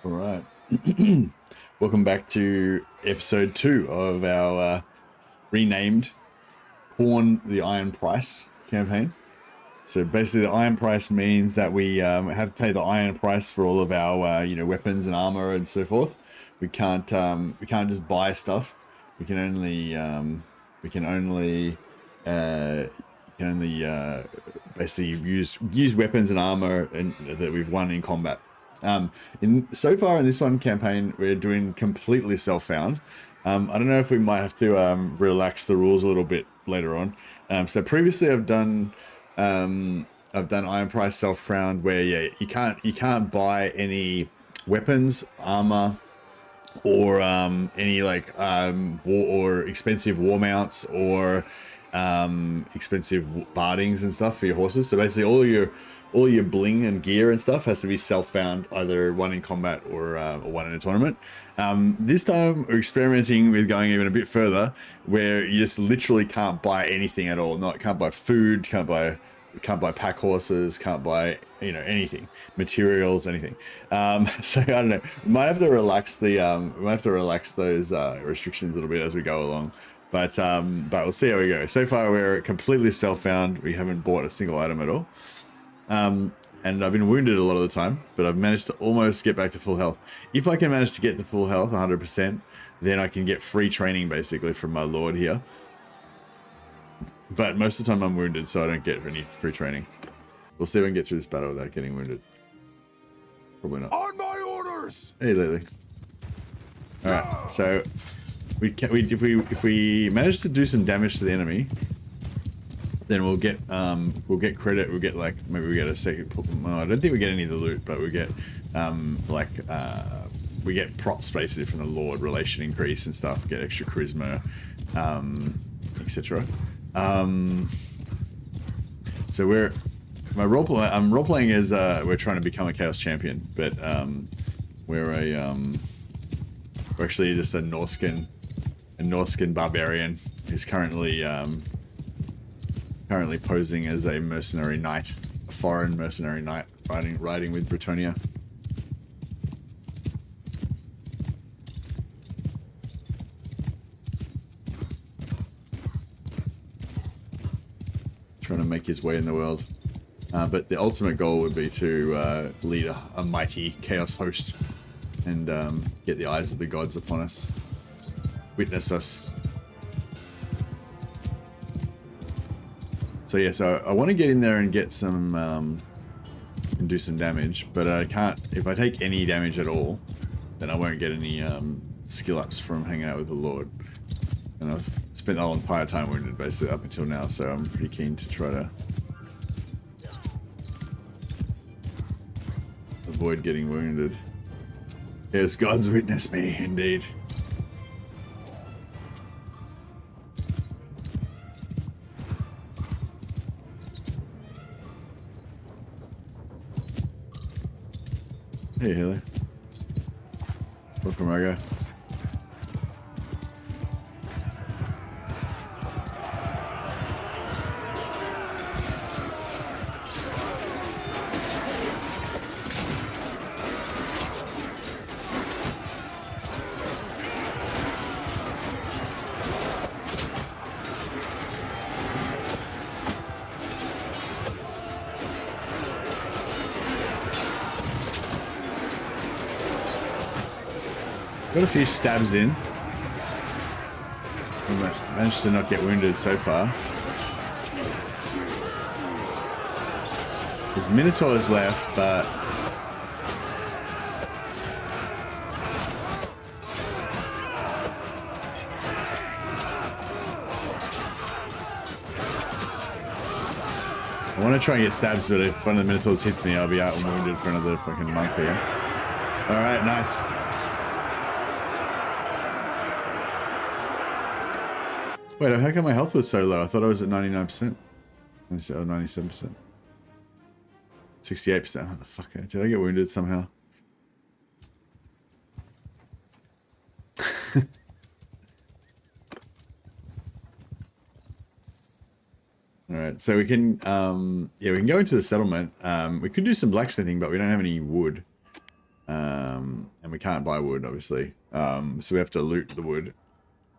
All right. Welcome back to episode 2 of our renamed Khorne the Iron Price campaign. So basically the Iron Price means that we have to pay the iron price for all of our weapons and armor and so forth. We can't just buy stuff. We can only basically use weapons and armor that we've won in combat. So far in this one campaign, we're doing completely self-found. I don't know if we might have to relax the rules a little bit later on. So previously I've done Iron Price self-found where you can't buy any weapons, armor, or any war or expensive war mounts or expensive bardings and stuff for your horses. So basically all your bling and gear and stuff has to be self-found, either won in combat or won in a tournament. This time we're experimenting with going even a bit further, where you just literally can't buy anything at all. Can't buy food, can't buy pack horses, can't buy anything, materials, anything. So I don't know. We might have to relax those restrictions a little bit as we go along. But we'll see how we go. So far we're completely self-found. We haven't bought a single item at all. And I've been wounded a lot of the time, but I've managed to almost get back to full health. If I can manage to get to full health 100%, then I can get free training basically from my lord here. But most of the time I'm wounded, so I don't get any free training. We'll see if I can get through this battle without getting wounded. Probably not. On my orders! Hey, Lily. Alright, so if we manage to do some damage to the enemy, then we'll get credit. We'll get maybe we get a second. I don't think we get any of the loot, but we get we get props basically from the Lord, relation increase and stuff. Get extra charisma, etc. So I'm role playing as we're trying to become a chaos champion, but we're actually just a Norscan barbarian who's currently posing as a mercenary knight, a foreign mercenary knight, riding with Bretonnian. Trying to make his way in the world. But the ultimate goal would be to lead a mighty chaos host and get the eyes of the gods upon us. Witness us. So yeah, so I want to get in there and get some and do some damage, but I can't. If I take any damage at all, then I won't get any skill ups from hanging out with the Lord. And I've spent the whole entire time wounded basically up until now, so I'm pretty keen to try to avoid getting wounded. Yes, gods witness me, indeed. Hey, Haley. Welcome, Margo. Got a few stabs in. Managed to not get wounded so far. There's Minotaurs left, but I want to try and get stabs, but if one of the Minotaurs hits me, I'll be out and wounded for another fucking monk here. Alright, nice. Wait, how come my health was so low? I thought I was at 99%. I said 97%. 68%. Motherfucker. Did I get wounded somehow? Alright, so we can we can go into the settlement. We could do some blacksmithing, but we don't have any wood. And we can't buy wood, obviously. So we have to loot the wood.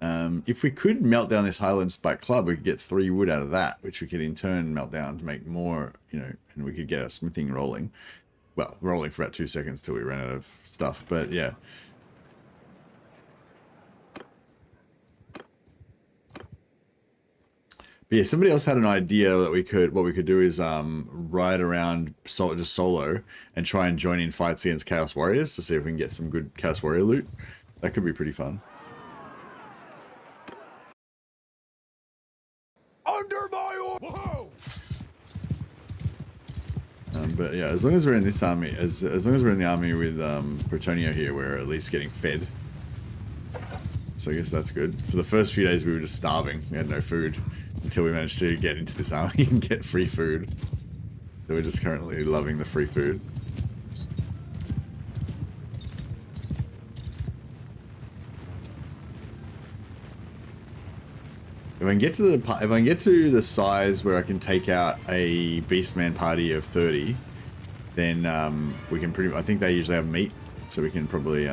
If we could melt down this Highland Spike Club, we could get 3 wood out of that, which we could in turn melt down to make more, you know, and we could get our smithing rolling. Well, rolling for about 2 seconds till we ran out of stuff, but yeah. But yeah, somebody else had an idea that what we could do is ride around just solo and try and join in fights against Chaos Warriors to see if we can get some good Chaos Warrior loot. That could be pretty fun. Under my whoa! But yeah, as long as we're in this army, as long as we're in the army with Bretonnian here, we're at least getting fed. So I guess that's good. For the first few days, we were just starving. We had no food until we managed to get into this army and get free food. So we're just currently loving the free food. If I can get to the size where I can take out a Beastman party of 30, then we can I think they usually have meat, so we can probably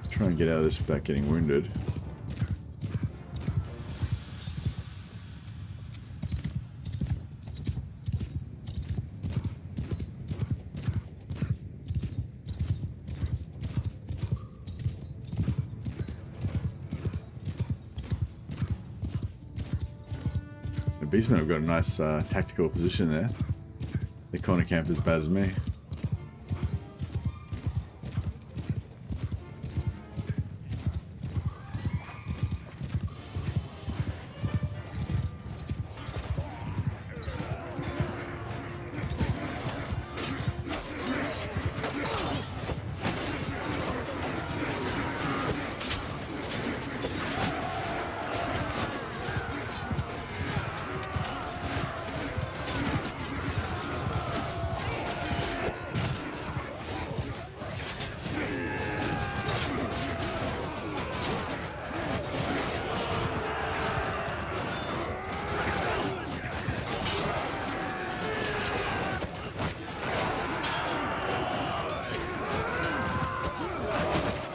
try and get out of this without getting wounded. Beastmen have got a nice tactical position there. The corner camp is as bad as me.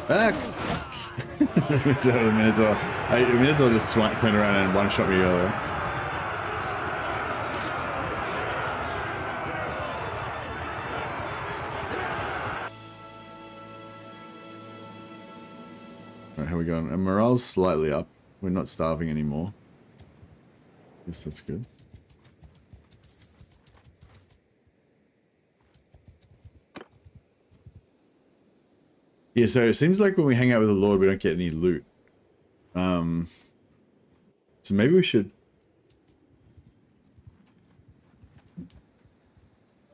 Back! So the Minotaur just went around and one-shot me earlier. Alright, how are we going? And morale's slightly up. We're not starving anymore. Guess that's good. Yeah, so it seems like when we hang out with the Lord, we don't get any loot. So maybe we should...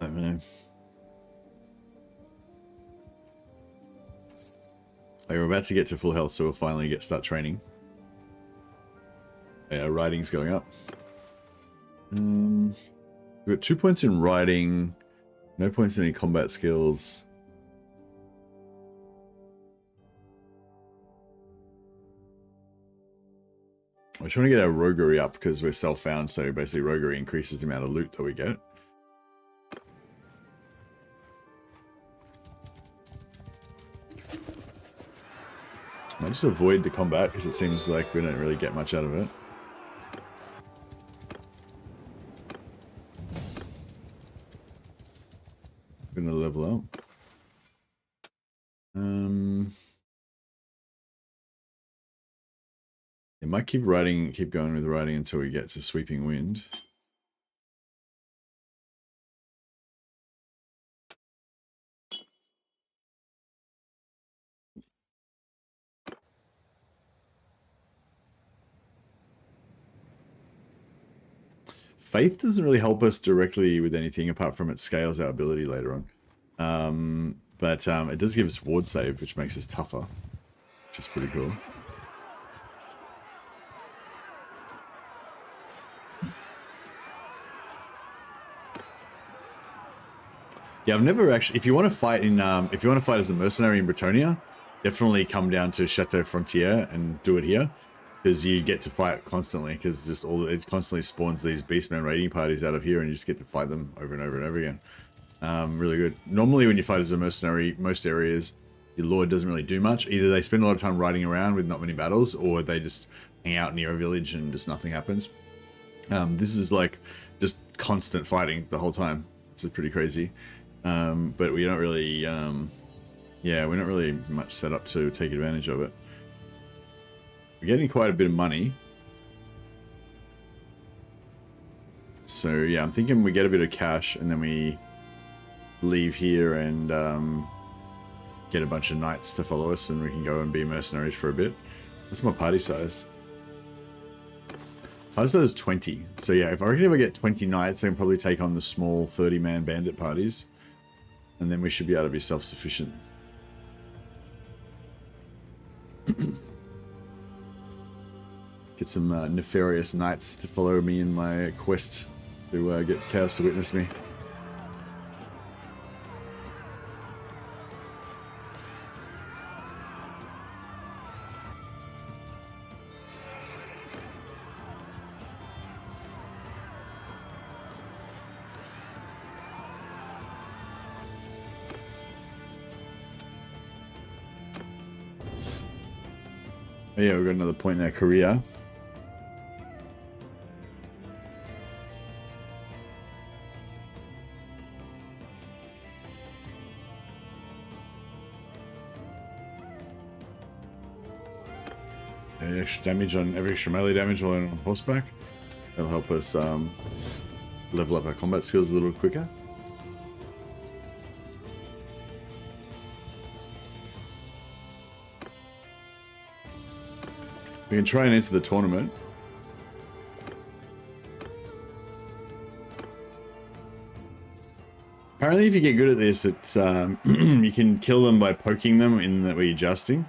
I don't know. Like, we're about to get to full health, so we'll finally start training. Yeah, riding's going up. We've got 2 points in riding, no points in any combat skills. We're trying to get our roguery up because we're self-found, so basically roguery increases the amount of loot that we get. I just avoid the combat because it seems like we don't really get much out of it. Gonna level up. It might keep going with riding until we get to sweeping wind. Faith doesn't really help us directly with anything apart from it scales our ability later on. But it does give us ward save, which makes us tougher, which is pretty cool. Yeah, I've never actually. If you want to fight as a mercenary in Bretonnia, definitely come down to Chateau Frontier and do it here. because you get to fight constantly, because just it constantly spawns these beastmen raiding parties out of here, and you just get to fight them over and over and over again. Really good. Normally when you fight as a mercenary, most areas your lord doesn't really do much. Either they spend a lot of time riding around with not many battles, or they just hang out near a village and just nothing happens. This is like just constant fighting the whole time. This is pretty crazy. But we don't really yeah, we're not really much set up to take advantage of it. We're getting quite a bit of money. So yeah, I'm thinking we get a bit of cash and then we leave here and get a bunch of knights to follow us, and we can go and be mercenaries for a bit. What's my party size? Party size is 20. So yeah, if I reckon if I get 20 knights, I can probably take on the small 30-man bandit parties. And then we should be able to be self-sufficient. Get some nefarious knights to follow me in my quest to get Chaos to witness me. Oh yeah, we've got another point in our career. Extra damage on every extra melee damage while on horseback. That'll help us level up our combat skills a little quicker. We can try and enter the tournament. Apparently if you get good at this, it's, you can kill them by poking them in that we're adjusting.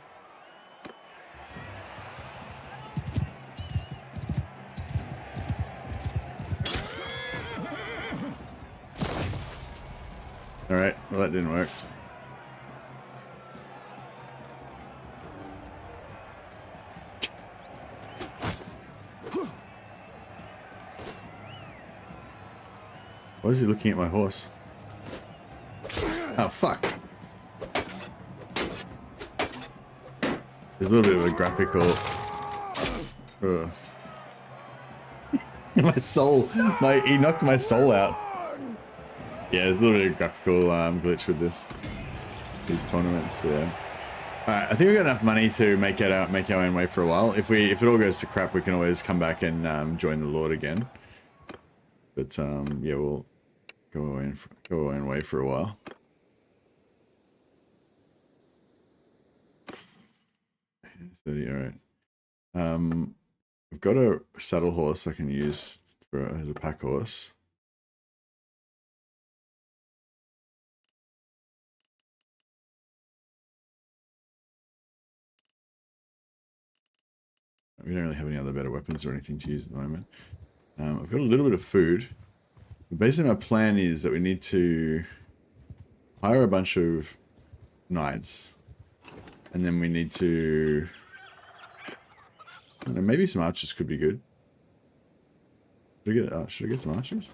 Alright, well that didn't work. Why is he looking at my horse? Oh, fuck. There's a little bit of a graphical... my soul... he knocked my soul out. Yeah, there's a little bit of graphical glitch with these tournaments, yeah. Alright, I think we've got enough money to make our own way for a while. If it all goes to crap, we can always come back and join the Lord again. But yeah, we'll go away and wait for a while. Alright. I've got a saddle horse I can use as a pack horse. We don't really have any other better weapons or anything to use at the moment. I've got a little bit of food. Basically, my plan is that we need to hire a bunch of knights, and then we need to... I don't know, maybe some archers could be good. Should I get some archers?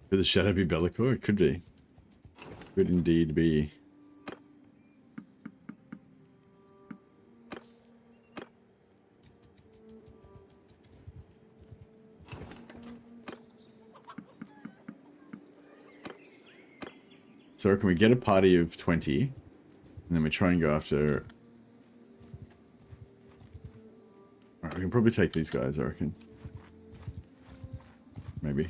Could the shadow be Bellicor? It could be. Could indeed be. So can we get a party of 20, and then we try and go after... Alright, we can probably take these guys, I reckon. Maybe.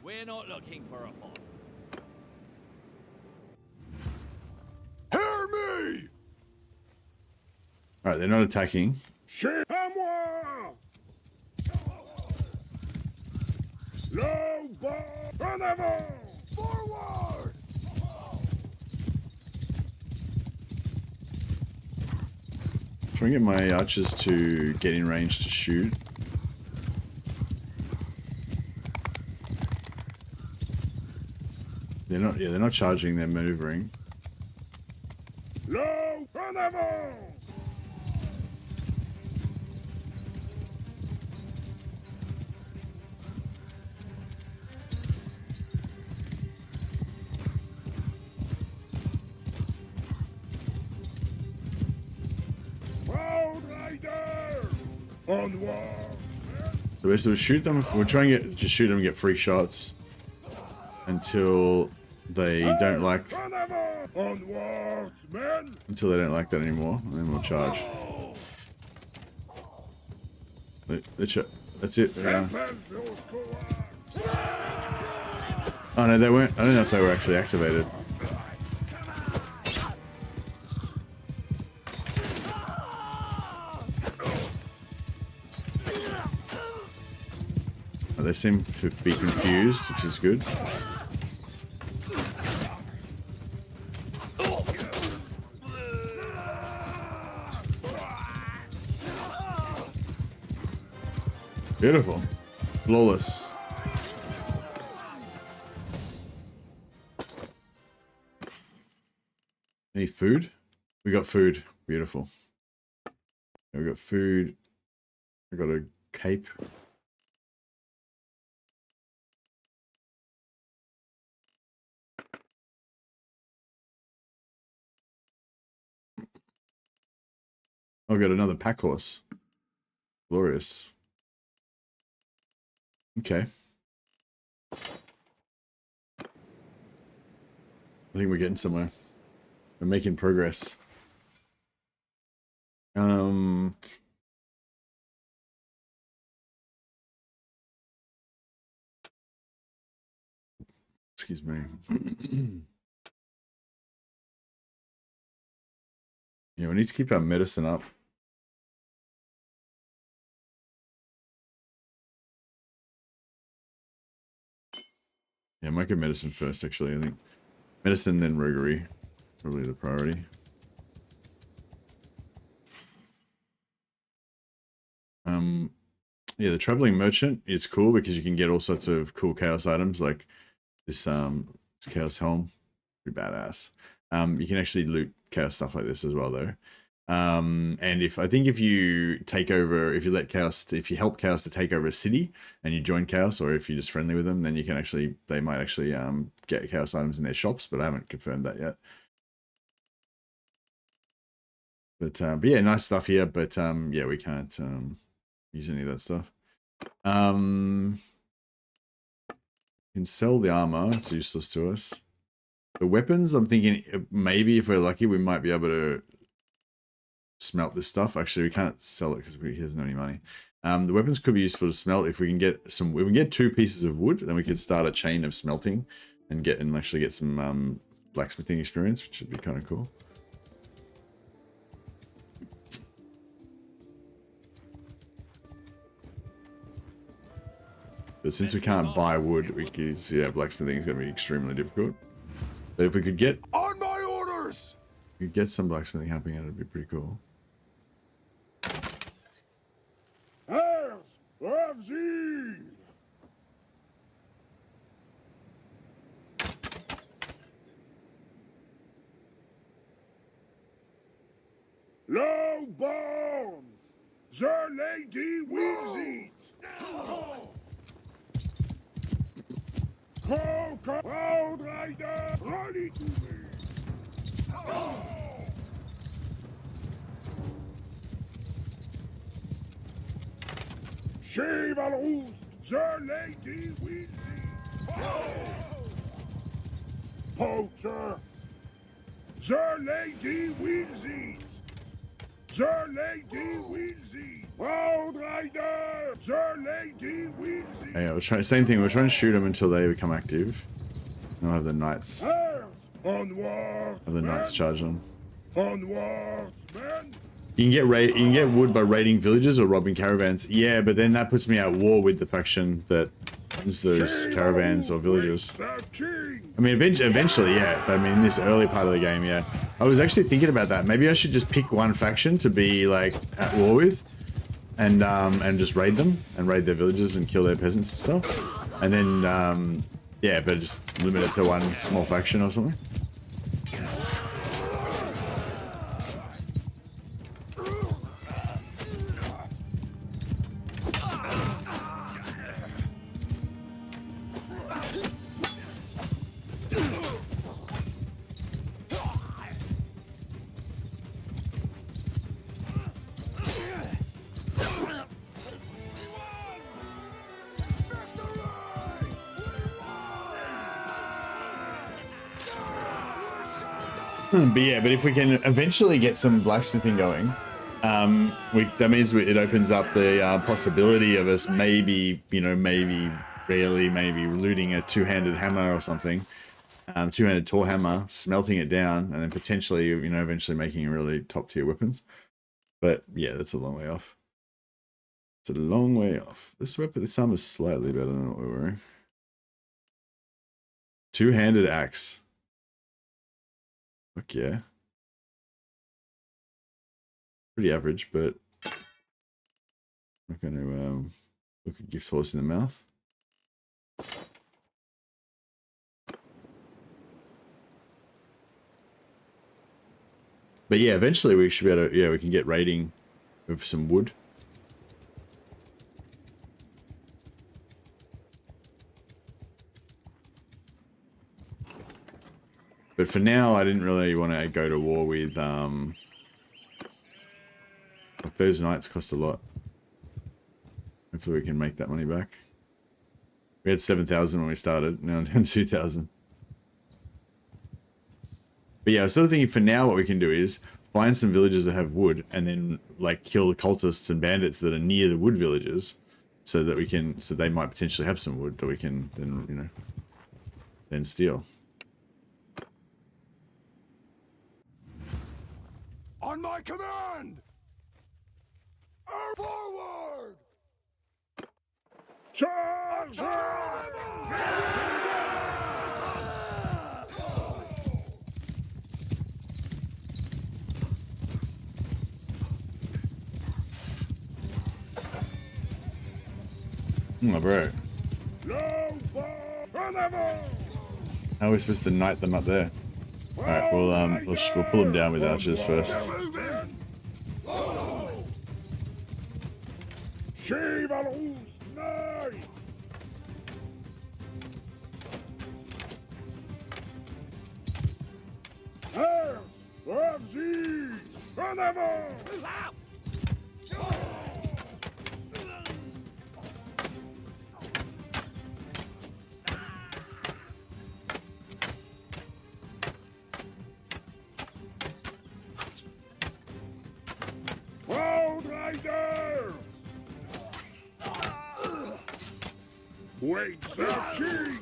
We're not looking for a fight. Hear me! Alright, they're not attacking. Chez moi! Low bar! En avant! Forward! Trying to get my archers to get in range to shoot. They're not. Yeah, they're not charging. They're maneuvering. Low! En avant! Proud rider! Onward! So basically, we shoot them. We're trying to shoot them and get free shots until they don't like. En avant! Onwards, men! Until they don't like that anymore, and then we'll charge. That's it. Temple those cowards! Oh no, they weren't. I don't know if they were actually activated. Oh, they seem to be confused, which is good. Beautiful. Flawless. Any food? We got food. Beautiful. We got food. We got a cape. I've got another pack horse. Glorious. Okay. I think we're getting somewhere. We're making progress. Excuse me. Yeah, we need to keep our medicine up. Yeah, I might get medicine first, actually. I think medicine, then roguery. Probably the priority. Yeah, the traveling merchant is cool because you can get all sorts of cool chaos items like this chaos helm. Pretty badass. You can actually loot chaos stuff like this as well, though. And if you take over, if you help chaos to take over a city and you join chaos, or if you're just friendly with them, then you can actually, they might actually get chaos items in their shops, but I haven't confirmed that yet. But yeah, nice stuff here, but yeah, we can't use any of that stuff. You can sell the armor, it's useless to us. The weapons, I'm thinking maybe if we're lucky, we might be able to smelt this stuff. Actually, we can't sell it because he doesn't have any money. The weapons could be useful to smelt. If we can get some, if we can get 2 pieces of wood, then we could start a chain of smelting and actually get some blacksmithing experience, which would be kind of cool. But since we can't buy wood, yeah, blacksmithing is going to be extremely difficult. But if we could get On my orders! we could get some blacksmithing happening, it'd be pretty cool. Heirs of thee! Low bones! The lady wills it! Proud rider, rally to me! Chivalrous, the lady wills it! Poachers, the lady wills it! The lady wills it! Proud rider, the lady wills it! Yeah, we're trying same thing. We're trying to shoot them until they become active. And we'll have the knights. Heirs, onwards, Have the knights charge them. Onwards, men! You can get wood by raiding villages or robbing caravans. Yeah, but then that puts me at war with the faction that owns those caravans or villages. I mean, eventually, yeah. But I mean, in this early part of the game, yeah. I was actually thinking about that. Maybe I should just pick one faction to be like at war with, and just raid them and raid their villages and kill their peasants and stuff. And then yeah, but just limit it to one small faction or something. But yeah, but if we can eventually get some blacksmithing going, that means it opens up the possibility of us maybe, maybe looting a two-handed hammer or something, two-handed tall hammer, smelting it down, and then potentially, eventually making really top-tier weapons. But yeah, that's a long way off. It's a long way off. This armor is slightly better than what we're wearing. Two-handed axe. Fuck yeah. Pretty average, but I'm not going to look a gift horse in the mouth. But yeah, eventually we should be able to, we can get raiding with some wood. But for now, I didn't really want to go to war with, like those knights cost a lot. Hopefully we can make that money back. We had 7,000 when we started, now down to 2,000. But yeah, I was sort of thinking for now what we can do is find some villages that have wood and then like kill the cultists and bandits that are near the wood villages so that we can, so they might potentially have some wood that we can then, then steal. On my command! Forward! Charge! Oh, bro. How are we supposed to knight them up there? Alright, we'll pull them down with archers first. Chivalrous knights! Heirs of thee! Forever! Proud riders! Wait, Sir King!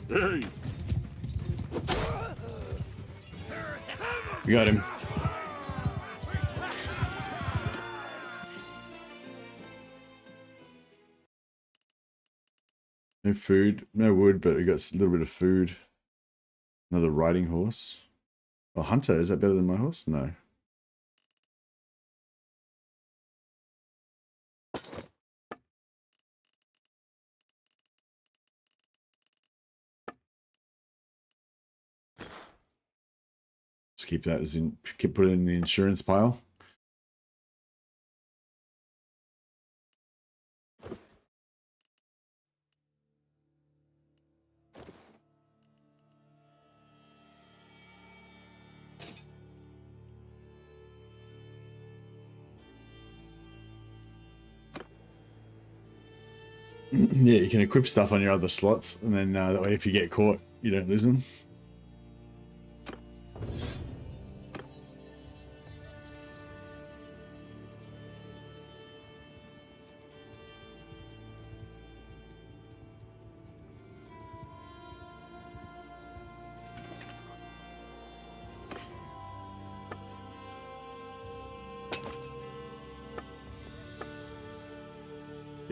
Hey! We got him. No food, no wood, but we got a little bit of food. Another riding horse. Oh, hunter, is that better than my horse? No. Just keep that as in, put it in the insurance pile. Yeah, you can equip stuff on your other slots, and then that way if you get caught, you don't lose them.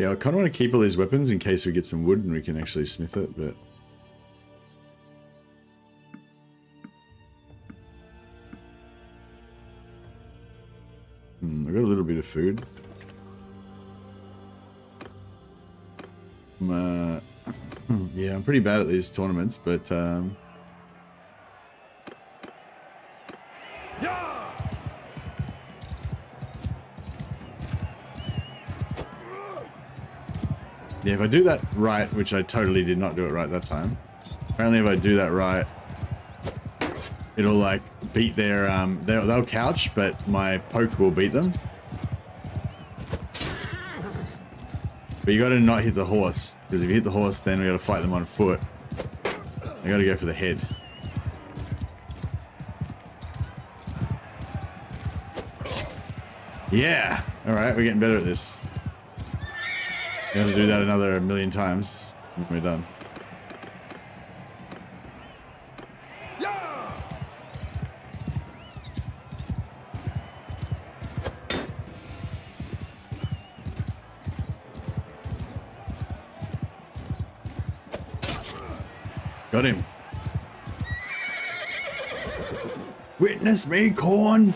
Yeah, I kind of want to keep all these weapons in case we get some wood and we can actually smith it, but... I got a little bit of food. Yeah, I'm pretty bad at these tournaments, but... Yeah, if I do that right, which I totally did not do it right that time. Apparently if I do that right, it'll like beat their, they'll couch, but my poke will beat them. But you gotta not hit the horse, because if you hit the horse, then we gotta fight them on foot. I gotta go for the head. Yeah! Alright, we're getting better at this. We have to do that another 1,000,000 times when we're done. Got him. Witness me, Khorne.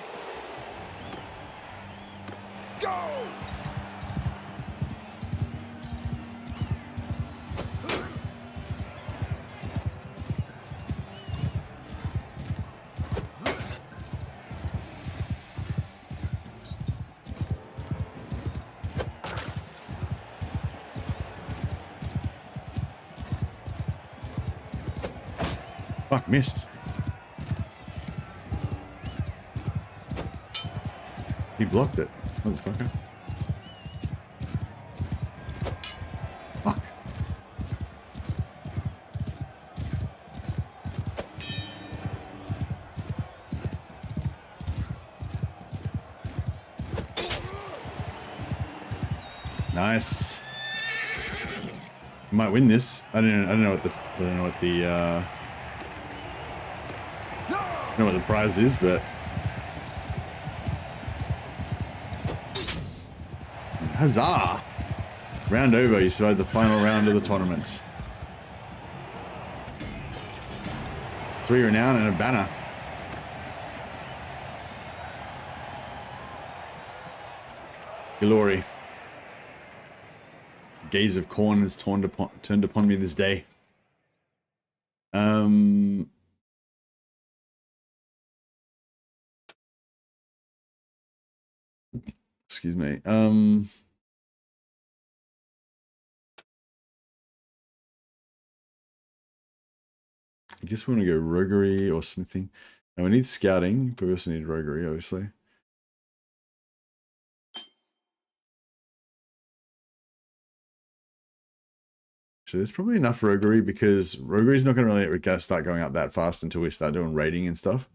Fuck, missed. He blocked it, motherfucker. Fuck. Nice. Might win this. I don't know what the I don't know what the prize is, but huzzah! Round over. You survived the final round of the tournament. 3 renown and a banner. Glory. Gaze of Khorne has turned upon me this day. Excuse me. I guess we want to go roguery or smithing. And we need scouting, but we also need roguery, obviously. So there's probably enough roguery because roguery is not going to really start going up that fast until we start doing raiding and stuff.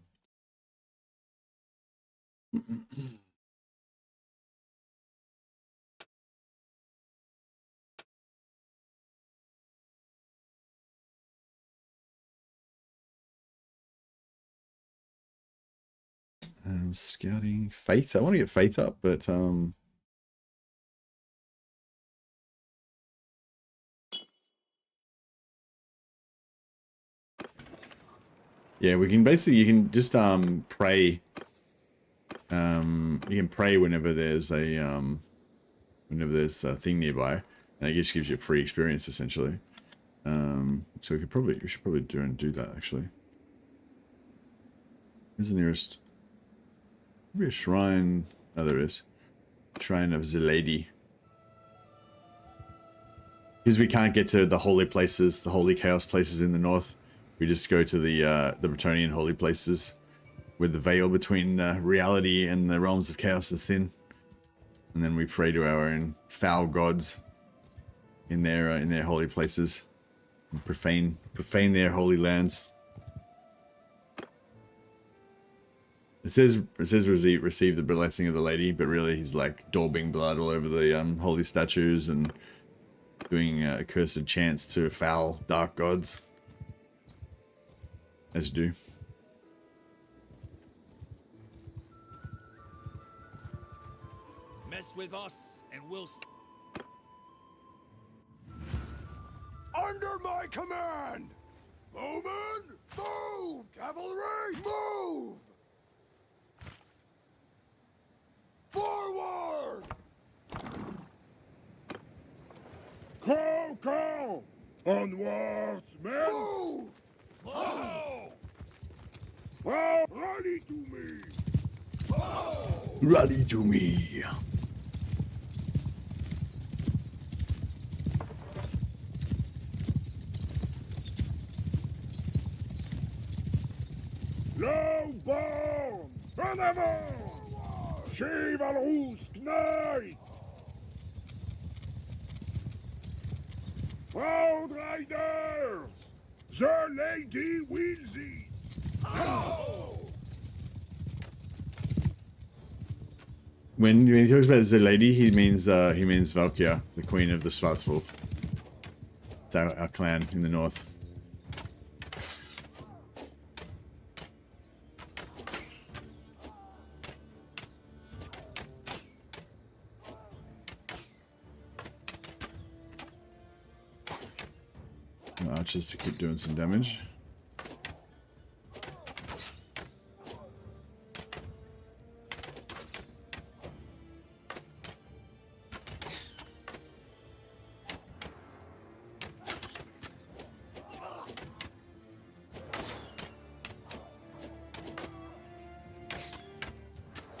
Scouting faith. I want to get faith up, but yeah, we can basically, you can just pray. You can pray whenever there's a thing nearby, and it just gives you a free experience essentially. So we should probably do that actually. Where's the nearest? Maybe a shrine. Oh, there is. Shrine of the Lady. Because we can't get to the holy places, the holy chaos places in the north. We just go to the Bretonnian holy places, where the veil between reality and the realms of chaos is thin, and then we pray to our own foul gods in their holy places, and profane their holy lands. It says receive the blessing of the lady, but really he's like daubing blood all over the holy statues and doing accursed chants to foul dark gods, as you do. Mess with us and we'll... Under my command! Bowman, move! Cavalry, move! Forward! Go! Onwards, men! Move! Slow! Rally to me! Rally to me. Low bombs! En avant! Chivalrous knights! Proud riders! The lady wills it! Oh! When he talks about the lady, he means Valkyria, the queen of the Schwarzwald. It's our clan in the north. Archers to keep doing some damage.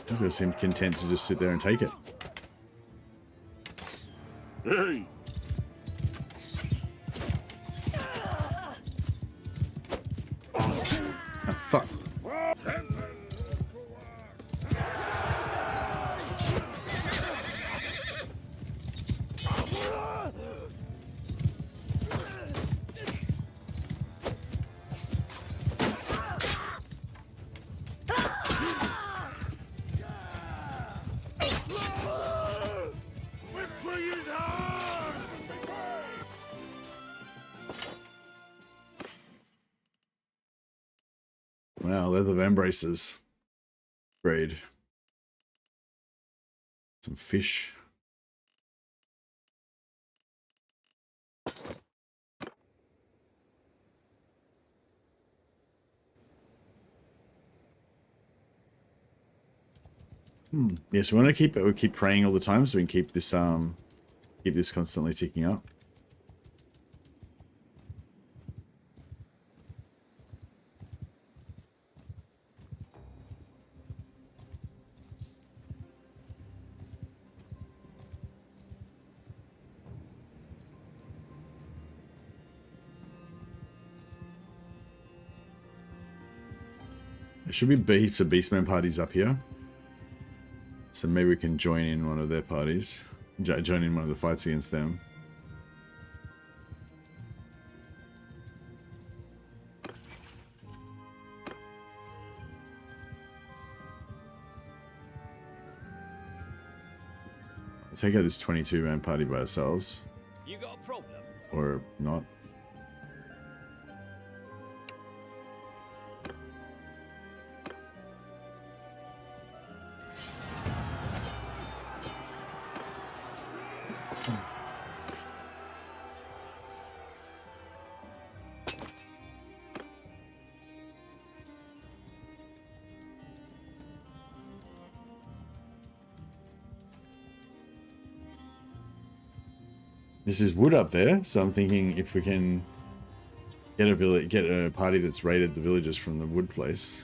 These guys seem content to just sit there and take it. Hey! Ah, fuck. Victory is ours! Wow, leather embraces. Braid. Some fish. Yeah, so we want to keep praying all the time so we can keep this constantly ticking up. There should be heaps of beastman parties up here. So maybe we can join in one of their parties. Join in one of the fights against them. Let's take out this 22-man party by ourselves. You got a problem? Or not. This is wood up there, so I'm thinking if we can get a party that's raided the villages from the wood place.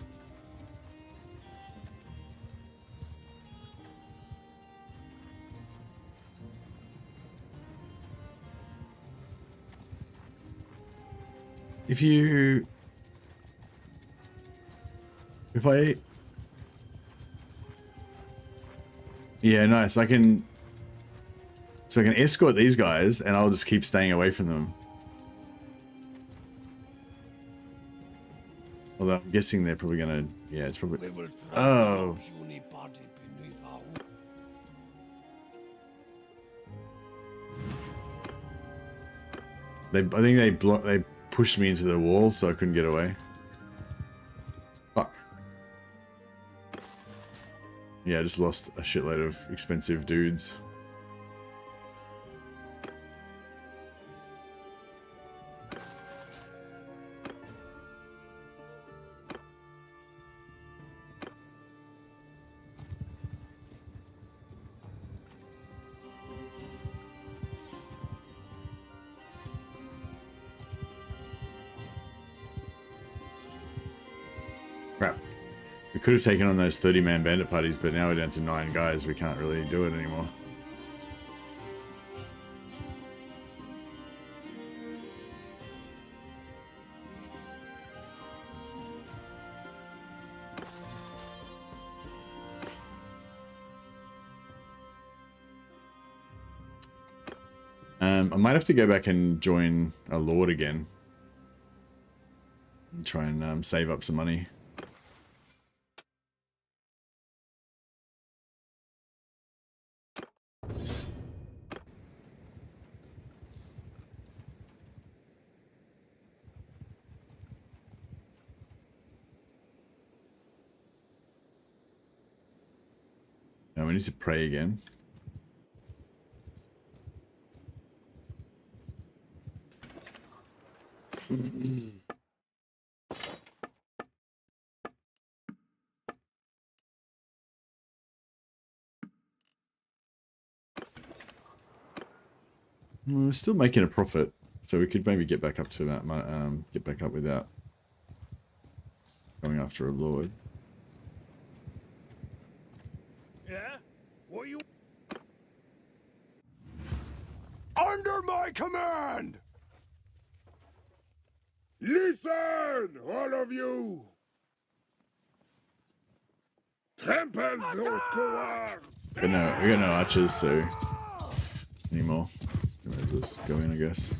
If yeah, nice. So I can escort these guys, and I'll just keep staying away from them. Although I'm guessing they're probably gonna, yeah, it's probably. Oh. I think they pushed me into the wall, so I couldn't get away. Fuck. Yeah, I just lost a shitload of expensive dudes. We could have taken on those 30-man bandit parties, but now we're down to 9 guys. We can't really do it anymore. I might have to go back and join a lord again. And try and save up some money. Now we need to pray again. We're still making a profit, so we could maybe get back up to that. Get back up without going after a lord. Yeah? What you... Under my command! Listen, all of you! Trample those cowards! We got no archers, so anymore. Let's just go in, I guess.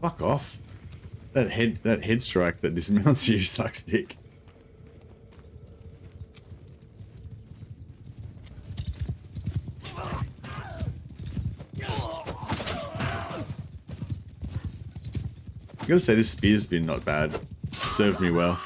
Fuck off! That head strike that dismounts you sucks dick. I gotta say, this spear's been not bad. It served me well.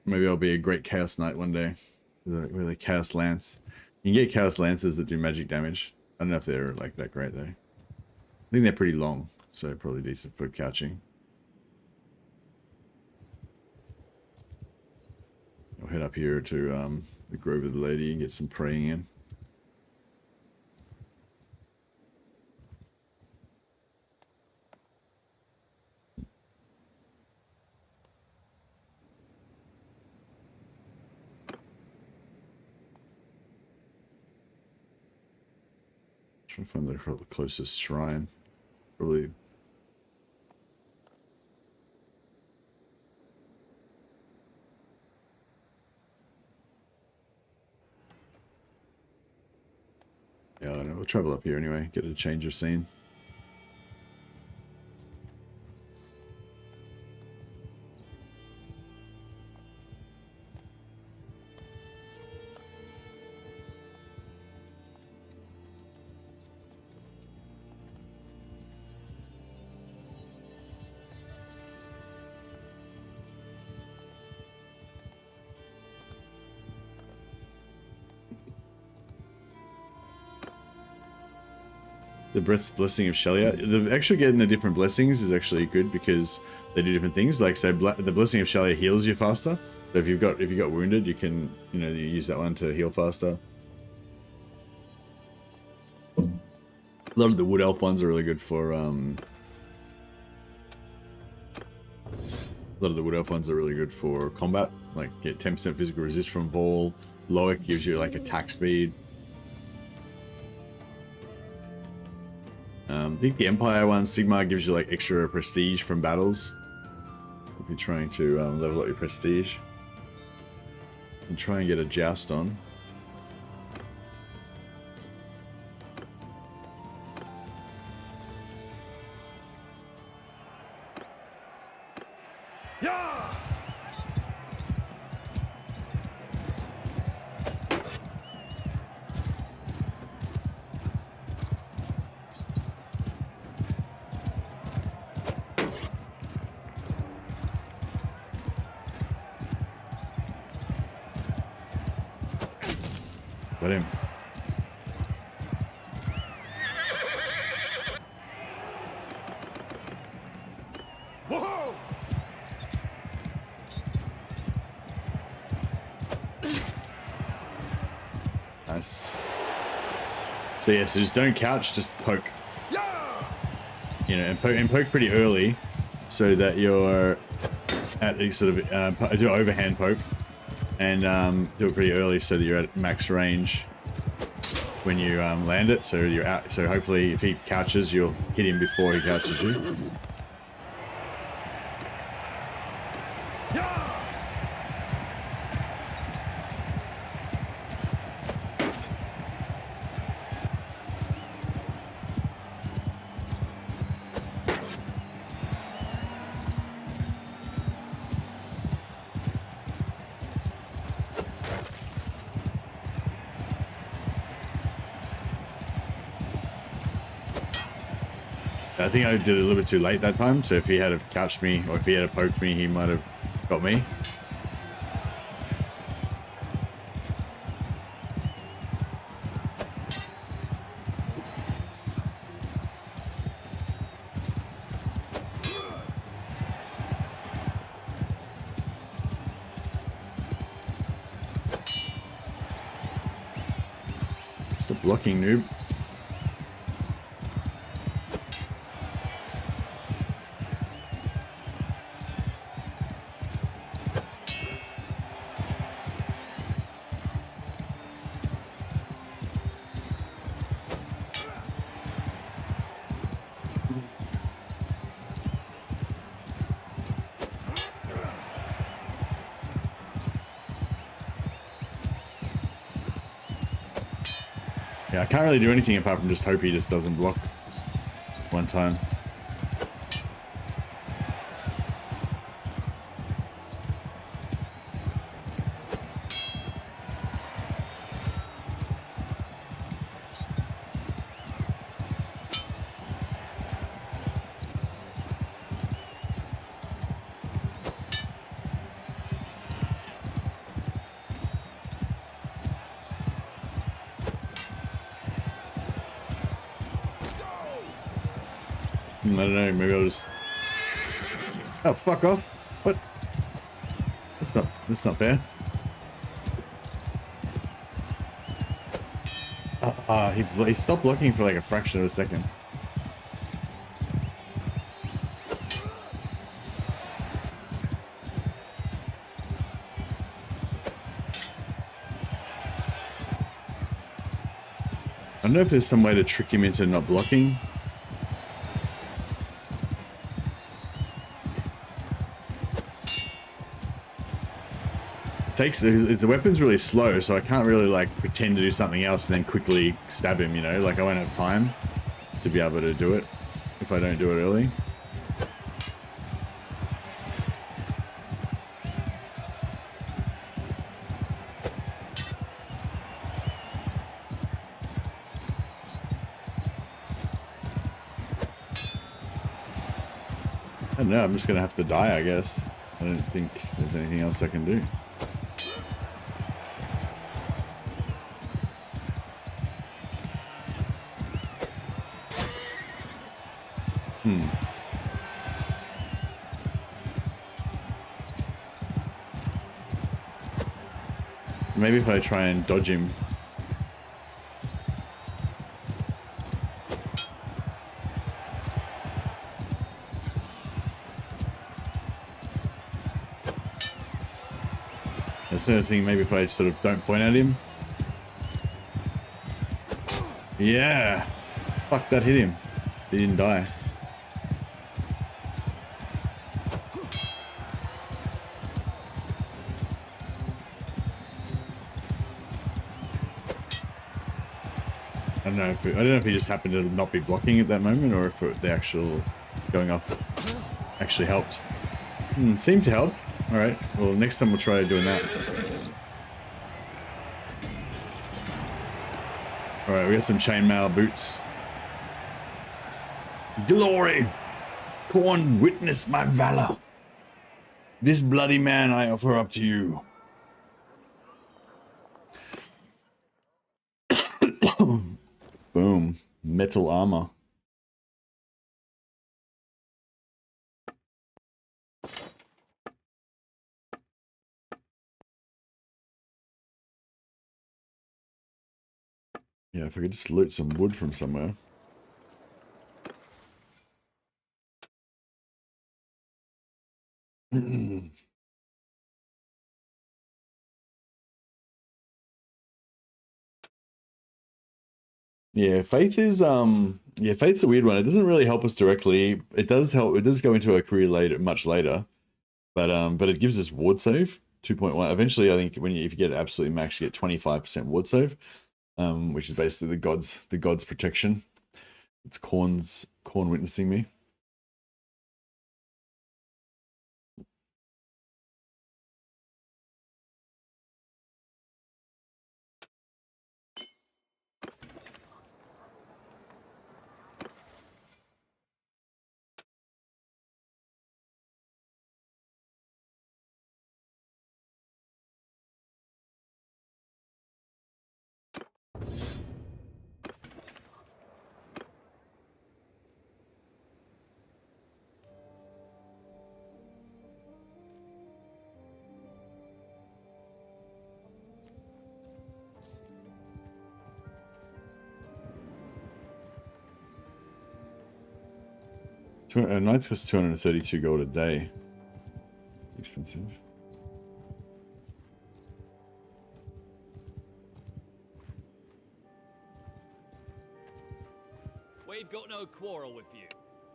Maybe I'll be a great Chaos Knight one day. With a Chaos Lance. You can get Chaos Lances that do magic damage. I don't know if they're like that great though. I think they're pretty long, so probably decent for couching. I'll head up here to the Grove of the Lady and get some praying in. Trying to find the closest shrine. Probably. Yeah, I don't know. We'll travel up here anyway. Get a change of scene. The Blessing of Shelia. The actually getting the different blessings is actually good because they do different things. Like, so the Blessing of Shelia heals you faster. So if you got wounded, you can you use that one to heal faster. A lot of the Wood Elf ones are really good for combat. Like, get 10% physical resist from Vol. Loic gives you like attack speed. I think the Empire one, Sigmar, gives you like extra prestige from battles. If you're trying to level up your prestige. And try and get a joust on. Yeah! Got him. Nice. So yeah, so just don't couch, just poke. You know, and poke pretty early, so that you're at a sort of do an overhand poke, and do it pretty early so that you're at max range when you land it. So you're out. So hopefully, if he couches, you'll hit him before he couches you. I think I did it a little bit too late that time, so if he had have couched me, or if he had have poked me, he might have got me. Stop blocking, noob. Yeah, I can't really do anything apart from just hope he just doesn't block one time. I don't know, maybe I'll just... Oh, fuck off. What? That's not fair. He stopped blocking for like a fraction of a second. I don't know if there's some way to trick him into not blocking. The weapon's really slow, so I can't really like pretend to do something else and then quickly stab him, you know? Like I won't have time to be able to do it if I don't do it early. I don't know, I'm just gonna have to die, I guess. I don't think there's anything else I can do. Maybe if I try and dodge him. That's the other thing, maybe if I sort of don't point at him. Yeah! Fuck, that hit him. He didn't die. I don't know if he just happened to not be blocking at that moment, or if the actual going off actually helped. Seemed to help. All right. Well, next time we'll try doing that. All right, we got some chainmail boots. Glory, Khorne, witness my valor. This bloody man I offer up to you. Boom. Metal armor. Yeah, if I could just loot some wood from somewhere. Yeah, faith is yeah, faith's a weird one. It doesn't really help us directly. It does help. It does go into a career later, much later, but it gives us ward save 2.1. Eventually, I think if you get absolutely max, you get 25% ward save, which is basically the god's protection. It's Khorne witnessing me. Knights cost 232 gold a day. Expensive. We've got no quarrel with you.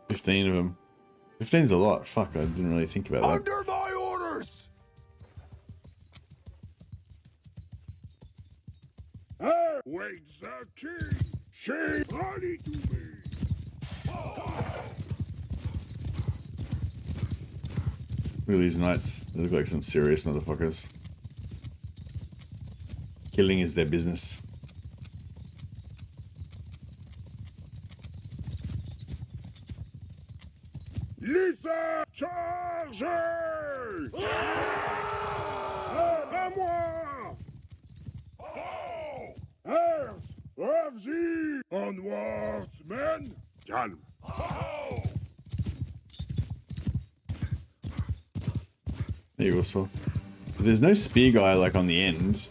15 of them. 15's a lot. Fuck, I didn't really think about that. Under my orders! Wait the king! She ready to me! Look at these knights. They look like some serious motherfuckers. Killing is their business. Lisa, chargez! À moi! Heirs of the onwards, men! Calme! There you go, Spell. There's no spear guy like on the end.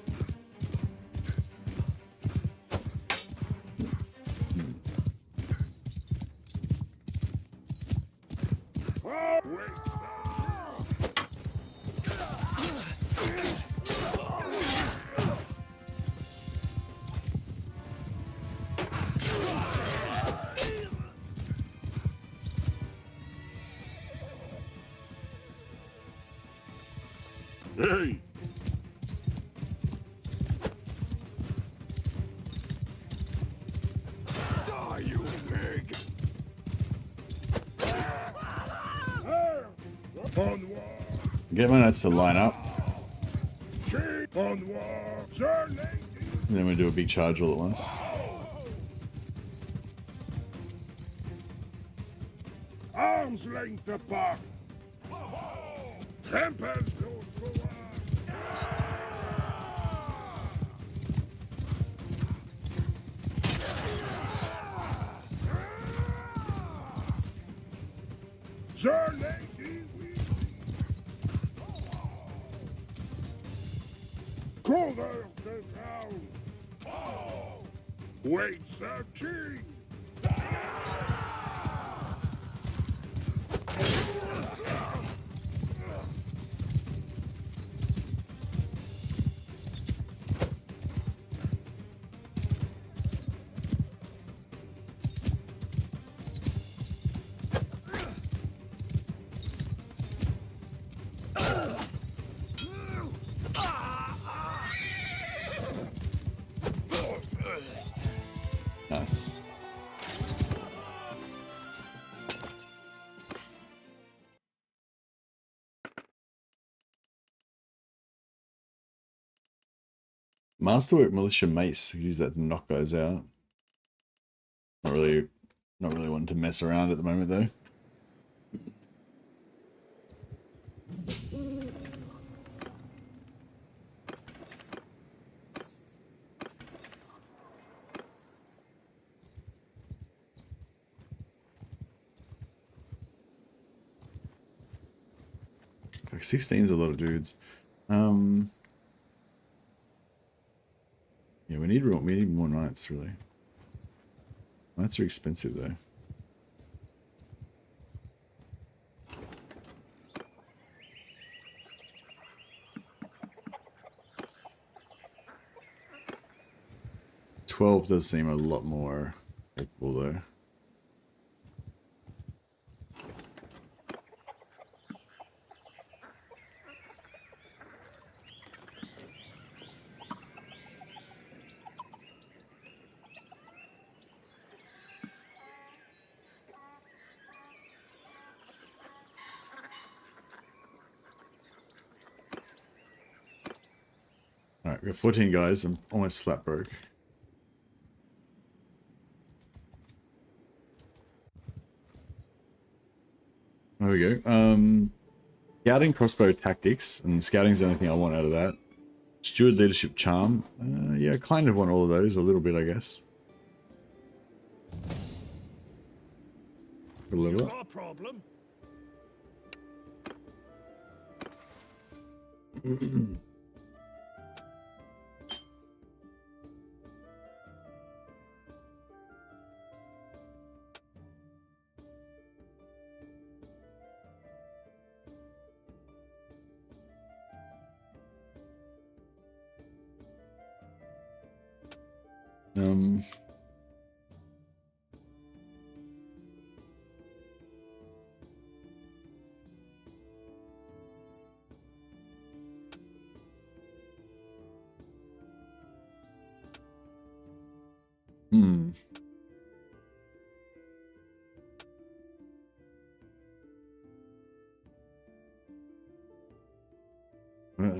Hey! Die, you pig! Onward! Get my knights to line up. Onward! Sir lady! And then we do a big charge all at once. Arms length apart! Trample those who are... Sir lady, we... Cover the ground! Wait the king! Nice. Masterwork Militia Mace. Use that to knock guys out. Not really wanting to mess around at the moment though. Like 16's a lot of dudes. Yeah, we need more knights, really. Knights are expensive, though. $12 does seem a lot more capable, though. Alright, we've got 14 guys. I'm almost flat broke. There we go. Scouting crossbow tactics, and scouting's the only thing I want out of that. Steward leadership charm. Yeah, I kind of want all of those, a little bit, I guess. A little bit. No problem.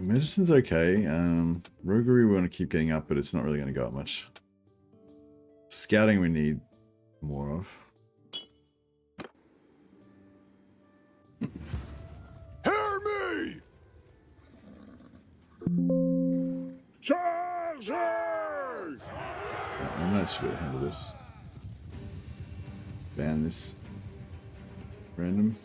Medicine's okay. Roguery we want to keep getting up, but it's not really going to go up much. Scouting we need more of. Hear me! Chargers! I'm not sure how to handle this. Ban this. Random.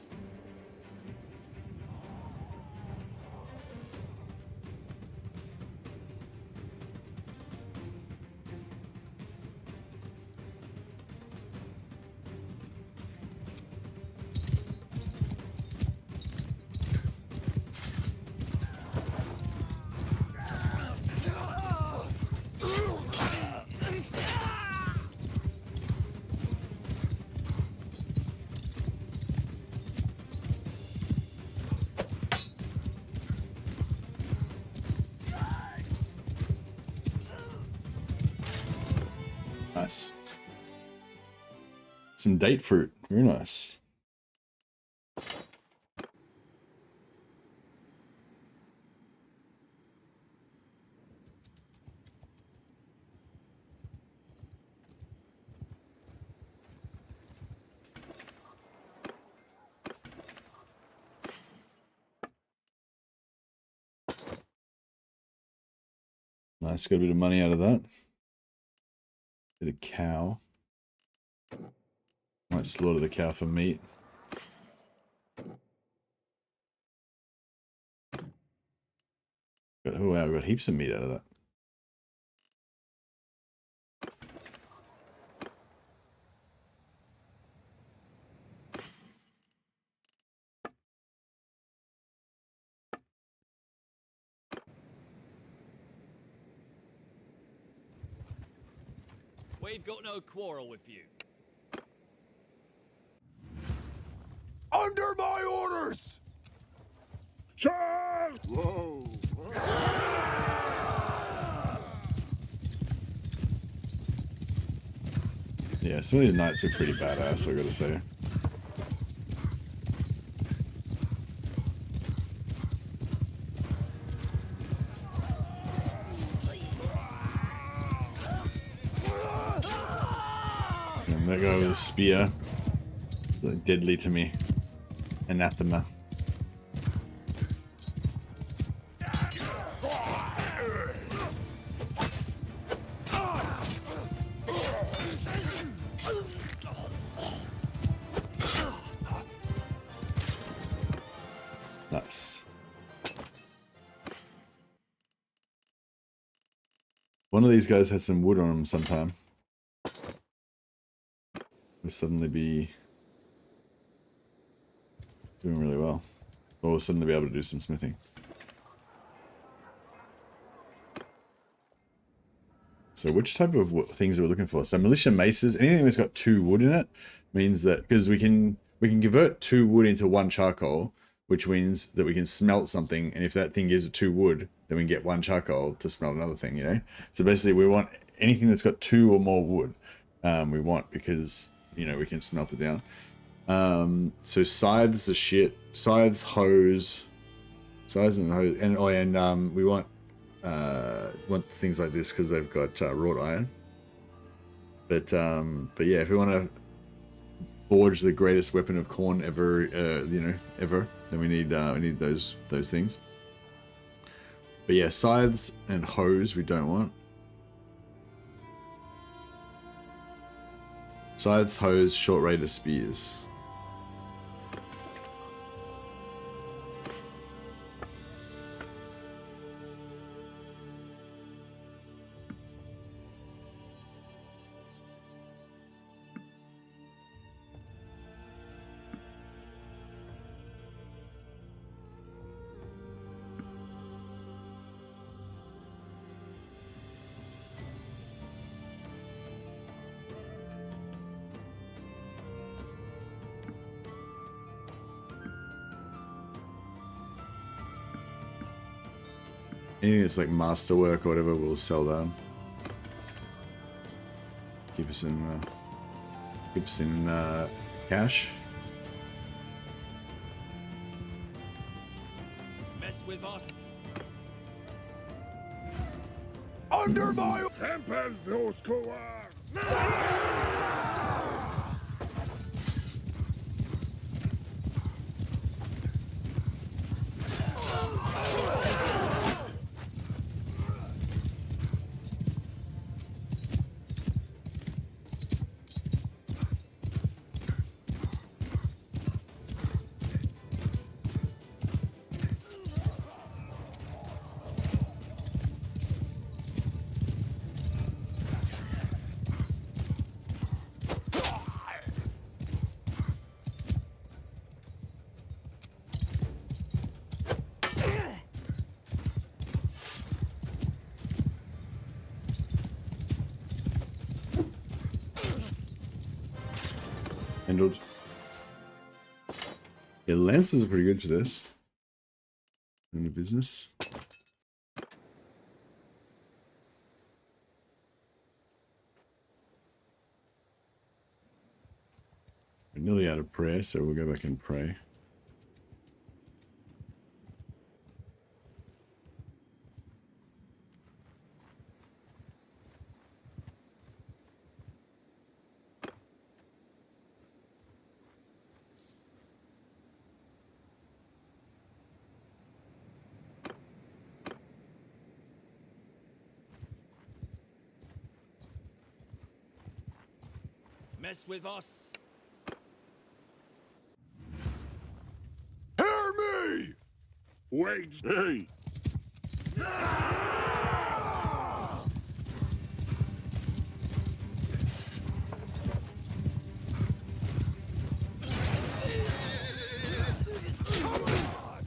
Nice. Some date fruit. Very nice. Nice. Got a bit of money out of that. Bit of cow. Might slaughter the cow for meat. Oh wow, we got heaps of meat out of that. We've got no quarrel with you. Under my orders! Charge! Whoa! Yeah, some of these knights are pretty badass, I gotta say. And that guy with a spear, like, deadly to me. Anathema. Nice. one of these guys has some wood on him sometime, we'll suddenly be doing really well. Or we'll suddenly be able to do some smithing. So which type of things are we looking for? So militia maces, anything that's got 2 wood in it means that, because we can convert 2 wood into 1 charcoal, which means that we can smelt something, and if that thing gives it 2 wood, then we can get 1 charcoal to smelt another thing, you know? So basically we want anything that's got 2 or more wood, we want, because, you know, we can smelt it down. So scythes are shit. Scythes, hoes, and hoes, and oh, and we want things like this because they've got wrought iron. But yeah, if we want to forge the greatest weapon of Khorne ever, you know, ever, then we need those things. But yeah, scythes and hoes we don't want. Scythes, hoes, short raider spears. Anything that's like masterwork or whatever, we'll sell that. Keep us in cash. Mess with us. Under my temple, those cowards! Handled. Yeah, lances are pretty good for this. In the business. We're nearly out of prayer, so we'll go back and pray. Mess with us. Hear me! Wait, hey!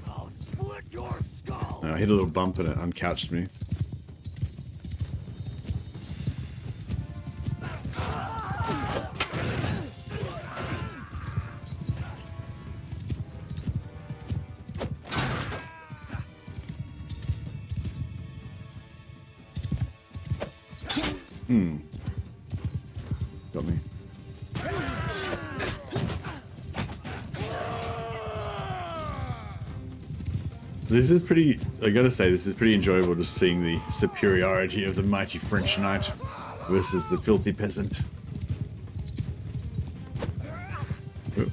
I'll split your skull. I hit a little bump and it uncouched me. Got me. This is pretty, I gotta say, this is pretty enjoyable, just seeing the superiority of the mighty French knight versus the filthy peasant. Oh.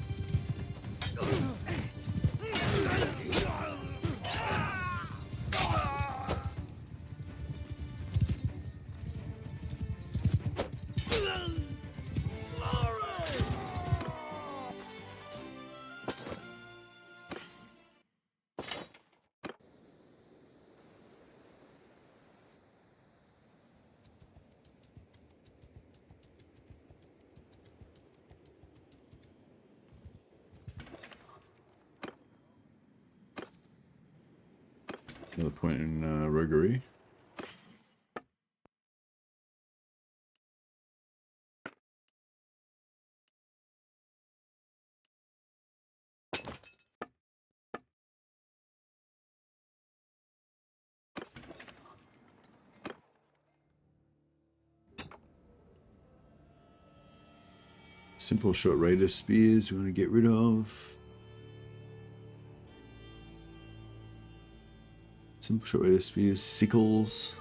Another point in roguery. Simple short radius spears we want to get rid of. Simple short radius spears, sickles.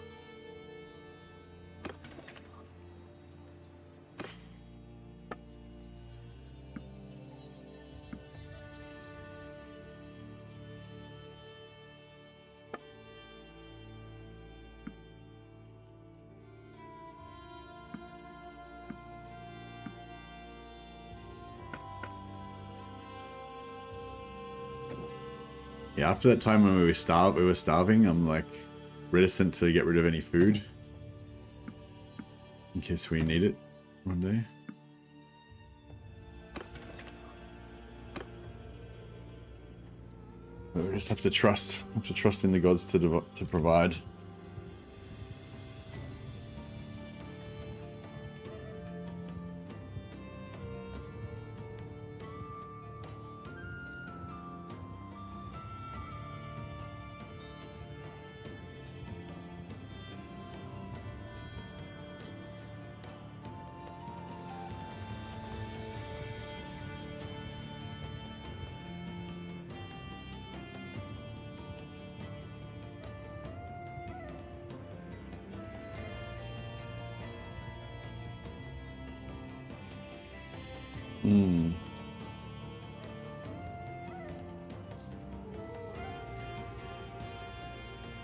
Yeah, after that time when we were starving, I'm like reticent to get rid of any food in case we need it one day. But we just have to trust in the gods to provide.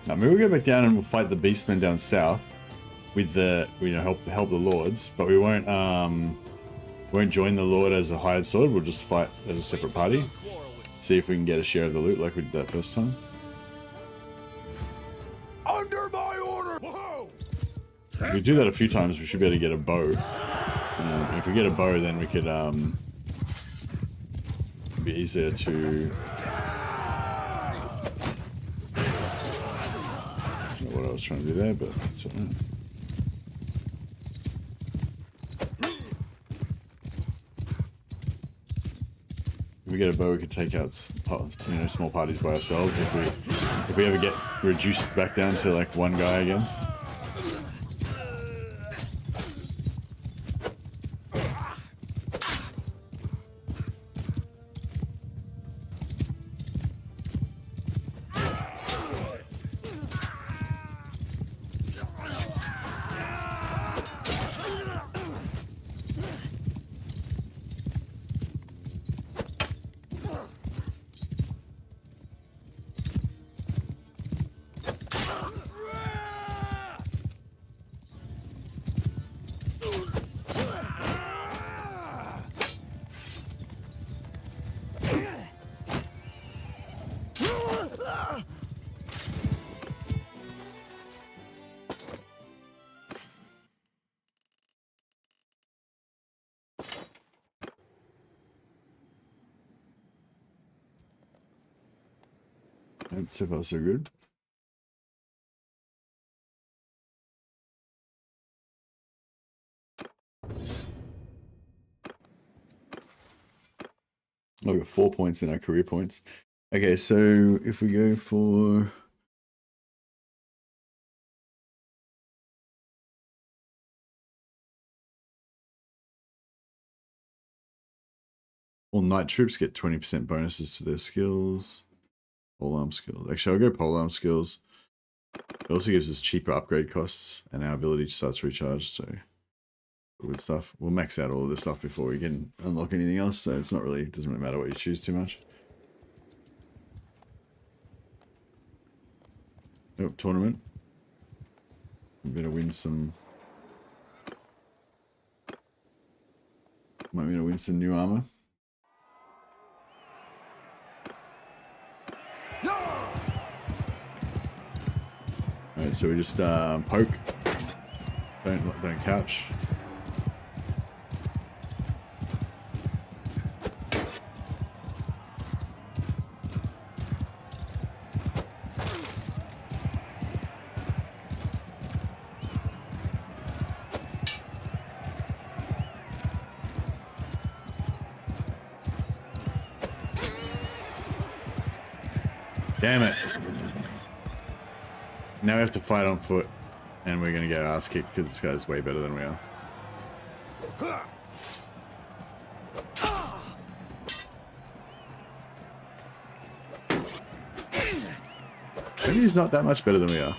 I mean, we'll go back down and we'll fight the beastmen down south with the, help the lords, but we won't join the lord as a hired sword. We'll just fight as a separate party. See if we can get a share of the loot like we did that first time. Under my order! Whoa! If we do that a few times, we should be able to get a bow. If we get a bow, then we could be easier to. I don't know what I was trying to do there, but that's it. If we get a bow, we could take out small parties by ourselves. If we ever get reduced back down to like one guy again. So far so good. Oh, we got 4 points in our career points. Okay, so if we go for all knight troops get 20% bonuses to their skills. Polearm skills. Actually, I'll go polearm skills. It also gives us cheaper upgrade costs, and our ability starts recharged. So good stuff. We'll max out all of this stuff before we can unlock anything else. So it's not really, doesn't really matter what you choose too much. Oh, tournament. I'm gonna win some. Might be able to win some new armor. Alright, so we just poke. Don't catch. Damn it. Now we have to fight on foot, and we're gonna get our ass kicked because this guy's way better than we are. Maybe he's not that much better than we are.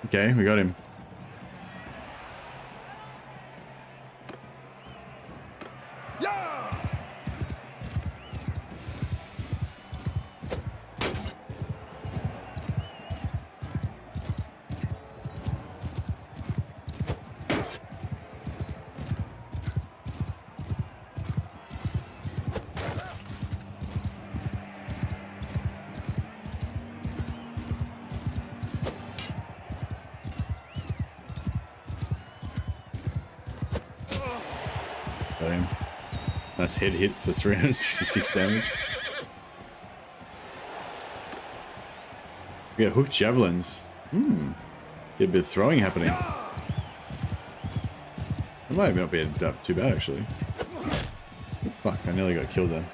Okay, we got him. Got him. Nice head hit for 366 damage. We got hooked javelins. Get a bit of throwing happening. It might not be too bad actually. Fuck, I nearly got killed then.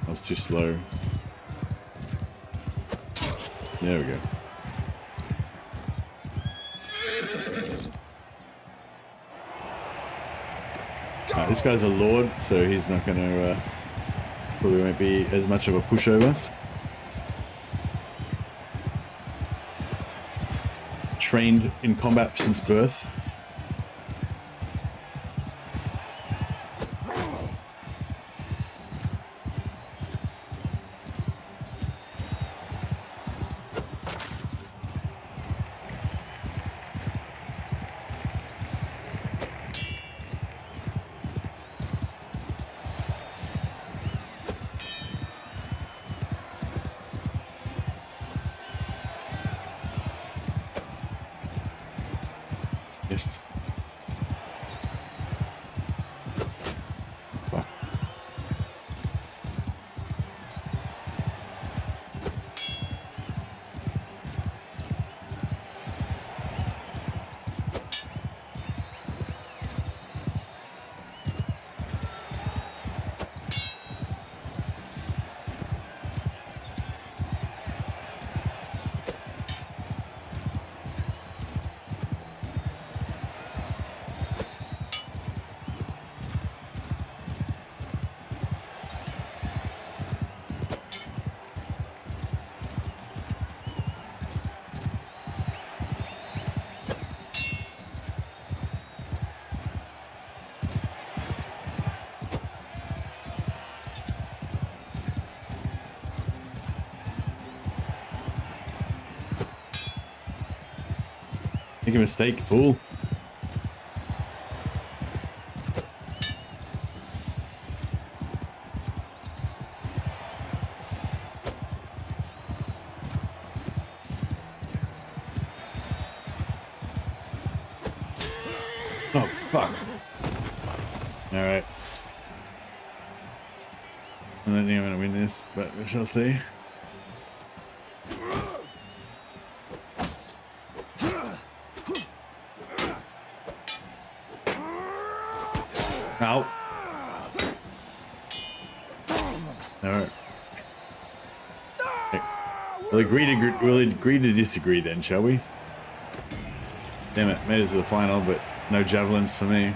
I was too slow. There we go. This guy's a lord, so he's not going to, probably won't be as much of a pushover. Trained in combat since birth. Just fuck. Make a mistake, fool. Oh, fuck. Alright. I don't think I'm gonna win this, but we shall see. Ow. Alright. Okay. We'll agree to disagree then, shall we? Damn it, made it to the final, but no javelins for me.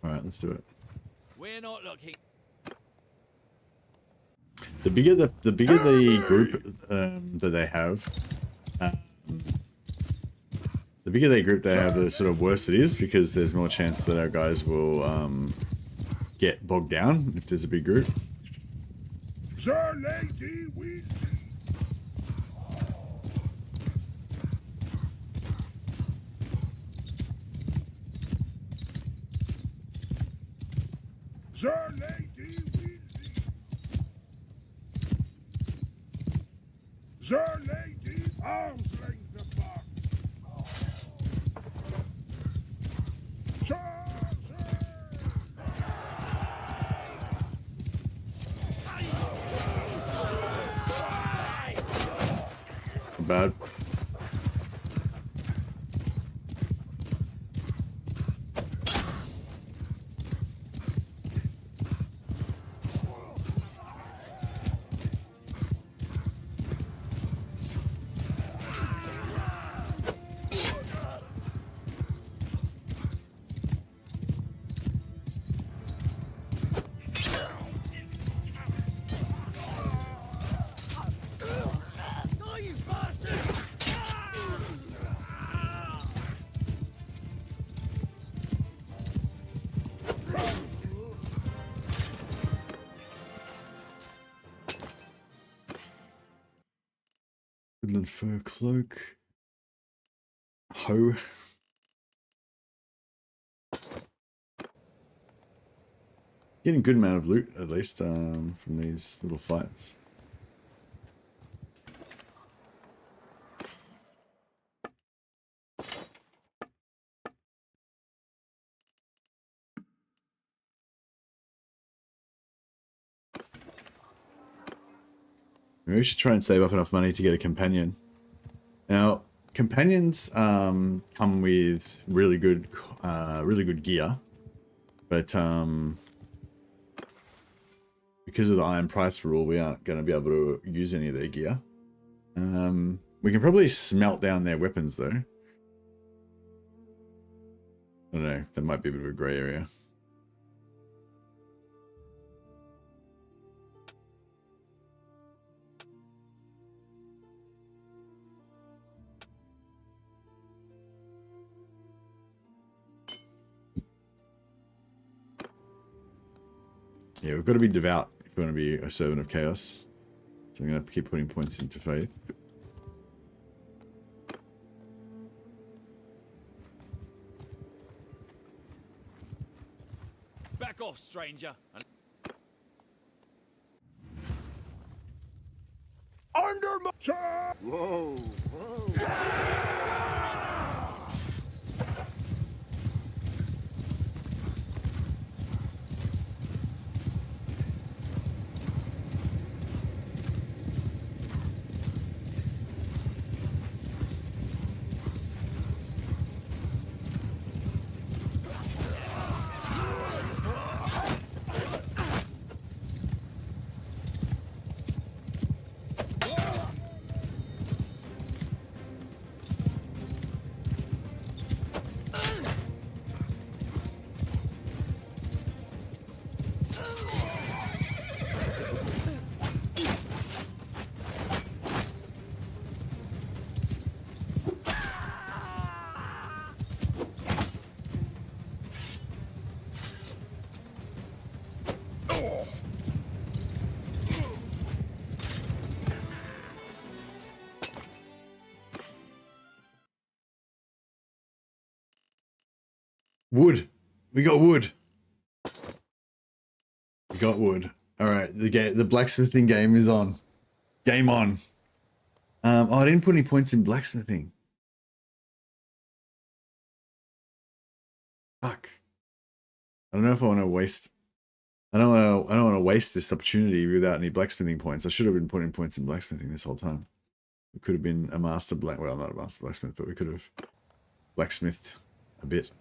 Alright, let's do it. We're not looking. The bigger the group that they have, the bigger they group they have, the sort of worse it is, because there's more chance that our guys will get bogged down if there's a big group. Sir, lady, we see. The lady wills it. The lady arms length apart. Charge! Bad. Woodland fur cloak. Hoe. Getting a good amount of loot, at least, from these little fights. Maybe we should try and save up enough money to get a companion. Now, companions come with really good gear, but because of the iron price rule, we aren't going to be able to use any of their gear. We can probably smelt down their weapons, though. I don't know. That might be a bit of a grey area. Yeah, we've got to be devout if we want to be a servant of chaos. So I'm going to have to keep putting points into faith. Back off, stranger. Under my charge! Whoa, whoa. Wood. We got wood. We got wood. All right, the blacksmithing game is on. Game on. Oh, I didn't put any points in blacksmithing. Fuck. I don't know if I want to waste. I don't want to waste this opportunity without any blacksmithing points. I should have been putting points in blacksmithing this whole time. We could have been a master well, not a master blacksmith, but we could have blacksmithed a bit.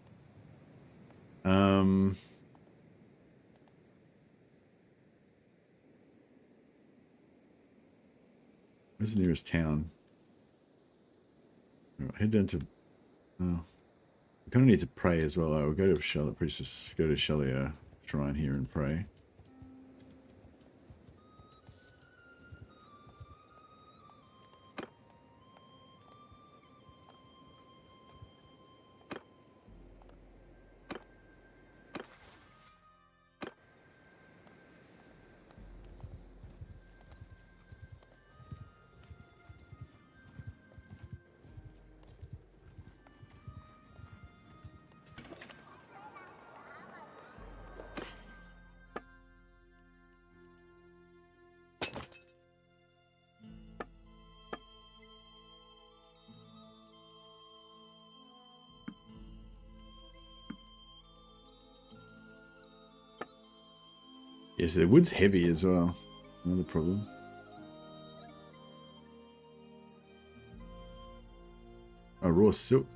Where's the nearest town? Right, head down to. Oh, we kind of need to pray as well. We'll go to Charlotte Priestess. Go to Shelley shrine here and pray. Yes, the wood's heavy as well. Another problem. Oh, raw silk.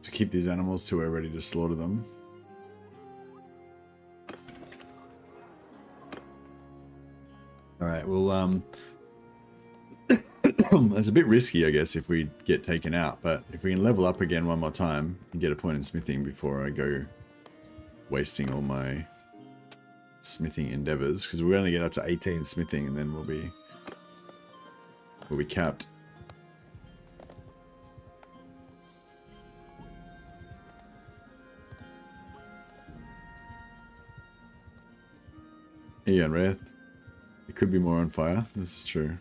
To keep these animals till we're ready to slaughter them. All right, well, it's a bit risky, I guess, if we get taken out, but if we can level up again one more time and get a point in smithing before I go wasting all my smithing endeavors, because we only get up to 18 smithing and then we'll be capped. Yeah, Wrath. It could be more on fire. This is true.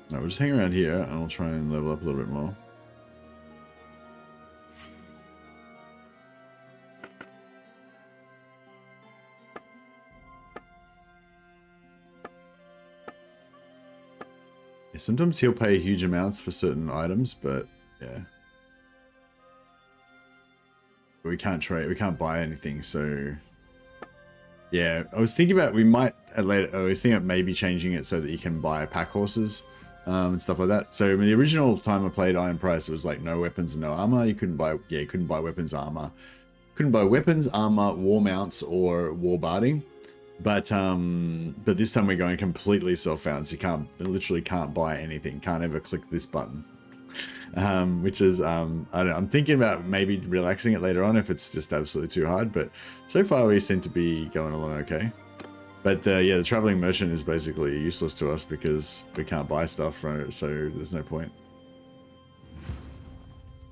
No, we'll just hang around here and we'll try and level up a little bit more. Yeah, sometimes he'll pay huge amounts for certain items, but yeah. We can't trade, we can't buy anything, so yeah. I was thinking about, we might later, I was thinking about maybe changing it so that you can buy pack horses and stuff like that. So I mean, the original time I played Iron Price, it was like no weapons and no armor. You couldn't buy, yeah, you couldn't buy weapons, armor. Couldn't buy weapons, armor, war mounts, or war barding. But this time we're going completely self-found, so you literally can't buy anything. Can't ever click this button. Which is, I don't know, I'm thinking about maybe relaxing it later on if it's just absolutely too hard, but so far we seem to be going along okay. But yeah, the traveling merchant is basically useless to us because we can't buy stuff from it, so there's no point.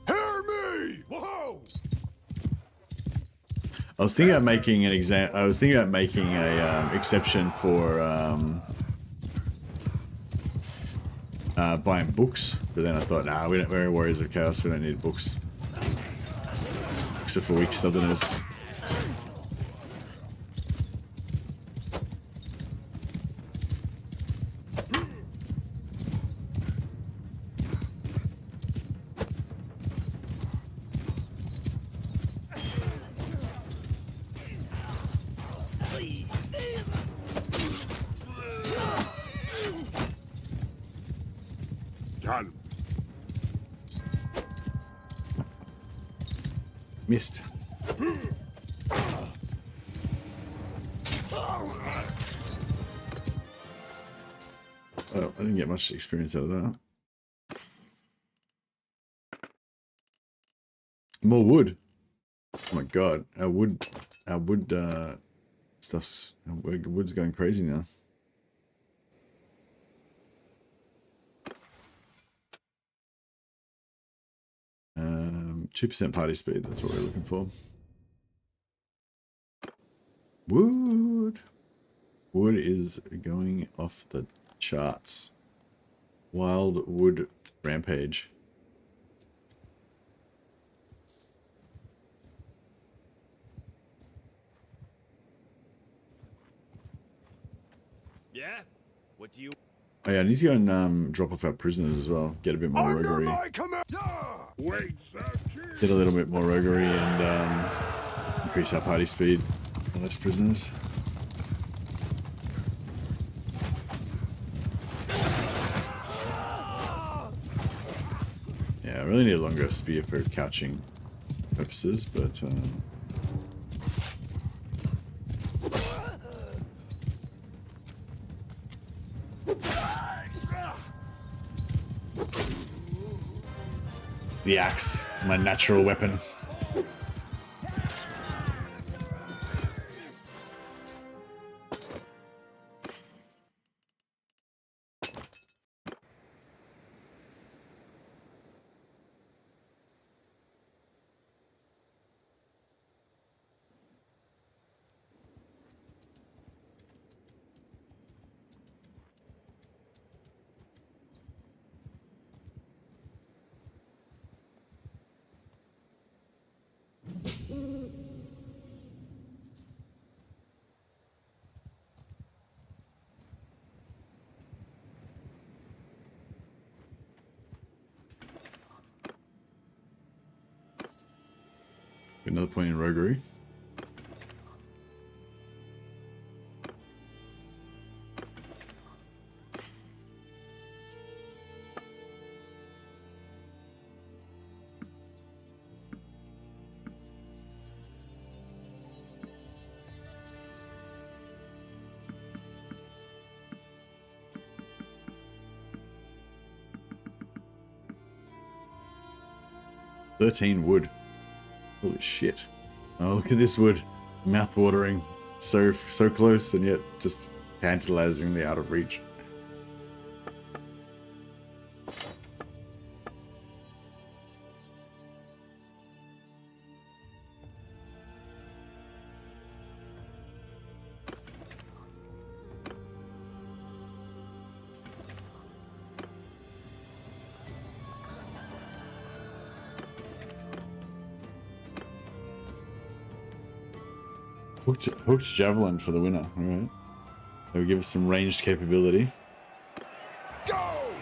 Hear me! Whoa! I was thinking about making an exception for buying books, but then I thought, nah, we're warriors of chaos. We don't need books. Books are for weak southerners. Done. Missed. Oh, I didn't get much experience out of that. More wood. Oh my god, our wood wood's going crazy now. 2% party speed, that's what we're looking for. Wood. Wood is going off the charts. Wild wood rampage. Yeah? What do you... Oh yeah, I need to go and drop off our prisoners as well. Get a bit more Under roguery. my command. Wait, sir. Get a little bit more roguery and increase our party speed on those prisoners. Yeah, I really need a longer spear for couching purposes, but the axe, my natural weapon. Another point in roguery. Wood. Holy shit. Oh, look at this wood. Mouth-watering. So close and yet just tantalizingly out of reach. Hooked javelin for the winner. All right. That will give us some ranged capability. Go!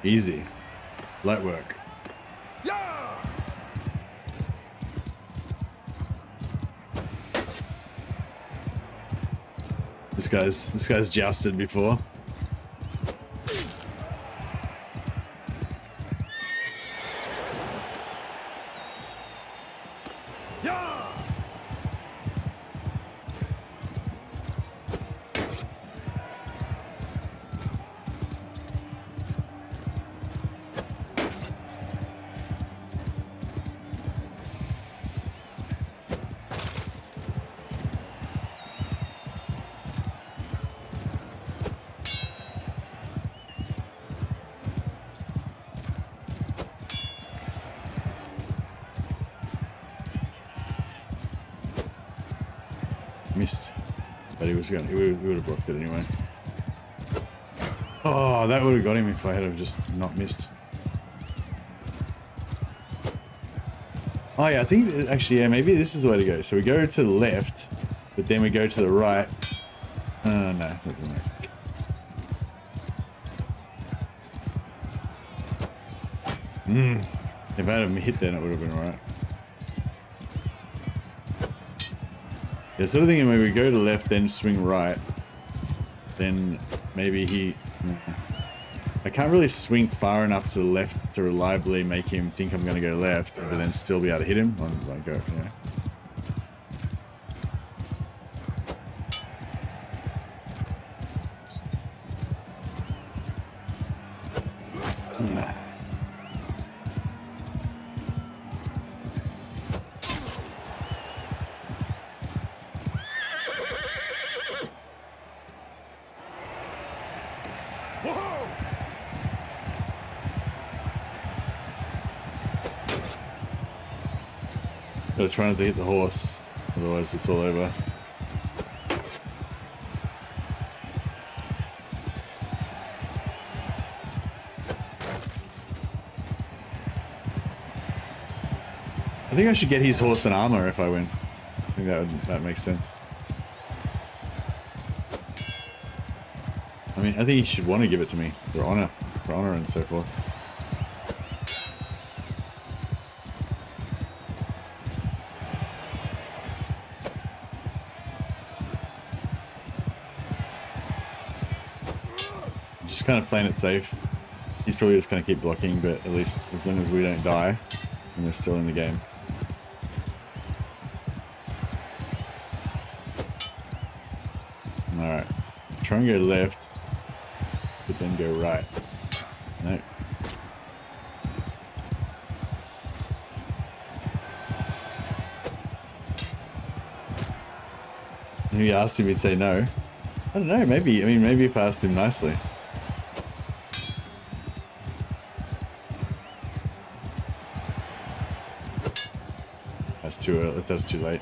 Easy. Light work. Yeah! This guy's jousted before. Missed. But he would have blocked it anyway. Oh, that would have got him if I had have just not missed. Oh yeah, I think actually, yeah, maybe this is the way to go. So we go to the left, but then we go to the right. No, that doesn't work. If I had hit then it would have been alright. Yeah, sort of thinking maybe we go to left, then swing right. Then maybe he... I can't really swing far enough to the left to reliably make him think I'm going to go left, but then still be able to hit him. I go, yeah. Gotta try not to hit the horse, otherwise it's all over. I think I should get his horse and armor if I win. I think that makes sense. I mean, I think he should want to give it to me for honor and so forth. Just kind of playing it safe. He's probably just going to keep blocking, but at least as long as we don't die, and we're still in the game. Alright. Try and go left, but then go right. No. If he asked him, he'd say no. I don't know, maybe. I mean, maybe if I asked him nicely. That's too early. That was too late.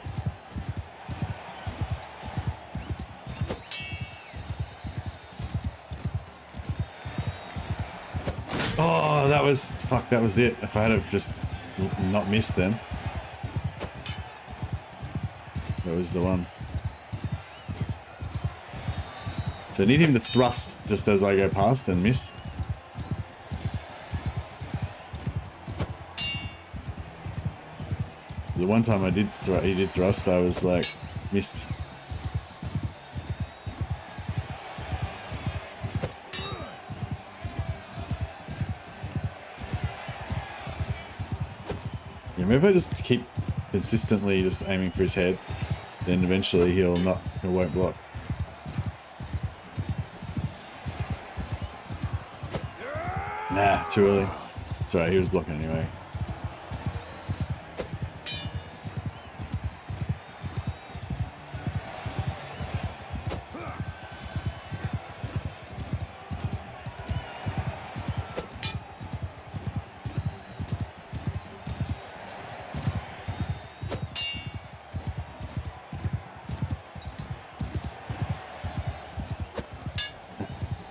Oh, that was... Fuck, that was it. If I had have just not missed then. That was the one. So I need him to thrust just as I go past and miss. The one time he did thrust, I was like, missed. Yeah, maybe if I just keep consistently just aiming for his head, then eventually he won't block. Nah, too early. It's alright, he was blocking anyway.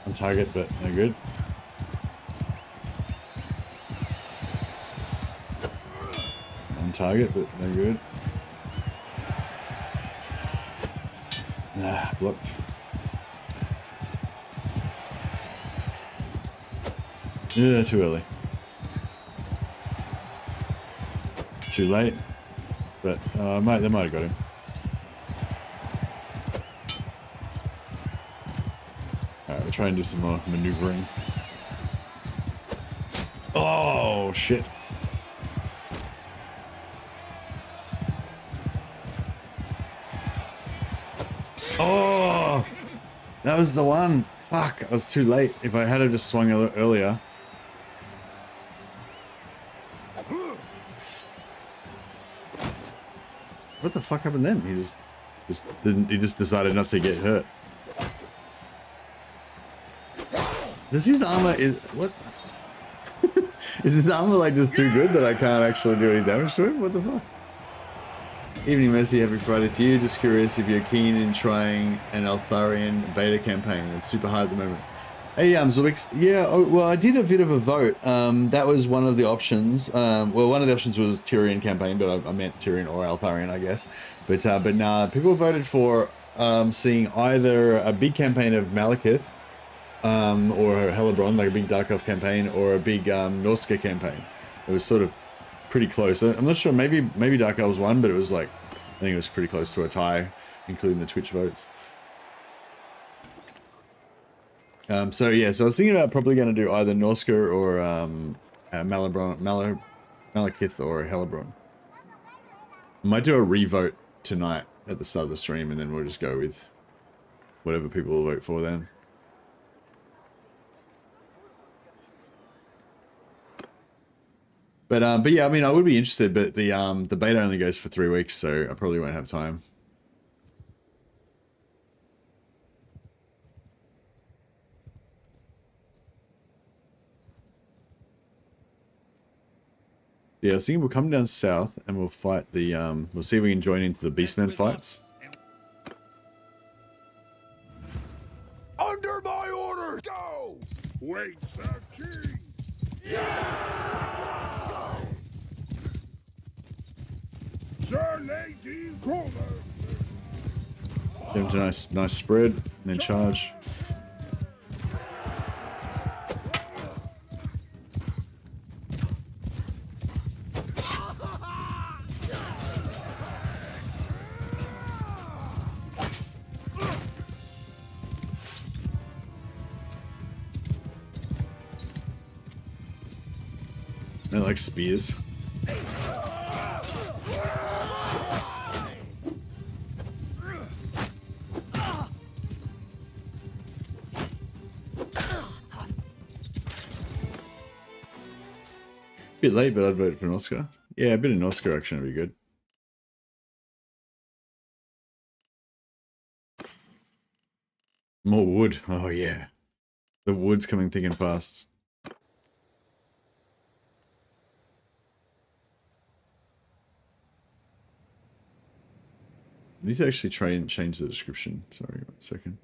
On target, but no good. On target, but no good. Nah, blocked. Yeah, too early. Too late. But they might have got him. Alright, we'll try and do some more maneuvering. Oh, shit. Oh! That was the one! Fuck, I was too late. If I had just swung a little earlier. What the fuck happened then? He just decided not to get hurt. Does his armor what? Is his armor like just too good that I can't actually do any damage to him? What the fuck? Evening Messi, happy Friday to you. Just curious if you're keen in trying an Altharian beta campaign. It's super hard at the moment. Hey, Zubix. Yeah, well, I did a bit of a vote. That was one of the options. Well, one of the options was Tyrion campaign, but I meant Tyrion or Altharian, I guess. But nah, people voted for seeing either a big campaign of Malekith, or Hellebron, like a big Dark Elf campaign, or a big Norska campaign. It was sort of pretty close. I'm not sure, maybe Dark Elves won, but it was like, I think it was pretty close to a tie, including the Twitch votes. So yeah, so I was thinking about probably going to do either Norska or Malekith or Hellebron. I might do a revote tonight at the start of the stream, and then we'll just go with whatever people will vote for then. But yeah, I mean, I would be interested, but the beta only goes for 3 weeks, so I probably won't have time. Yeah, I was thinking we'll come down south and we'll fight the we'll see if we can join into the Beastmen fights. Under my orders, go! Wait, Sir King! Yes! Sir Lady Khorne! Give them a nice spread and then charge. I like spears. Bit late, but I'd vote for an Oscar. Yeah, a bit of an Oscar action would be good. More wood. Oh yeah. The wood's coming thick and fast. I need to actually try and change the description. Sorry, 1 second.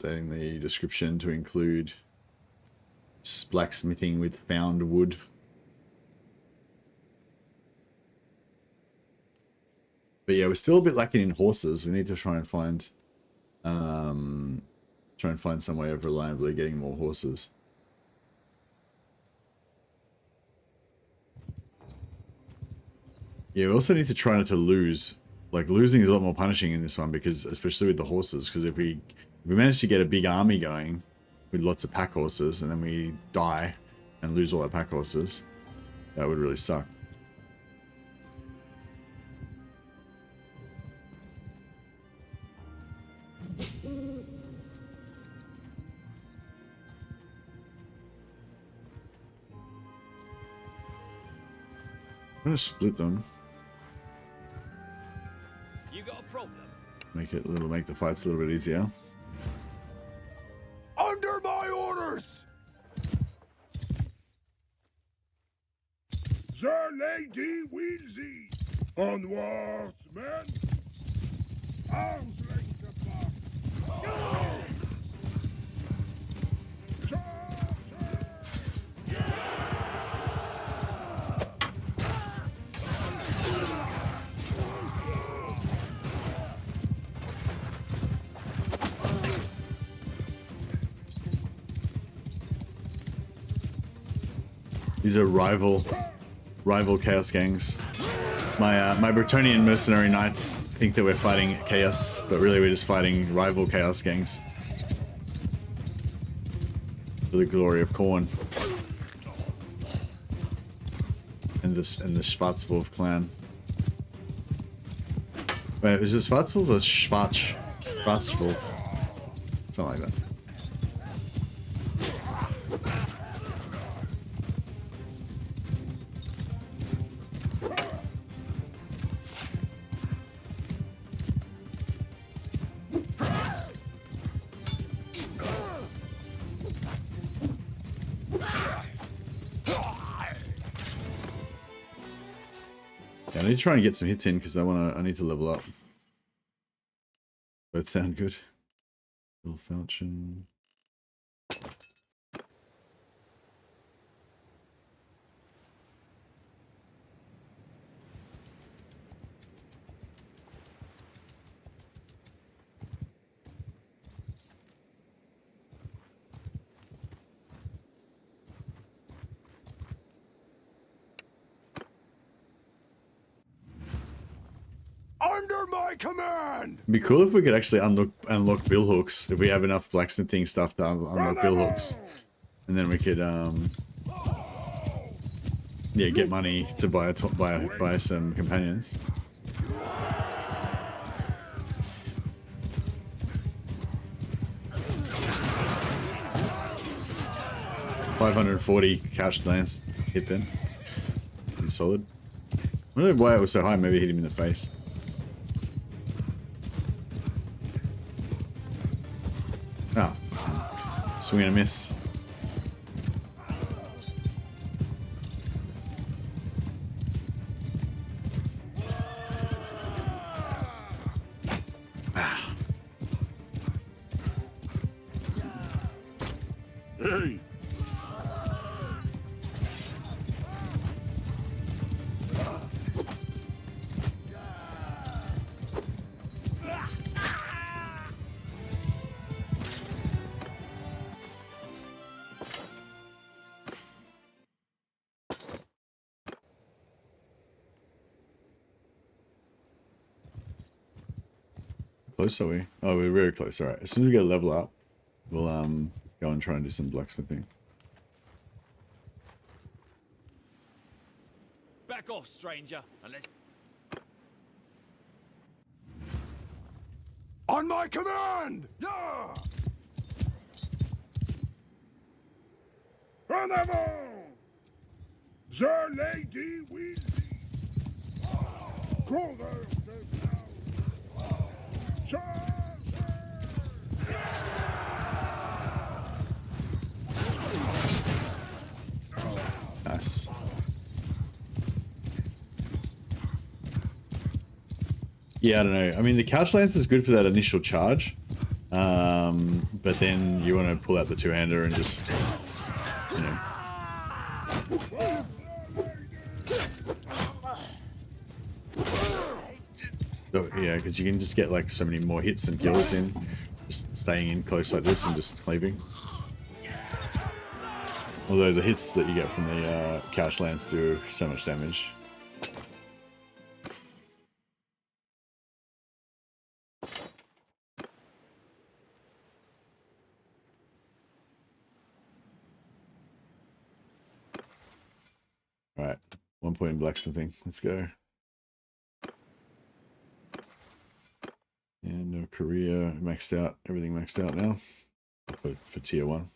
updating the description to include blacksmithing with found wood. But yeah, we're still a bit lacking in horses. We need to try and find some way of reliably getting more horses. Yeah, we also need to try not to lose. Like, losing is a lot more punishing in this one, because especially with the horses, because if we manage to get a big army going with lots of pack horses and then we die and lose all our pack horses, that would really suck. I'm gonna split them. You got a problem? Make the fights a little bit easier. Under my orders! The lady Weelsies! Onwards, men! Arms length apart! These are rival chaos gangs. My Bretonnian mercenary knights think that we're fighting chaos, but really we're just fighting rival chaos gangs for the glory of Khorne and the Schwarzwolf clan. Wait, is it Schwarzwolf or Schwarzwolf? Something like that. I need to try and get some hits in because I need to level up. Both sound good. Little falchion. Under my command! It'd be cool if we could actually unlock bill hooks, if we have enough blacksmithing stuff to unlock bill hooks. And then we could yeah, get money to buy some companions. $540 couched lance hit then. Pretty solid. I don't know why it was so high, maybe hit him in the face. Ah, swing and a miss. Ah. Hey! Close are we? Oh, we're very close. All right. As soon as we get a level up, we'll go and try and do some blacksmithing. Back off, stranger, and let's... On my command! Yeah! En avant! The lady Weelsies! Cover yourself now! Charge! Nice. Yeah, I don't know. I mean, the couch lance is good for that initial charge. But then you want to pull out the two-hander and just, you know. So, yeah, because you can just get like so many more hits and kills in just staying in close like this and just cleaving. Although the hits that you get from the couch lance do so much damage. Alright, 1 point in blacksmithing. Let's go. And no career maxed out. Everything maxed out now for tier 1.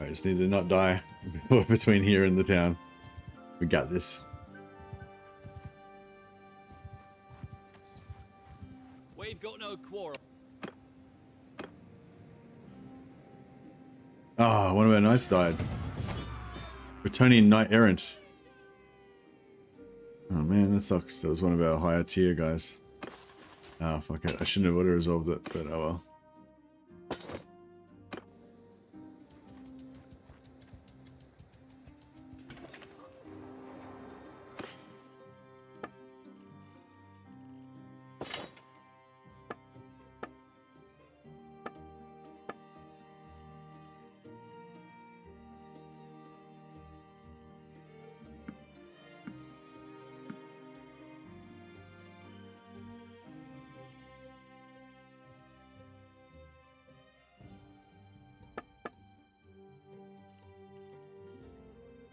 I just need to not die between here and the town. We got this. We've got no quarrel. Ah, one of our knights died. Bretonnian knight errant. Oh man, that sucks. That was one of our higher tier guys. Oh fuck it. I shouldn't have auto-resolved it, but oh well.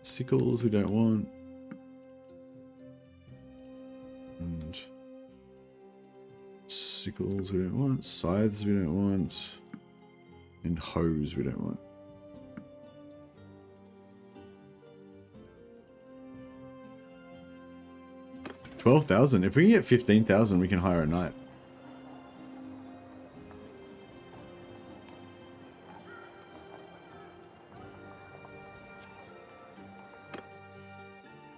Sickles we don't want. And sickles we don't want. Scythes we don't want. And hoes we don't want. $12,000. If we can get 15,000, we can hire a knight.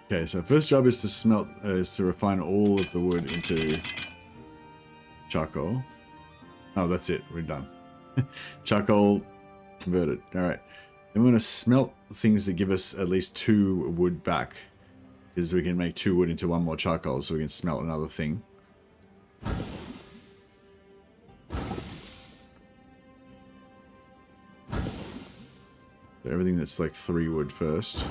Okay, so first job is to smelt, is to refine all of the wood into charcoal. Oh, that's it. We're done. Charcoal converted. All right. Then we're going to smelt things that give us at least 2 wood back. Because we can make 2 wood into 1 more charcoal, so we can smelt another thing. So everything that's like 3 wood first.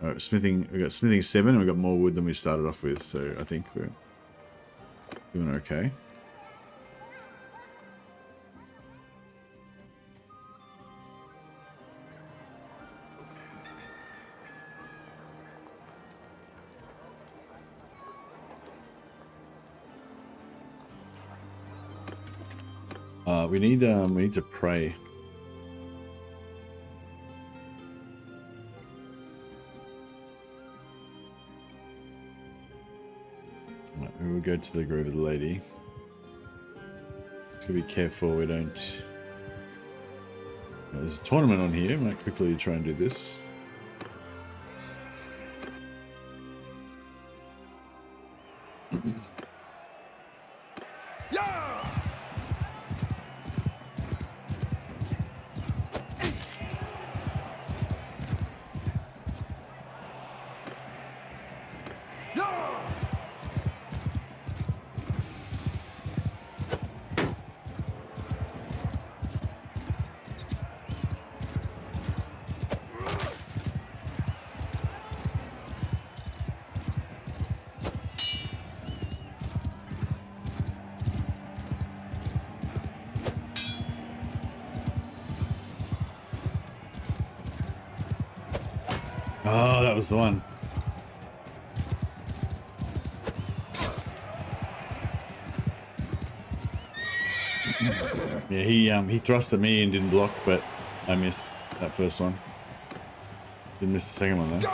Alright, smithing, we got smithing 7 and we got more wood than we started off with, so I think we're doing okay. We need to pray. We will go to the grave of the lady. Just gotta be careful we don't. There's a tournament on here. I might quickly try and do this. Oh, that was the one. Yeah, he thrust at me and didn't block, but I missed that first one. Didn't miss the second one though.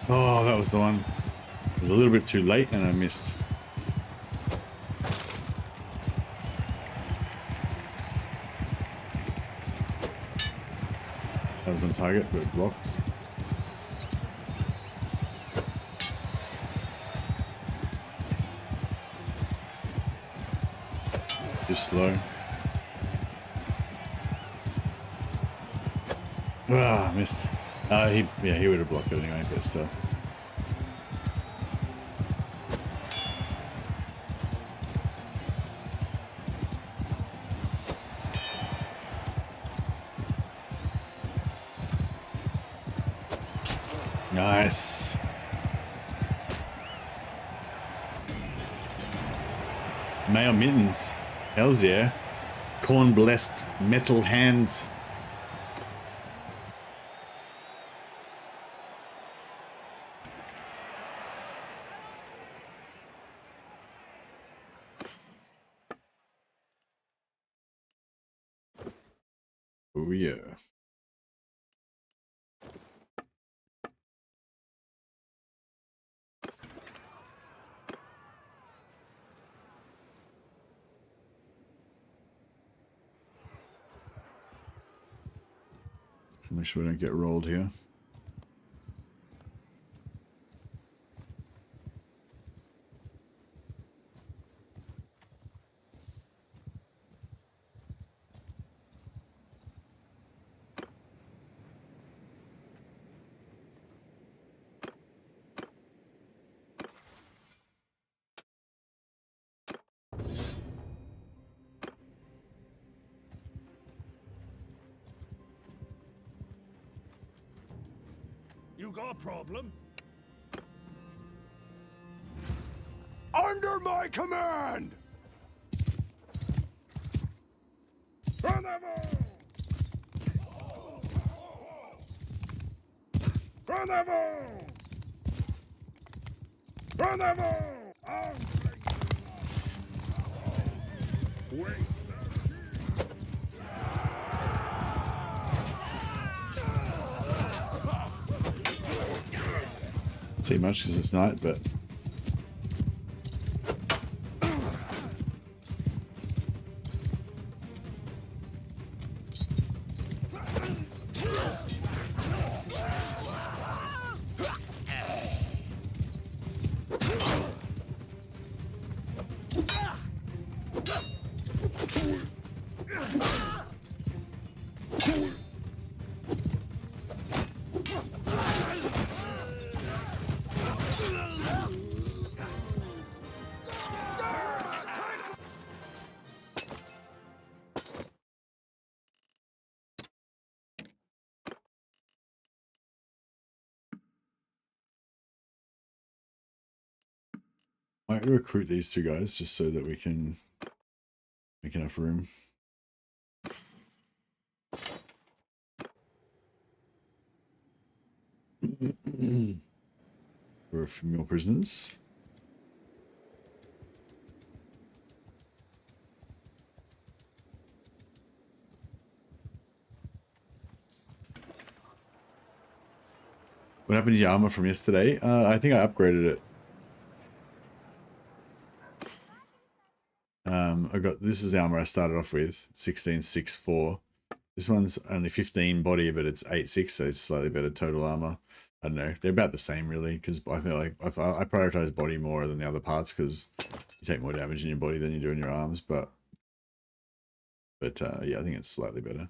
Oh, that was the one. It was a little bit too late and I missed. That was on target, but blocked. Too slow. Ah, missed. He would have blocked it anyway, but still. Nice. Mail mittens. Hells yeah. Khorne blessed metal hands. Oh yeah. Make sure we don't get rolled here. You got a problem? Under my command! En avant! En avant! En avant! Arms wait, See much because it's night, but might recruit these two guys just so that we can make enough room. For a few more prisoners. What happened to your armor from yesterday? I think I upgraded it. I got, this is the armor I started off with, 16.64. This one's only 15 body, but it's 8.6, so it's slightly better total armor. I don't know, they're about the same really, because I feel like I prioritize body more than the other parts, because you take more damage in your body than you do in your arms, but yeah, I think it's slightly better.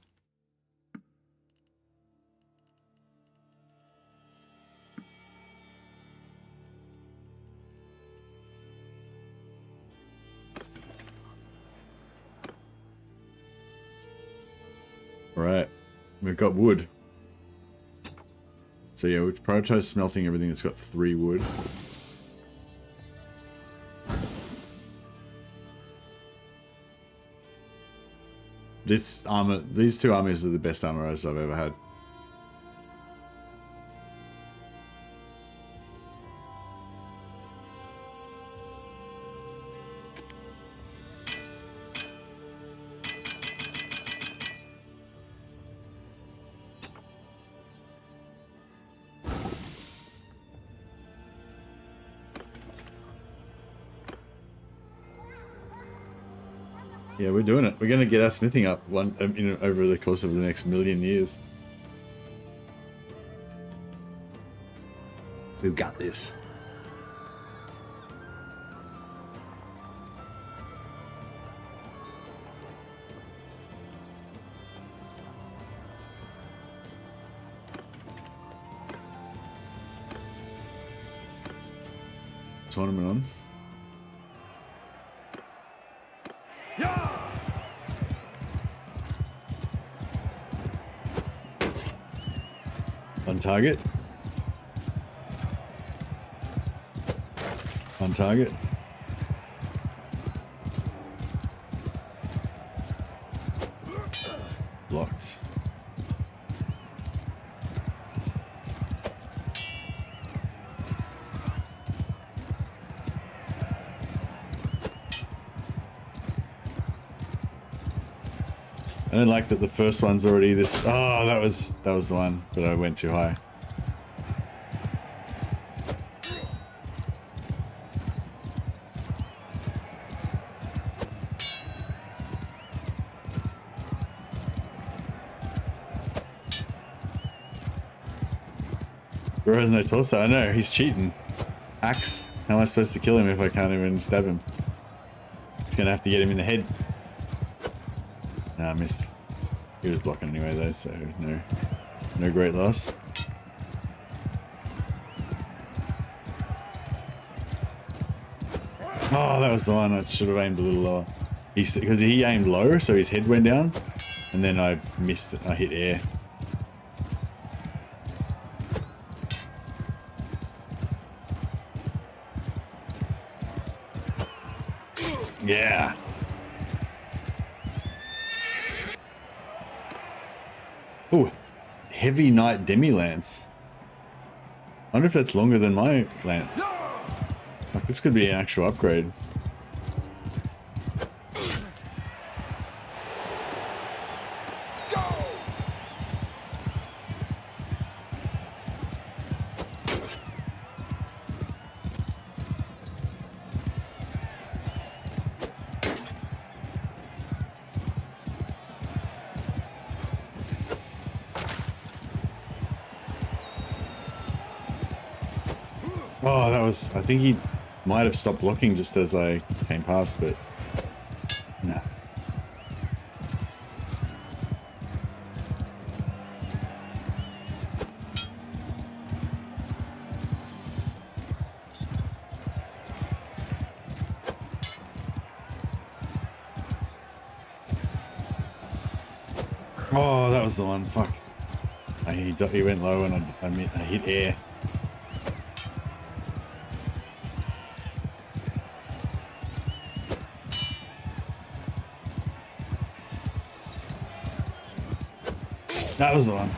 Alright, we've got wood. So yeah, we prioritize smelting everything that's got 3 wood. This armor, these 2 armies are the best armors I've ever had. Yeah, we're doing it. We're going to get our smithing up over the course of the next million years. We've got this. Tournament on. On target. On target. Blocked. I don't like that the first one's already this. Oh, that was the one, but I went too high. Bro has no torso. I know, he's cheating. Axe. How am I supposed to kill him if I can't even stab him? He's gonna have to get him in the head. Nah, I missed. He was blocking anyway though, so no great loss. Oh, that was the one. I should have aimed a little lower. Because he aimed low, so his head went down, and then I missed it. I hit air. Yeah. Oh, heavy knight demi lance. I wonder if that's longer than my lance. Like, this could be an actual upgrade. Oh, that was... I think he might have stopped blocking just as I came past, but... Nah. Oh, that was the one. Fuck. He went low and I hit air. That was the one.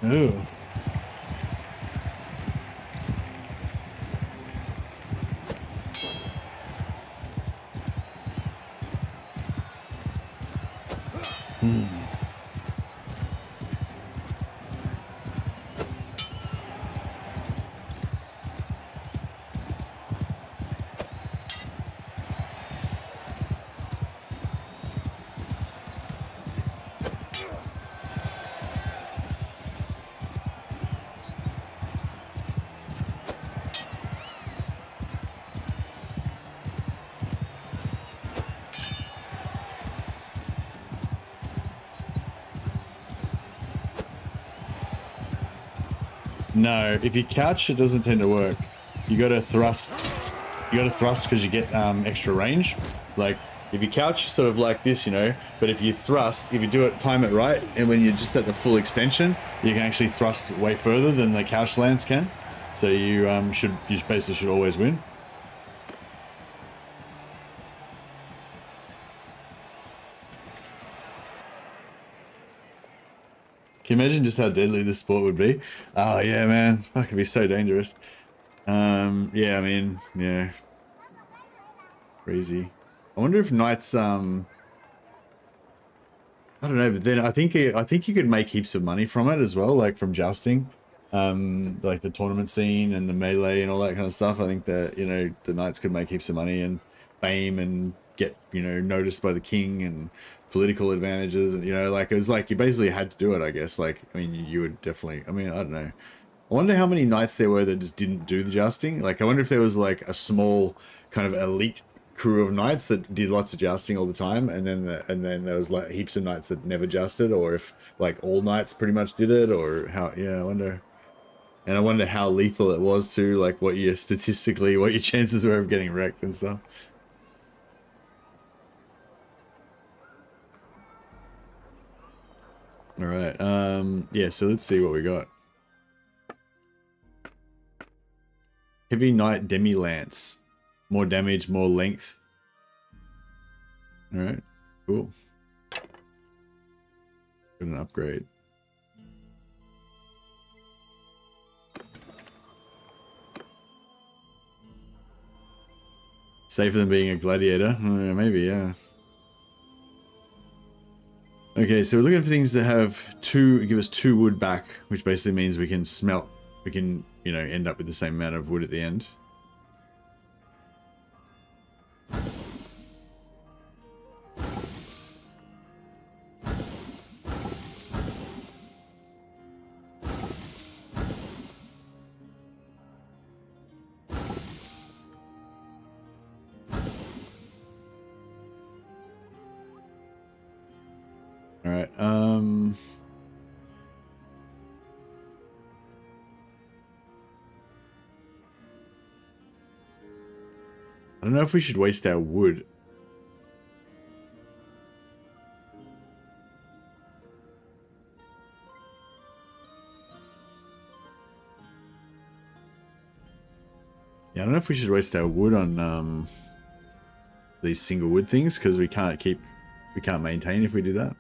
Whoa! Ooh. No, if you couch, it doesn't tend to work. You gotta thrust. You gotta thrust because you get extra range. Like, if you couch, sort of like this, you know, but if you thrust, if you do it, time it right, and when you're just at the full extension, you can actually thrust way further than the couch lance can. So you basically should always win. Can you imagine just how deadly this sport would be? Oh yeah, man, fuck, it'd be so dangerous. Yeah, I mean, yeah. Crazy. I wonder if knights, I don't know, but then I think you could make heaps of money from it as well, like from jousting. Like the tournament scene and the melee and all that kind of stuff. I think that, you know, the knights could make heaps of money and fame and get, you know, noticed by the king and political advantages, and, you know, like it was like you basically had to do it, I guess. Like, I mean, you would definitely, I mean, I don't know. I wonder how many knights there were that just didn't do the jousting. Like, I wonder if there was like a small kind of elite crew of knights that did lots of jousting all the time, and then there was like heaps of knights that never jousted, or if like all knights pretty much did it, or how. Yeah, I wonder. And I wonder how lethal it was too, like what your statistically, what your chances were of getting wrecked and stuff. All right. Yeah. So let's see what we got. Heavy Knight Demi Lance. More damage, more length. All right. Cool. Got an upgrade. Safer than being a gladiator? Maybe, yeah. Okay, so we're looking for things that have give us 2 wood back, which basically means we can smelt, we can, you know, end up with the same amount of wood at the end. All right. I don't know if we should waste our wood. Yeah, I don't know if we should waste our wood on these single wood things, because we can't maintain if we do that.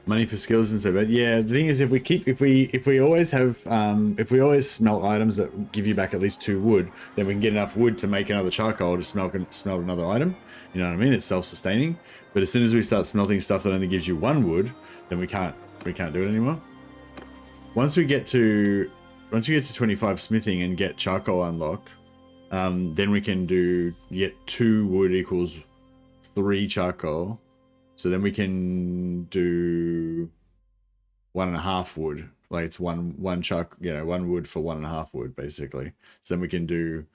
Money for skills isn't so bad. Yeah, the thing is, if we always have if we always smelt items that give you back at least 2 wood, then we can get enough wood to make another charcoal to smelt another item. You know what I mean? It's self-sustaining. But as soon as we start smelting stuff that only gives you 1 wood, then we can't do it anymore. Once we get to 25 smithing and get charcoal unlocked, then we can get 2 wood equals 3 charcoal. So then we can do 1.5 wood. Like it's one wood for 1.5 wood, basically. So then we can do,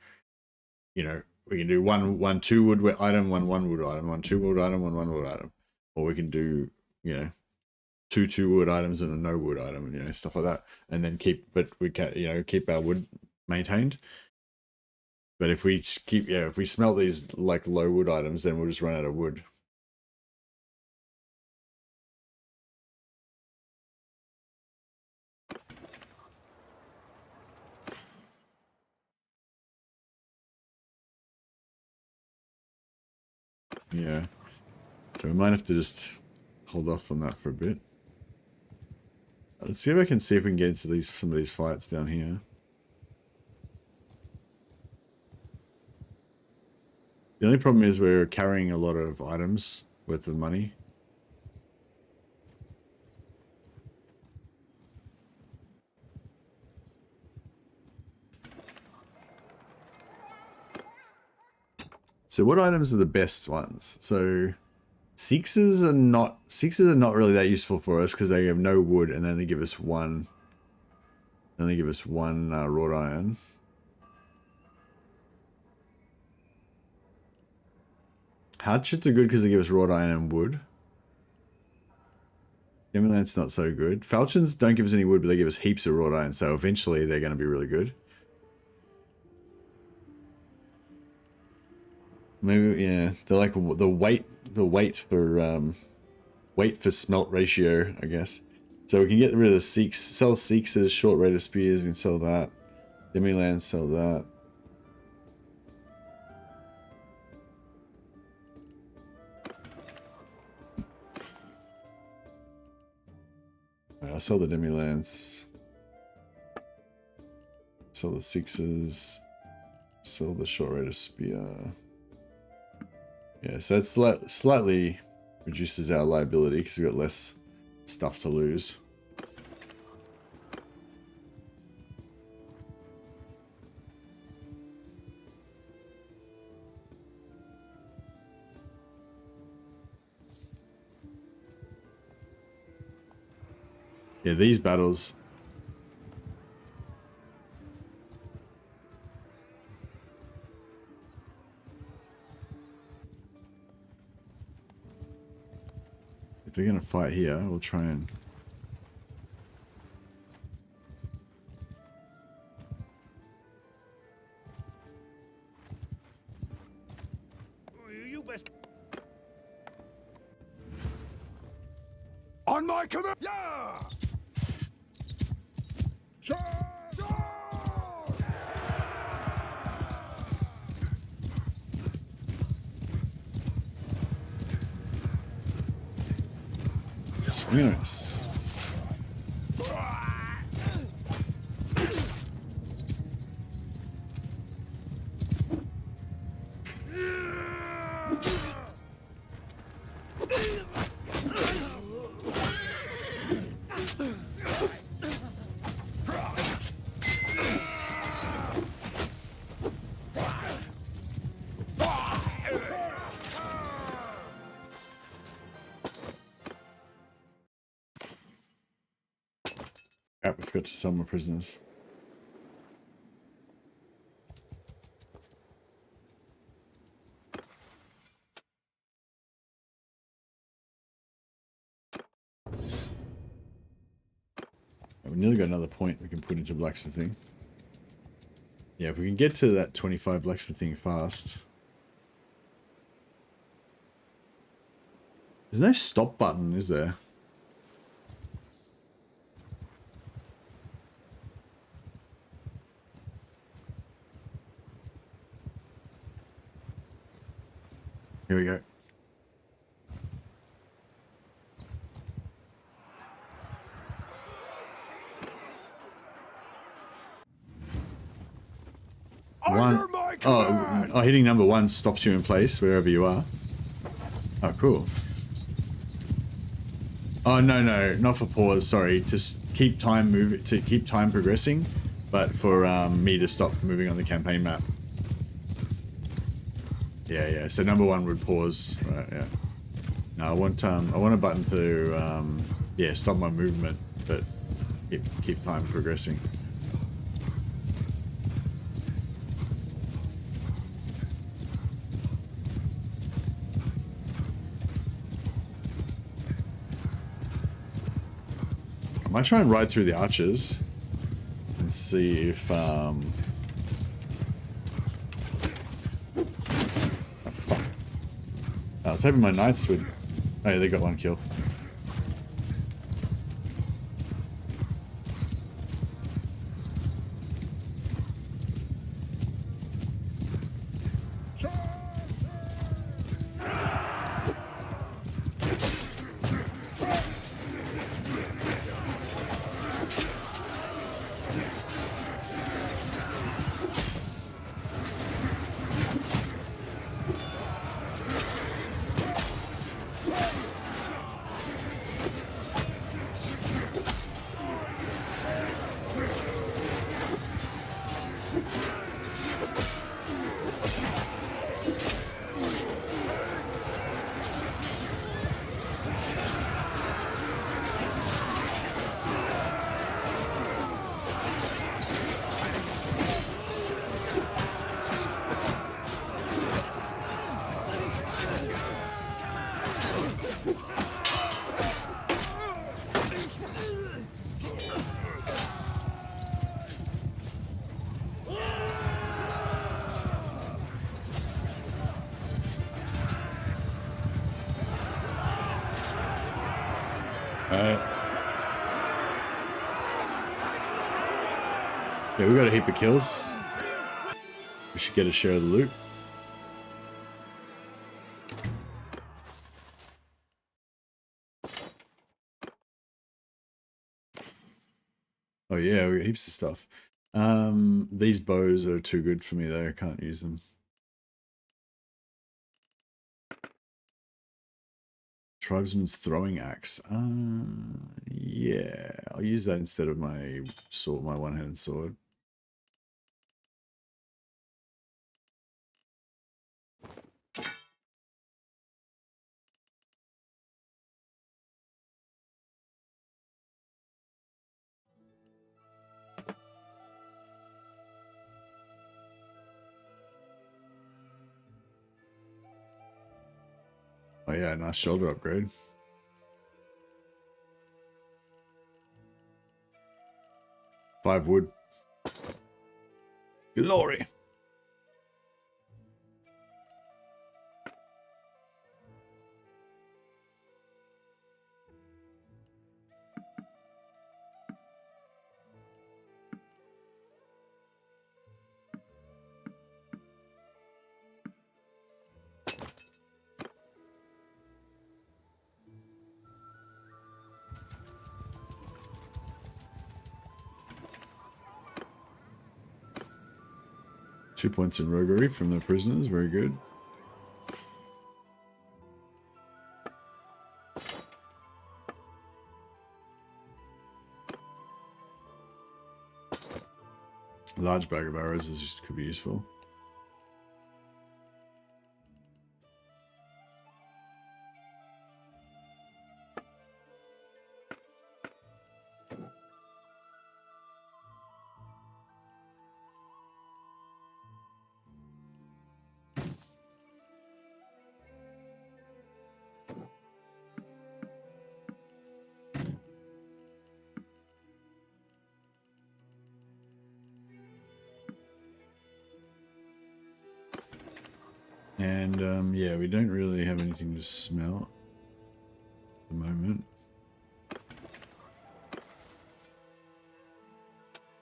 you know, we can do one 2 wood item, one wood item, one 2 wood item, one wood item. Or we can do, you know, 2 wood items and a no wood item, you know, stuff like that. And then keep our wood maintained. But if we if we smelt these like low wood items, then we'll just run out of wood. Yeah. So we might have to just hold off on that for a bit. Let's see if I can get into some of these fights down here. The only problem is we're carrying a lot of items worth of money. So what items are the best ones? So sixes are not really that useful for us because they have no wood, and then they give us one. Then they give us one wrought iron. Hatchets are good because they give us wrought iron and wood. Demi-lance not so good. Falchions don't give us any wood, but they give us heaps of wrought iron, so eventually they're going to be really good. Maybe, yeah, they're like the weight for smelt ratio, I guess. So we can get rid of the Seeks, sell Seekses, short rate of spears, we can sell that. Demi-lance, sell that. Alright, I'll sell the Demi-lance. Sell the Seekses. Sell the short rate of spear. Yeah, so that's slightly reduces our liability because we've got less stuff to lose. Yeah, these battles. If they're gonna fight here, we'll try and. You best. On my command. Yeah. Charge! Yes. Crap, I forgot to sell my prisoners. We've nearly got another point we can put into blacksmithing. Yeah, if we can get to that 25 blacksmithing fast. There's no stop button, is there? Here we go. Oh, hitting number 1 stops you in place wherever you are. Oh, cool. Oh, no, not for pause. Sorry, just keep time progressing, but for me to stop moving on the campaign map. Yeah. So number 1 would pause, right? Yeah. No, I want a button to yeah, stop my movement, but keep time progressing. I might try and ride through the archers and see if oh, fuck. I was hoping my knights would. Oh, yeah, they got 1 kill. Alright. Yeah, we got a heap of kills. We should get a share of the loot. Oh yeah, we got heaps of stuff. These bows are too good for me though, I can't use them. Tribesman's throwing axe. Yeah, I'll use that instead of my sword, my one-handed sword. Oh yeah, nice shoulder upgrade. Five wood. Glory. Two points in roguery from the prisoners, very good. Large bag of arrows could be useful. And yeah, we don't really have anything to smelt at the moment.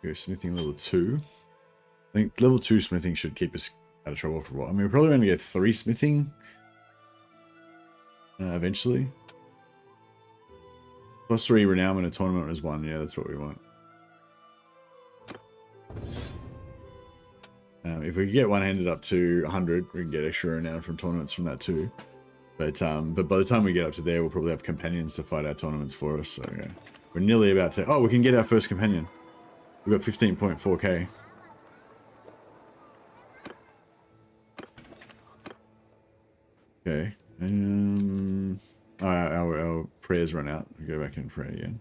Go smithing level 2. I think level 2 smithing should keep us out of trouble for a while. I mean, we're probably going to get 3 smithing eventually. Plus 3 renown in a tournament is 1. Yeah, that's what we want. If we get one-handed up to 100, we can get extra renown from tournaments from that too. But by the time we get up to there, we'll probably have companions to fight our tournaments for us. So yeah, we're nearly about to. Oh, we can get our first companion. We've got 15.4k. Okay. Our prayers run out. We go back and pray again.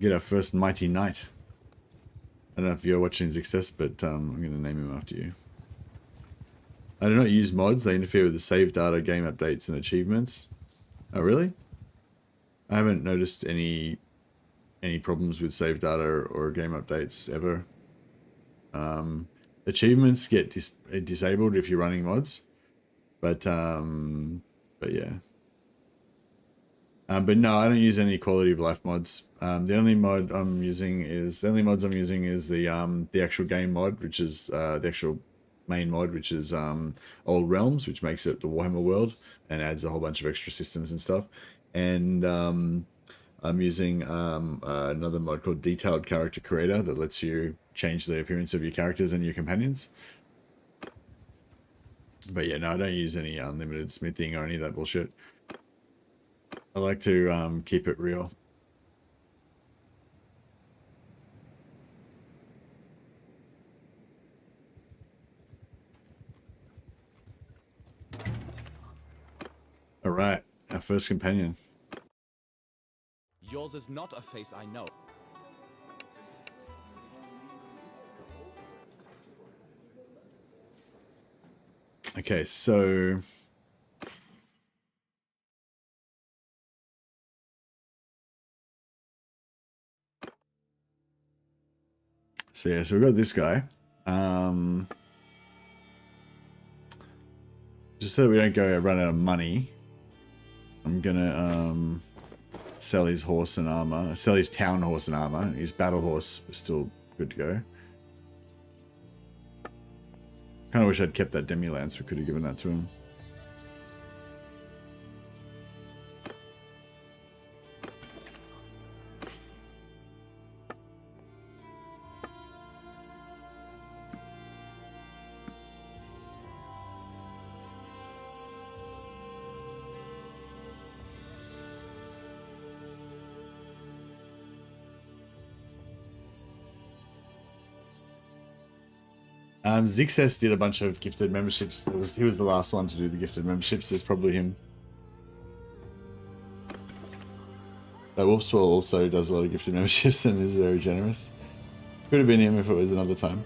Get our first mighty knight. I don't know if you're watching Success, but I'm going to name him after you. I do not use mods. They interfere with the save data, game updates, and achievements. Oh, really? I haven't noticed any problems with save data or game updates ever. Achievements get disabled if you're running mods, but yeah. But no, I don't use any quality of life mods. The only mods I'm using is the actual game mod, which is the actual main mod, which is Old Realms, which makes it the Warhammer world and adds a whole bunch of extra systems and stuff. And I'm using another mod called Detailed Character Creator that lets you change the appearance of your characters and your companions. But yeah, no, I don't use any unlimited smithing or any of that bullshit. I like to keep it real. All right, our first companion. Yours is not a face I know. Okay, so yeah, so we've got this guy. Just so we don't go run out of money. I'm gonna sell his horse and armor. Sell his town horse and armor. His battle horse is still good to go. Kind of wish I'd kept that demi-lance. We could have given that to him. Zixes did a bunch of gifted memberships. He was the last one to do the gifted memberships. It's probably him. But Wolfswell also does a lot of gifted memberships and is very generous. Could have been him if it was another time.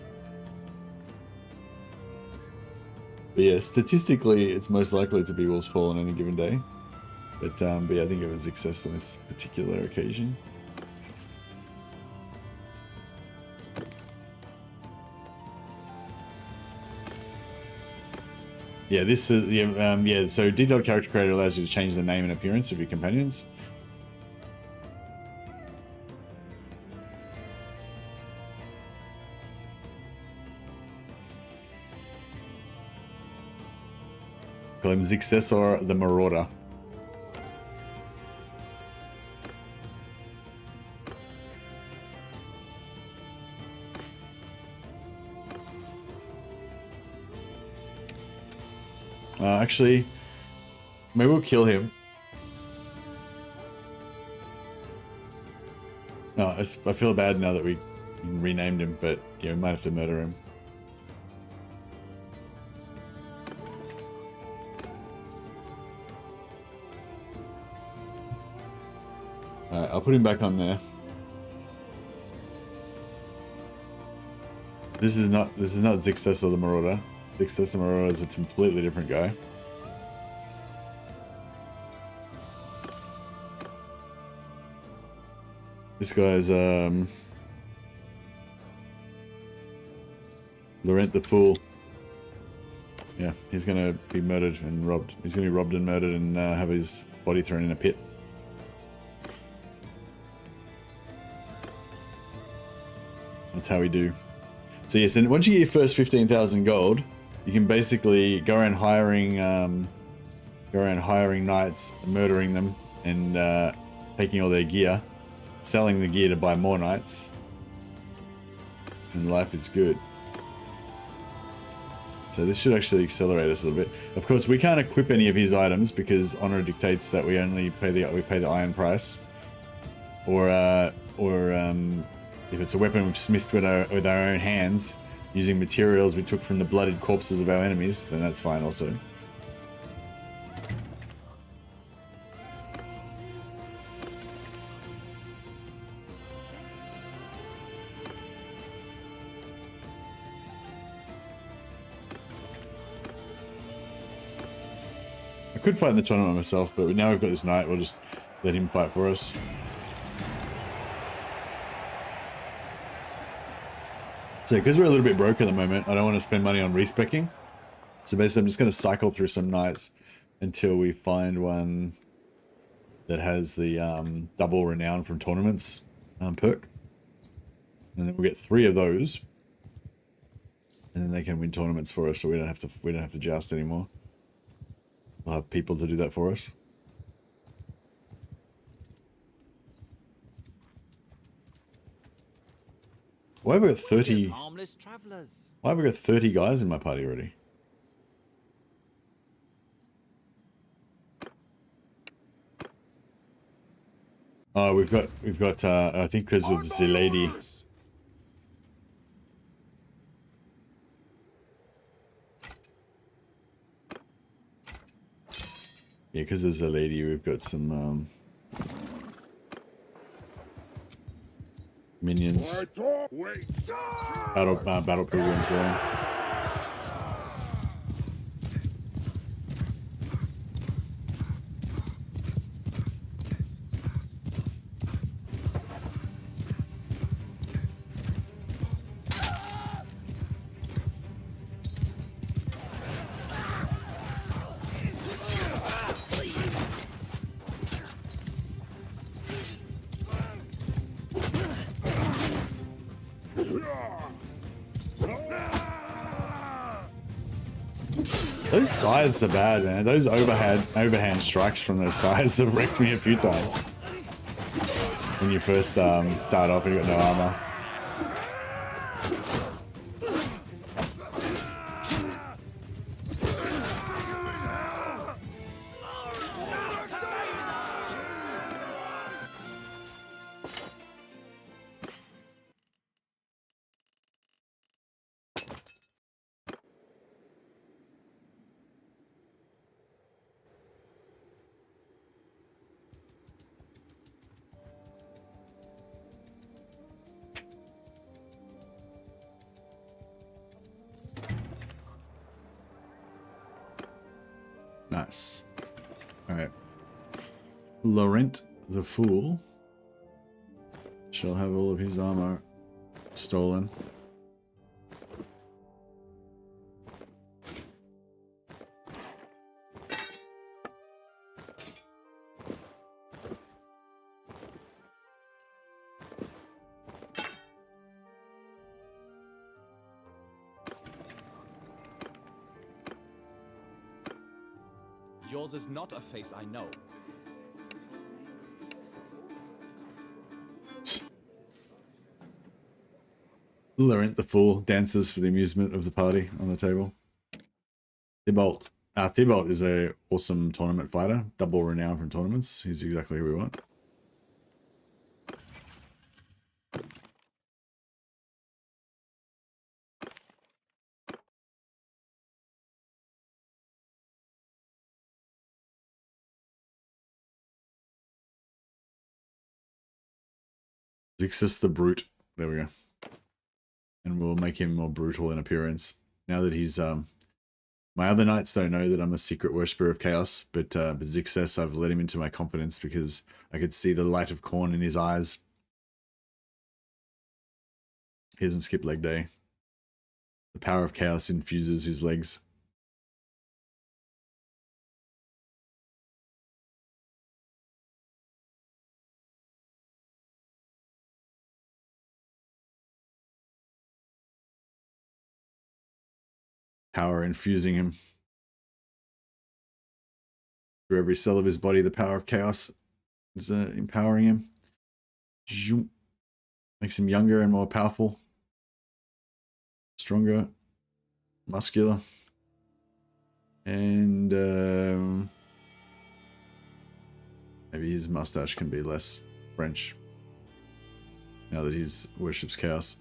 But yeah, statistically, it's most likely to be Wolfswell on any given day. But yeah, I think it was Zixes on this particular occasion. Yeah, this is yeah. So D.dot character creator allows you to change the name and appearance of your companions. Call him Zixesor the Marauder. Actually, maybe we'll kill him. No, I feel bad now that we renamed him, but yeah, we might have to murder him. Alright, I'll put him back on there. This is not Zixes or the Marauder. Zixes the Marauder is a completely different guy. This guy's Laurent the Fool. Yeah, he's gonna be murdered and robbed. He's gonna be robbed and murdered and have his body thrown in a pit. That's how we do. So yes, and once you get your first 15,000 gold, you can basically go around hiring knights, murdering them, and taking all their gear, selling the gear to buy more knights, and life is good. So this should actually accelerate us a little bit. Of course, we can't equip any of his items because honor dictates that we only pay the iron price, or if it's a weapon we've smithed with our own hands, using materials we took from the bloodied corpses of our enemies, then that's fine also. I could fight in the tournament myself, but now we've got this knight, we'll just let him fight for us. So because we're a little bit broke at the moment, I don't want to spend money on respecking. So basically I'm just going to cycle through some knights until we find one that has the double renown from tournaments perk. And then we'll get 3 of those. And then they can win tournaments for us, so we don't have to joust anymore. We'll have people to do that for us. Why have we got 30? Why have we got 30 guys in my party already? Oh, we've got. I think because of the lady. Yeah, because there's a lady. We've got some minions. Battle pilgrims there. Those sides are bad, man. Those overhand strikes from those sides have wrecked me a few times. When you first start off and you've got no armor. Nice. Alright. Laurent the Fool shall have all of his armor stolen. Yours is not a face I know. Laurent the Fool dances for the amusement of the party on the table. Thibault. Thibault is a awesome tournament fighter. Double renown from tournaments. He's exactly who we want. Zixus the Brute. There we go. And we'll make him more brutal in appearance. Now that he's my other knights don't know that I'm a secret worshipper of chaos, but Zixus, I've let him into my confidence because I could see the light of Khorne in his eyes. He doesn't skip leg day. The power of chaos infuses his legs. Power infusing him. Through every cell of his body, the power of chaos is empowering him. Zoom. Makes him younger and more powerful. Stronger. Muscular. And maybe his mustache can be less French. Now that he worships chaos.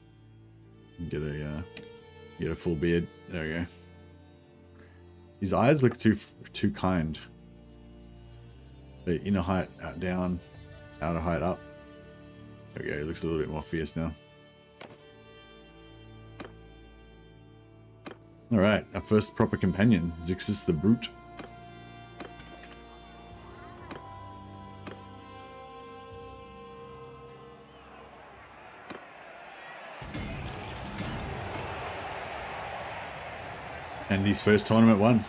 Get a full beard. There we go. His eyes look too kind. The inner height out, down, outer height up. There we go. He looks a little bit more fierce now. All right, our first proper companion, Zixus the Brute. And his first tournament won.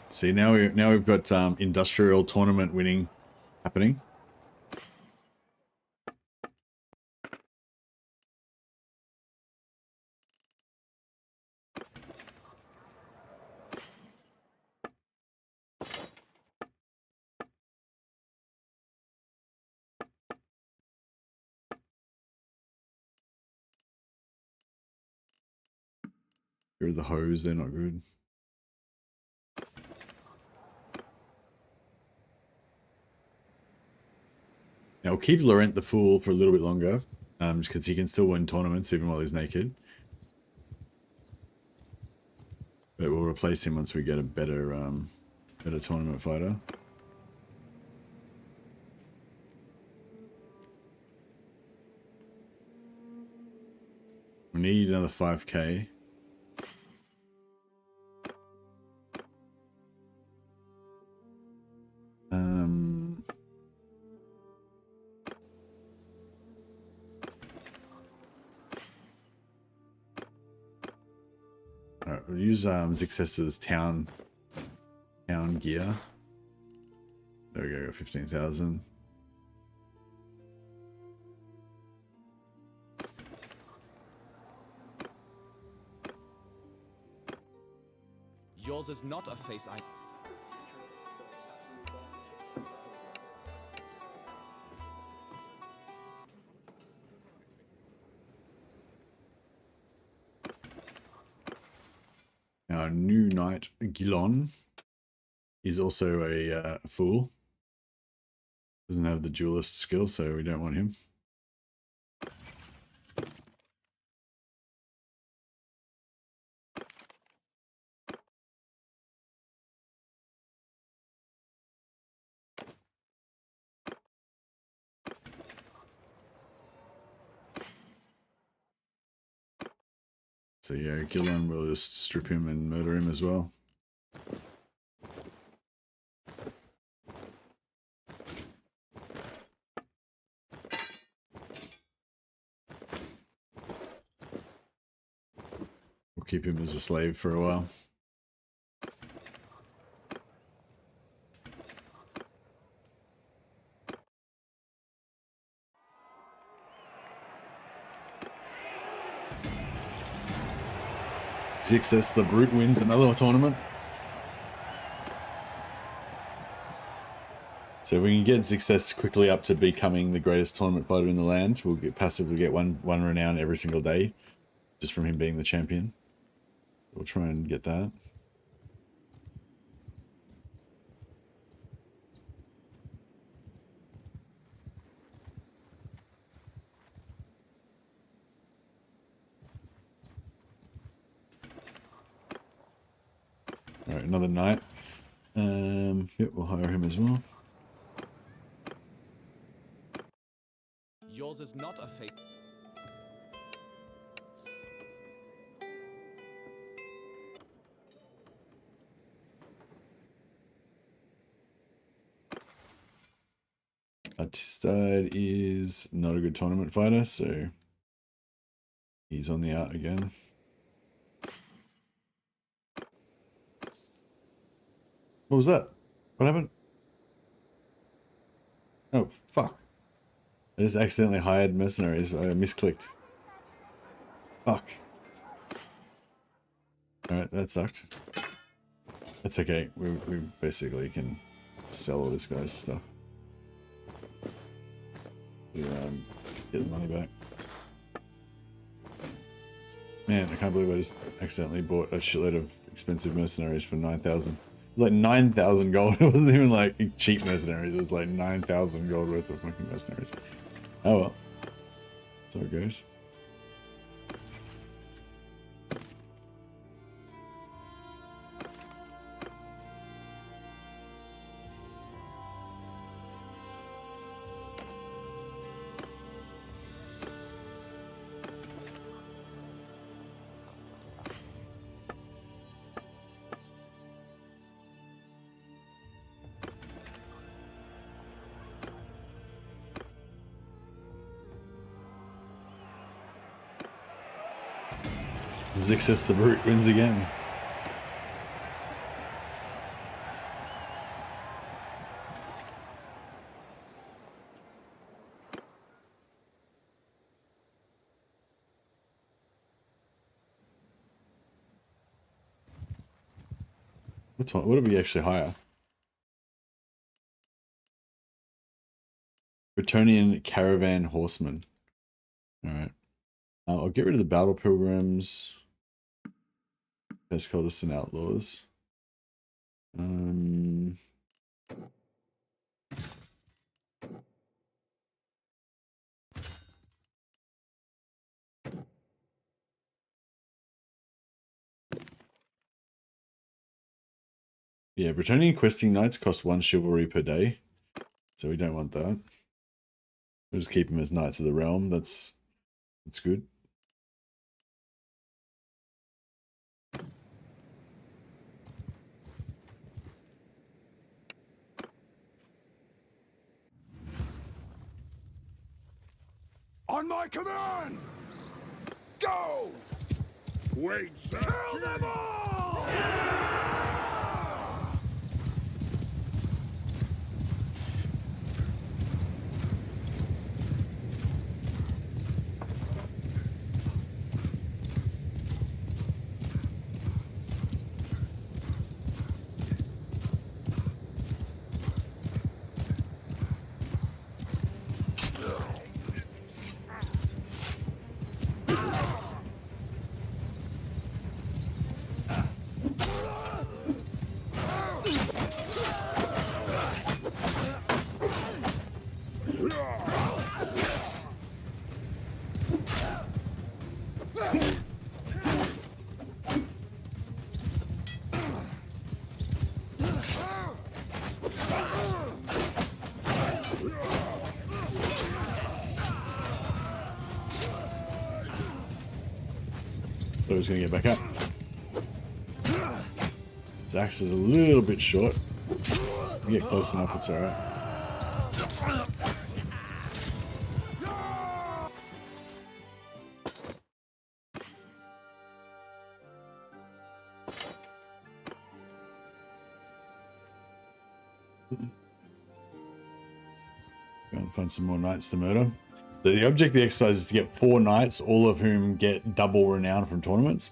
See, now we've got industrial tournament winning happening. Here are the hose, they're not good. Now we'll keep Laurent the Fool for a little bit longer, just because he can still win tournaments even while he's naked. But we'll replace him once we get a better tournament fighter. We need another 5k. Alright, we'll use Zixus's town gear. There we go, 15,000. Yours is not a face I... Our new knight, Gilon, is also a fool. Doesn't have the duelist skill, so we don't want him. So yeah, Gilon will just strip him and murder him as well. We'll keep him as a slave for a while. Zixus the Brute wins another tournament. So if we can get Zixus quickly up to becoming the greatest tournament fighter in the land, we'll passively get one renown every single day, just from him being the champion. We'll try and get that. Alright, another knight. Yep, we'll hire him as well. Yours is not a face... Artistide is not a good tournament fighter, so he's on the out again. What was that? What happened? Oh, fuck. I just accidentally hired mercenaries. I misclicked. Fuck. Alright, that sucked. That's okay. We basically can sell all this guy's stuff. Get the money back. Man, I can't believe I just accidentally bought a shitload of expensive mercenaries for 9,000. It was like 9,000 gold. It wasn't even like cheap mercenaries. It was like 9,000 gold worth of fucking mercenaries. Oh well. That's how it goes. Zixus the Brute wins again. What did we actually hire? Bretonnian caravan horseman. Alright. I'll get rid of the battle pilgrims. Best cultists and outlaws. Yeah, Bretonnian questing knights cost 1 chivalry per day, so we don't want that. We'll just keep them as knights of the realm. That's good. On my command! Go! Wait, sir. Kill them all! So he's gonna get back up. His axe is a little bit short. If we get close enough, it's alright. Go and find some more knights to murder. The object of the exercise is to get 4 knights, all of whom get double renown from tournaments.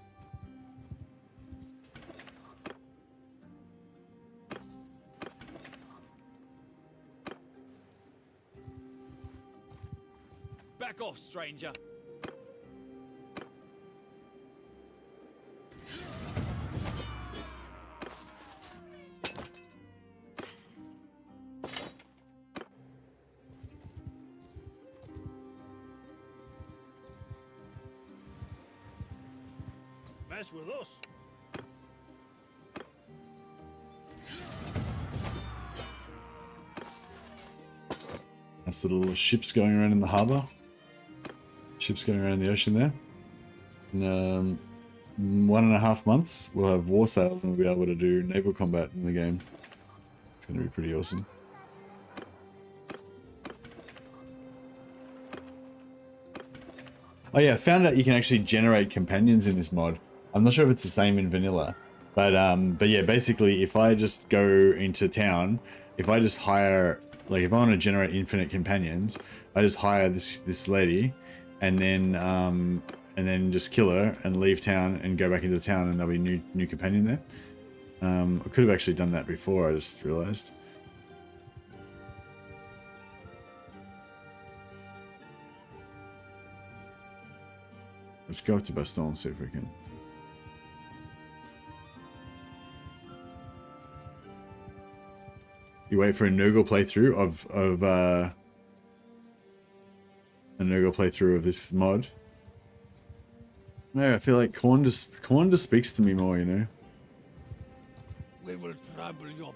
Back off, stranger. Mess with us. Nice little ships going around in the harbour. Ships going around the ocean there. In 1.5 months, we'll have war sails and we'll be able to do naval combat in the game. It's going to be pretty awesome. Oh yeah, I found out you can actually generate companions in this mod. I'm not sure if it's the same in vanilla, but yeah, basically if I just go into town, if I just hire, like if I want to generate infinite companions, I just hire this lady, and then just kill her and leave town and go back into town, and there'll be new companion there. I could have actually done that before, I just realized. Let's go up to Baston and see if we can. You wait for a Nurgle playthrough of this mod. No, I feel like Khorne just speaks to me more, you know. We will trouble your...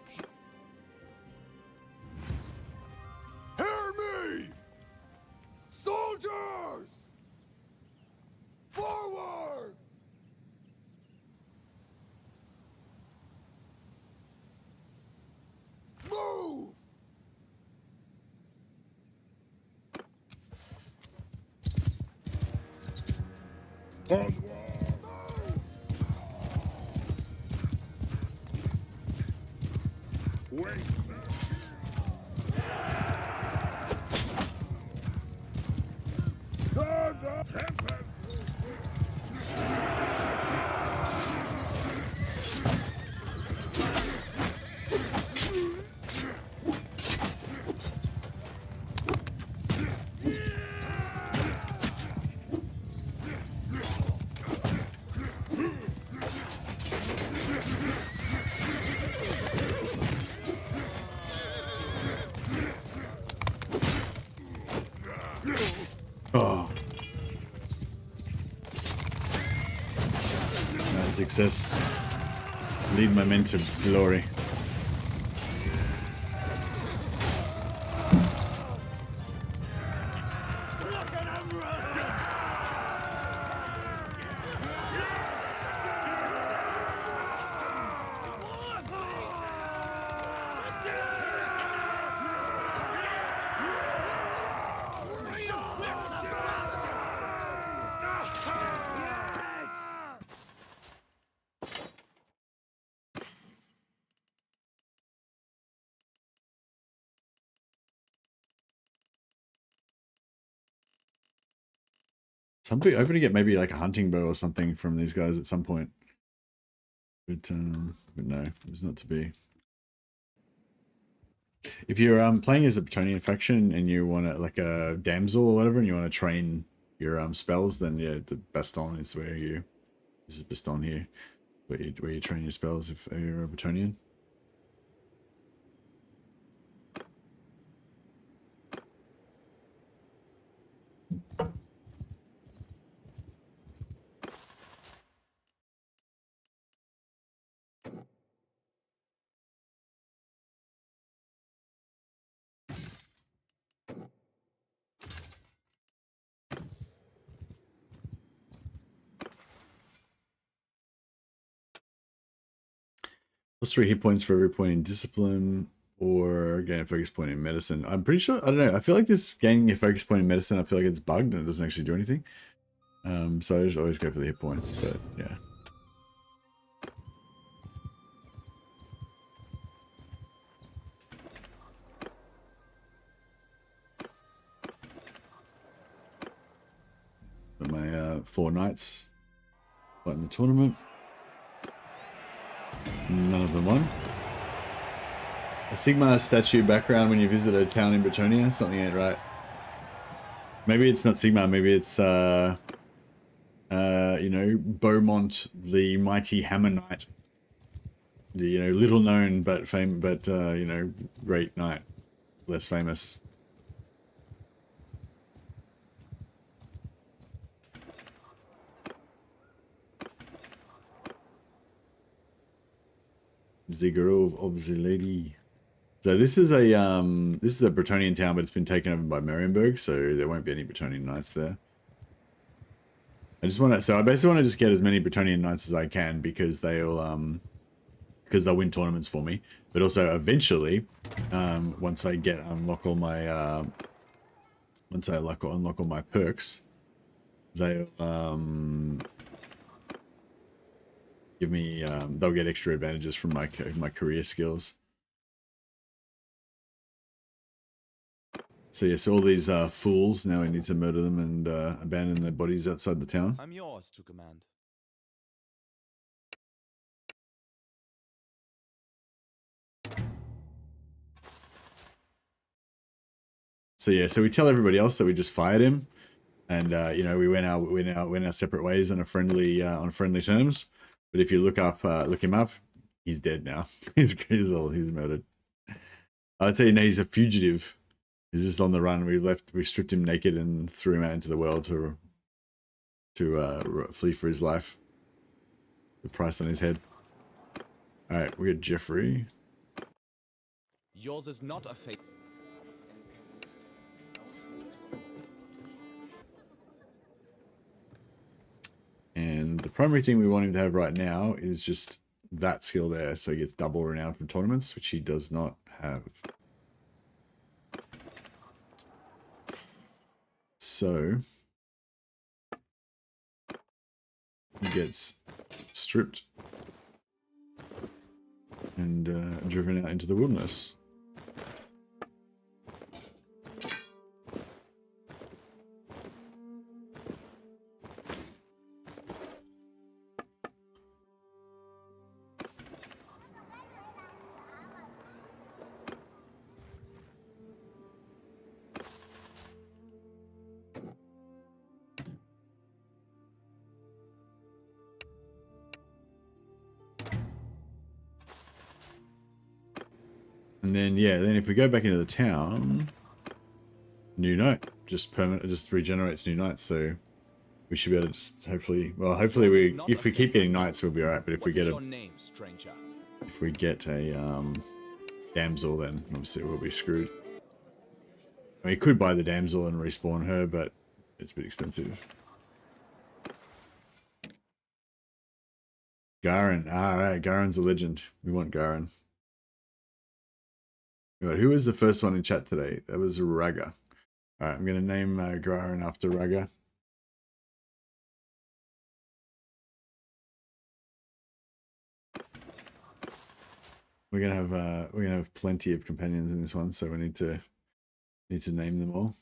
Hear me! Soldiers! Forward! Move! Onward! Wait, sir. Charge up! Tempest! Oh. Success. Lead my men to glory. I'm hoping to get maybe like a hunting bow or something from these guys at some point. But no, it's not to be. If you're playing as a Bretonnian faction and you want to, like a damsel or whatever, and you want to train your spells, then yeah, the Baston is where you. This is Baston here, where you train your spells if you're a Bretonnian. Plus 3 hit points for every point in discipline, or gain a focus point in medicine. I'm pretty sure, I don't know, I feel like this gaining a focus point in medicine, I feel like it's bugged and it doesn't actually do anything. So I just always go for the hit points, but yeah. My 4 knights fight in the tournament. None of them won. A Sigma statue background when you visit a town in Bretonnia? Something ain't right. Maybe it's not Sigma, maybe it's you know, Beaumont, the mighty Hammer Knight. The, you know, little known but you know, great knight. Less famous. Zigurov of the Lady. So this is a Bretonnian town, but it's been taken over by Marienburg, so there won't be any Bretonnian knights there. I basically want to just get as many Bretonnian knights as I can because they'll win tournaments for me. But also eventually, once I unlock all my unlock all my perks, they'll give me they'll get extra advantages from my career skills. So yes, all these fools, now we need to murder them and abandon their bodies outside the town. I'm yours to command. So yeah, so we tell everybody else that we just fired him, and you know, we went our separate ways on friendly terms. But if you look him up, he's dead now. he's murdered. I'd say, no, he's a fugitive. He's just on the run. We stripped him naked and threw him out into the world to flee for his life. The price on his head. All right, we got Jeffrey. Yours is not a fate. And the primary thing we want him to have right now is just that skill there, so he gets double renown from tournaments, which he does not have. So he gets stripped and driven out into the wilderness. And then, yeah, then if we go back into the town, new knight, just regenerates new knights, so we should be able to just hopefully if we keep getting knights, we'll be alright, but if we get a damsel, then obviously we'll be screwed. I mean, we could buy the damsel and respawn her, but it's a bit expensive. Garen, alright, Garen's a legend. We want Garen. Right, who was the first one in chat today? That was Raga. Alright, I'm going to name Garen after Raga. We're gonna have plenty of companions in this one, so we need to name them all.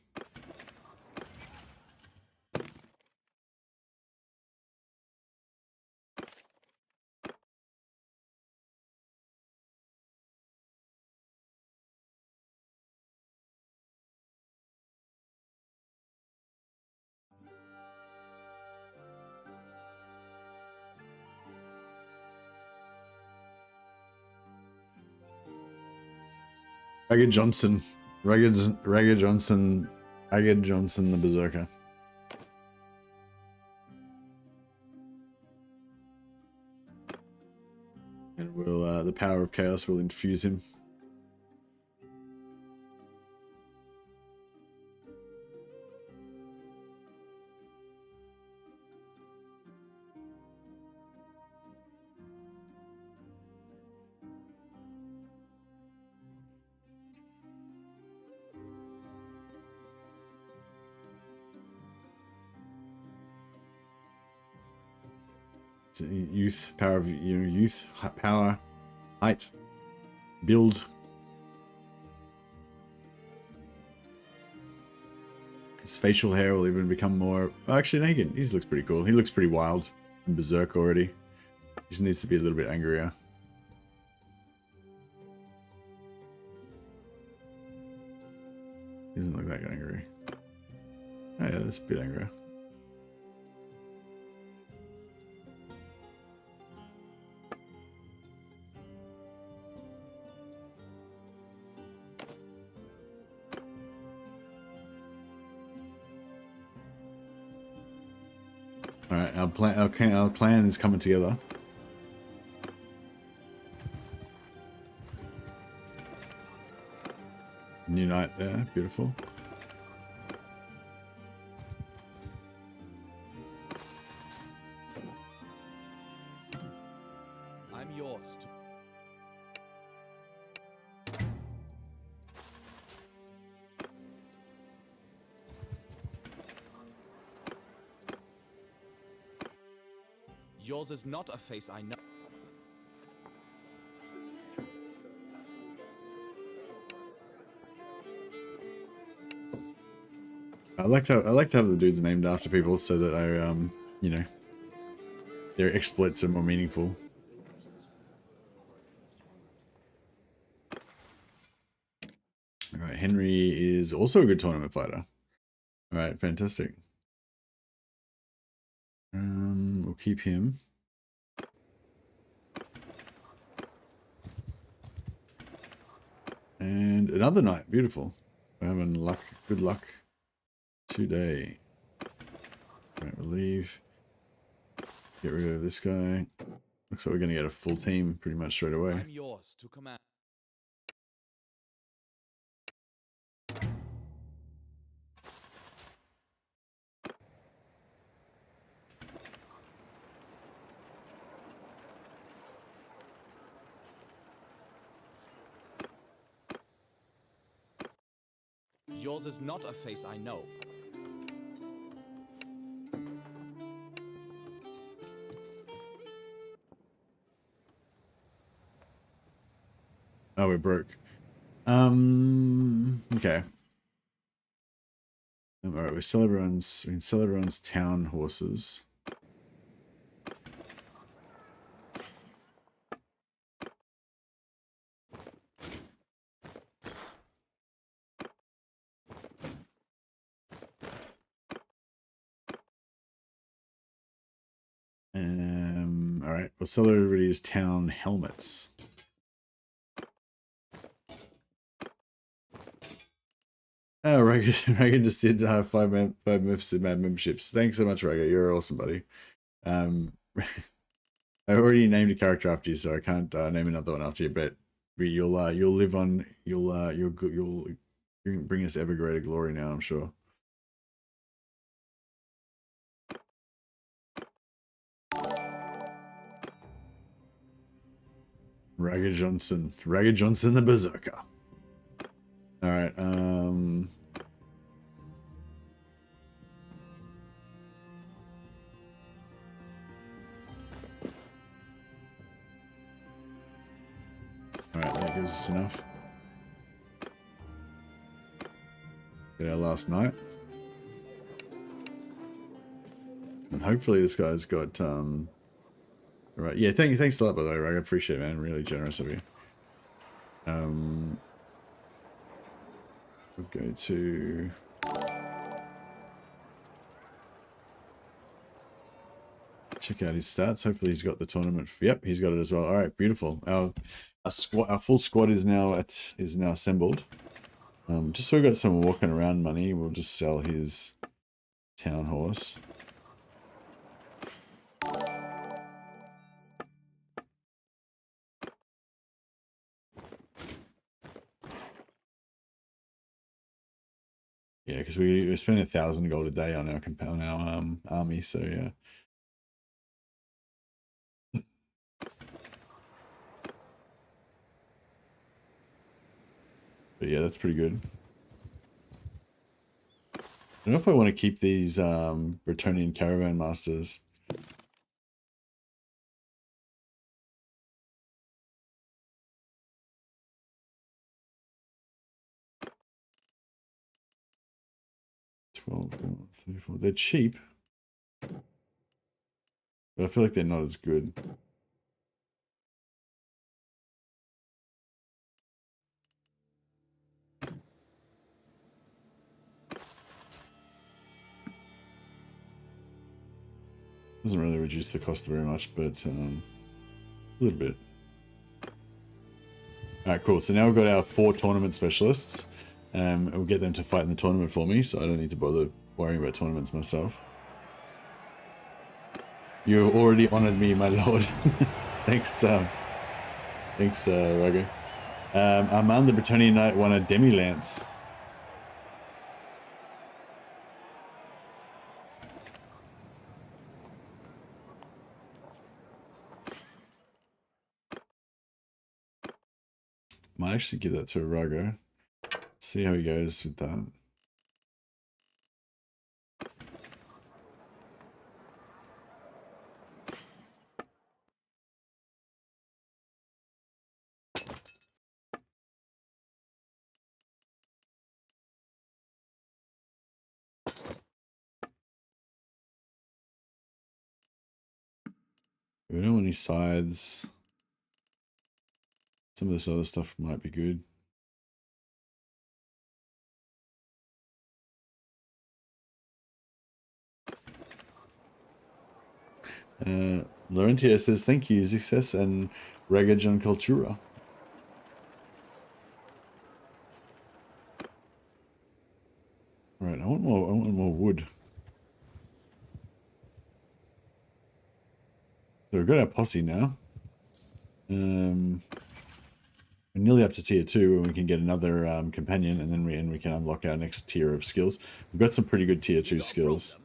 Ragged Johnson the Berserker. And we'll the power of chaos will infuse him. It's youth, power of youth, power, height, build. His facial hair will even become more. Actually, no, he looks pretty cool. He looks pretty wild and berserk already. He just needs to be a little bit angrier. He doesn't look that angry. Oh yeah, that's a bit angrier. All right, our clan is coming together. New knight there, beautiful. I'm yours. Yours is not a face I know. I like to have the dudes named after people so that you know, their exploits are more meaningful. All right, Henry is also a good tournament fighter. All right, fantastic. We'll keep him. And another knight, beautiful. We're having luck, good luck today. Right, relieve. Get rid of this guy. Looks like we're gonna get a full team pretty much straight away. I'm yours to command. Yours is not a face I know. Oh, we're broke. Okay. All right, we can sell everyone's town horses. All right, we'll sell everybody's town helmets. Oh, Raga just did 5 memberships. Thanks so much, Raga. You're awesome, buddy. I already named a character after you, so I can't name another one after you. But you'll live on. You'll bring us ever greater glory now, I'm sure. Raga Johnson the Berserker. All right. All right, that gives us enough. Get our last night. And hopefully this guy's got all right. Yeah, thanks a lot, by the way, Rag. I appreciate it, man. Really generous of you. We'll go to check out his stats. Hopefully he's got the tournament. Yep, he's got it as well. All right, beautiful. Our full squad is now assembled. Just so we got some walking around money, we'll just sell his town horse. Yeah, because we spend 1,000 gold a day on our army, so yeah. But yeah, that's pretty good. I don't know if I want to keep these Bretonnian caravan masters. 12, 34. They're cheap, but I feel like they're not as good. Doesn't really reduce the cost very much, but a little bit. Alright, cool. So now we've got our 4 tournament specialists. We'll get them to fight in the tournament for me, so I don't need to bother worrying about tournaments myself. You already honored me, my lord. Thanks, Rago. Armand the Bretonnian Knight won a demi-lance. Might actually give that to Rago. See how he goes with that. We don't want any scythes. Some of this other stuff might be good. Laurentia says, thank you, success and Regajon Cultura. Alright, I want more wood. So we've got our posse now. We're nearly up to tier 2 and we can get another companion, and then we can unlock our next tier of skills. We've got some pretty good tier 2 skills.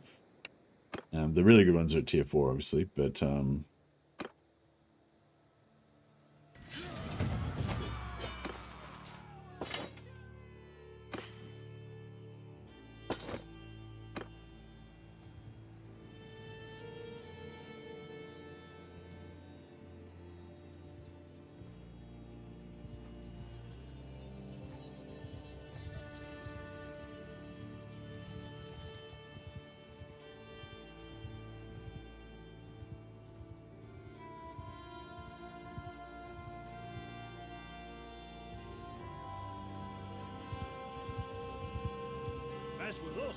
The really good ones are at tier 4, obviously, but With us.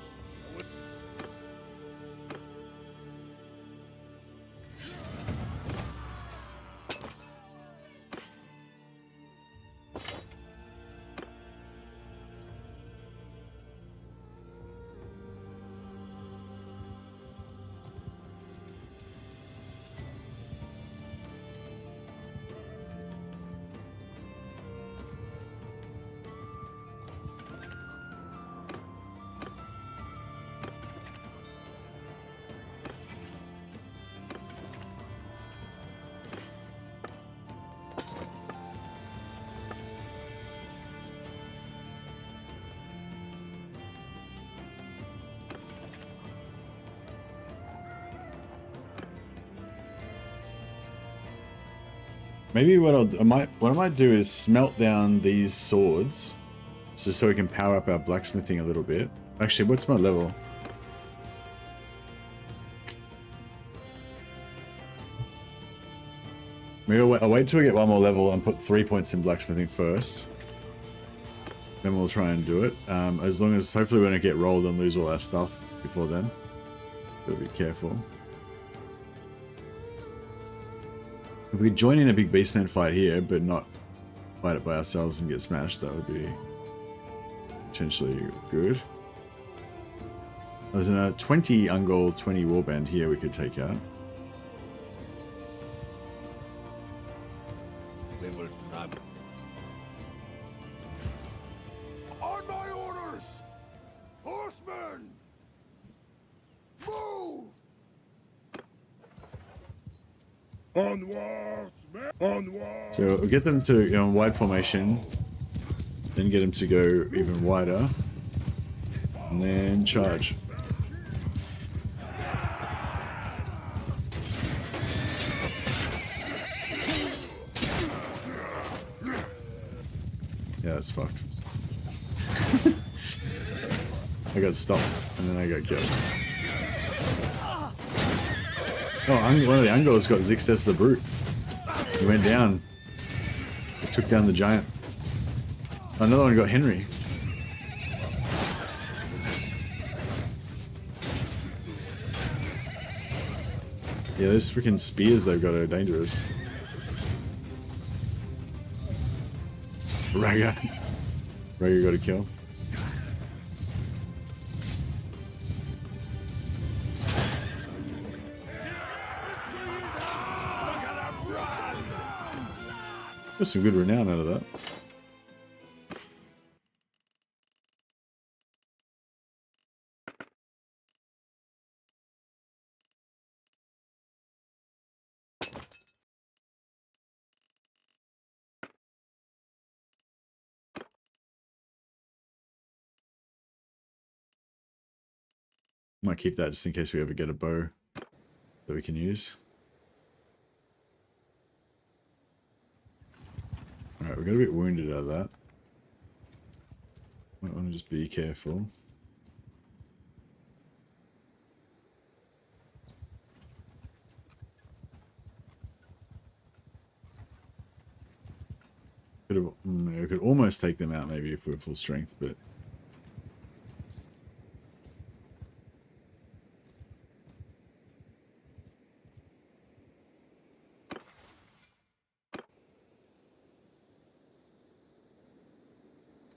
maybe what I might do is smelt down these swords, so we can power up our blacksmithing a little bit. Actually, what's my level? Maybe I'll wait till we get one more level and put 3 points in blacksmithing first. Then we'll try and do it. As long as hopefully we don't get rolled and lose all our stuff before then. Gotta be careful. If we could join in a big beastman fight here, but not fight it by ourselves and get smashed, that would be potentially good. There's a 20 Ungol, 20 warband here we could take out. We will travel. On my orders! Horsemen! Move! Onwards, men! Onwards! So we'll get them to, wide formation, then get them to go even wider, and then charge. Yeah, that's fucked. I got stopped, and then I got killed. Oh, one of the Ungors got Zixes the Brute. He went down. He took down the giant. Another one got Henry. Yeah, those freaking spears they've got are dangerous. Ragga. Ragga got a kill. Got some good renown out of that. Might keep that just in case we ever get a bow that we can use. Alright, we got a bit wounded out of that. Might want to just be careful. We could almost take them out maybe if we're full strength, but...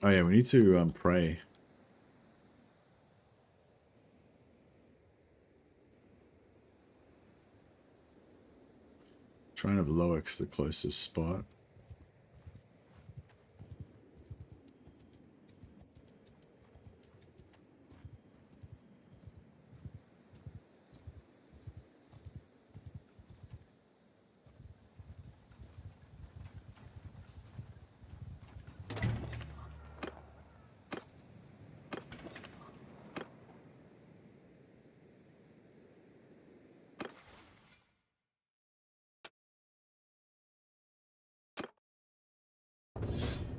Oh yeah, we need to pray. Try and have Loix the closest spot.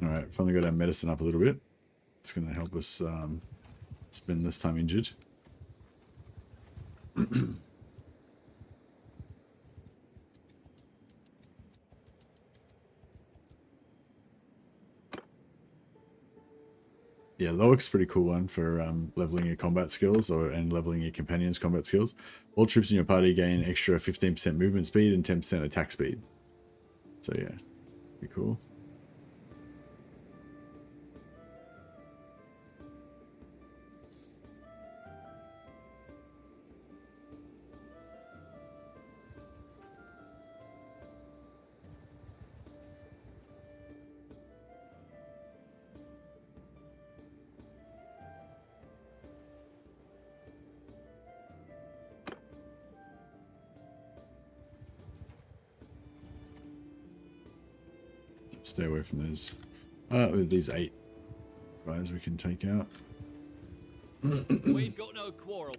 Alright, finally got our medicine up a little bit. It's going to help us spend less time injured. Yeah, Loic's pretty cool one for leveling your combat skills and leveling your companions' combat skills. All troops in your party gain extra 15% movement speed and 10% attack speed. So yeah, pretty cool. Stay away from those. With these 8 guys we can take out. We've got no quarrel.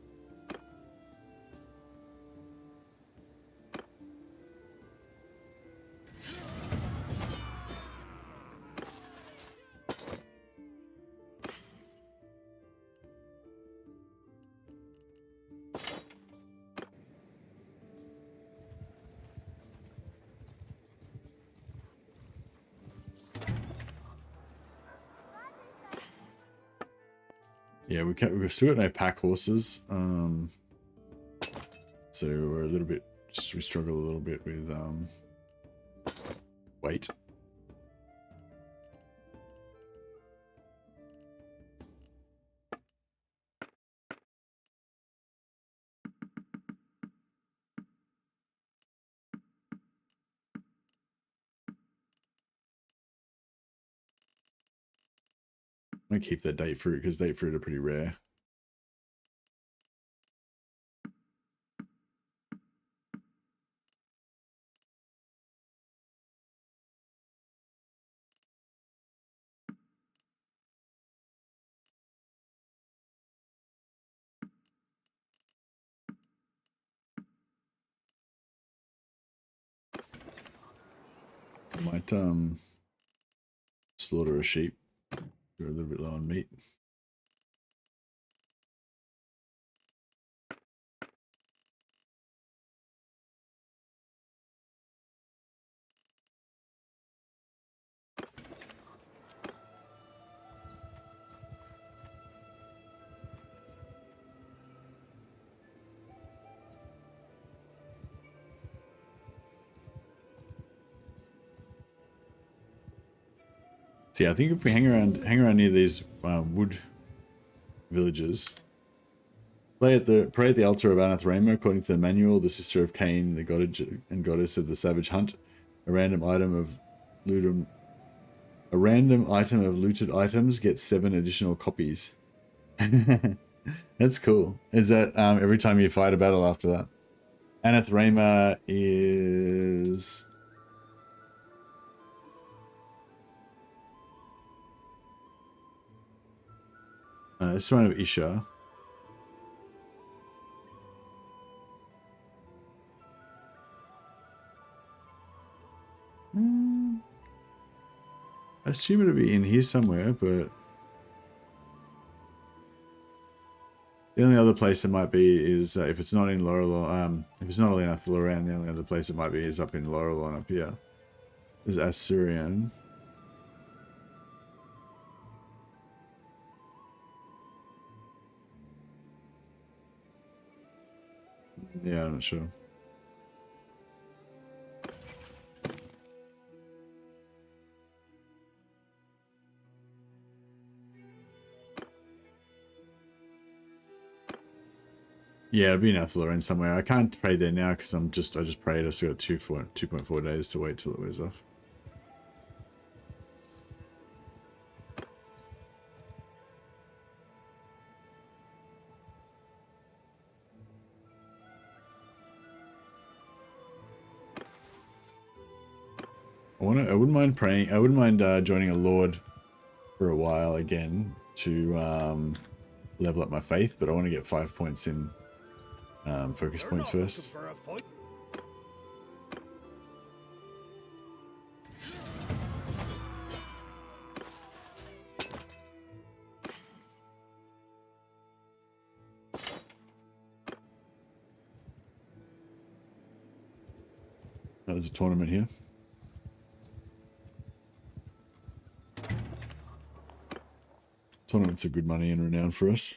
Yeah, we've still got no pack horses, so we're a little bit, we struggle a little bit with weight. I'm gonna keep that date fruit because date fruit are pretty rare. I might slaughter a sheep. We're a little bit low on meat. So yeah, I think if we hang around near these wood villages, pray at the altar of Anathrema, according to the manual, the sister of Cain, the god and goddess of the savage hunt. A random item of looted items gets 7 additional copies. That's cool. Is that every time you fight a battle after that? Anathrema is this one of Isha. I assume it'll be in here somewhere, but the only other place it might be is if it's not in Laurel, if it's not in Athlorran, the only other place it might be is up in Laurel and up here. There's Assyrian. Yeah, I'm not sure. Yeah, it'll be in Athlorran somewhere. I can't pray there now because I just prayed. I still got 2.4 days to wait till it wears off. I wouldn't mind praying. I wouldn't mind joining a lord for a while again to level up my faith, but I want to get 5 points in focus points first. Oh, there's a tournament here. Tournaments are good money and renown for us.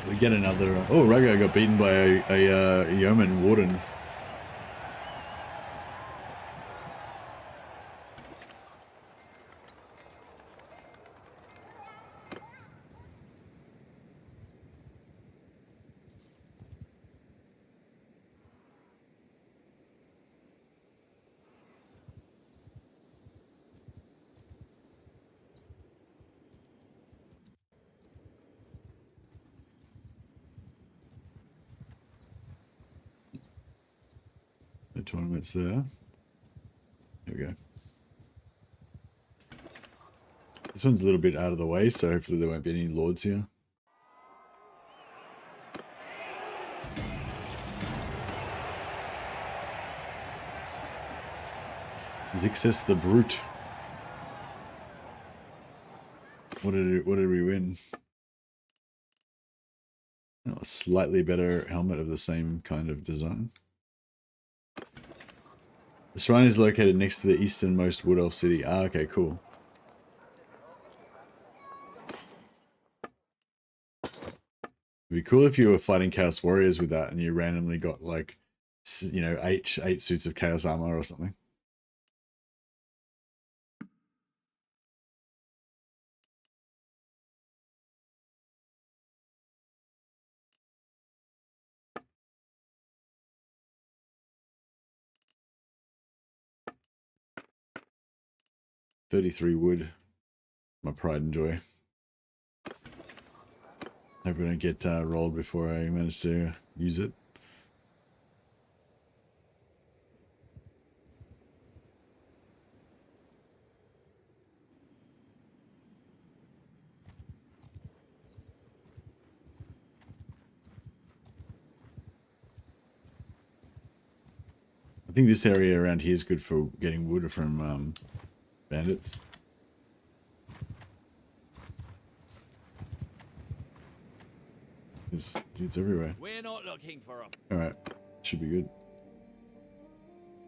We get another. Oh, Rago got beaten by a yeoman warden. The tournament's there. There we go. This one's a little bit out of the way, so hopefully there won't be any lords here. Zixus the Brute. What did we win? Oh, a slightly better helmet of the same kind of design. The shrine is located next to the easternmost Wood Elf city. Ah, okay, cool. It'd be cool if you were fighting Chaos Warriors with that and you randomly got like, you know, eight suits of Chaos armor or something. $33 wood. My pride and joy. Hope I don't get rolled before I manage to use it. I think this area around here is good for getting wood from bandits. There's dudes everywhere. We're not looking for them. Alright, should be good.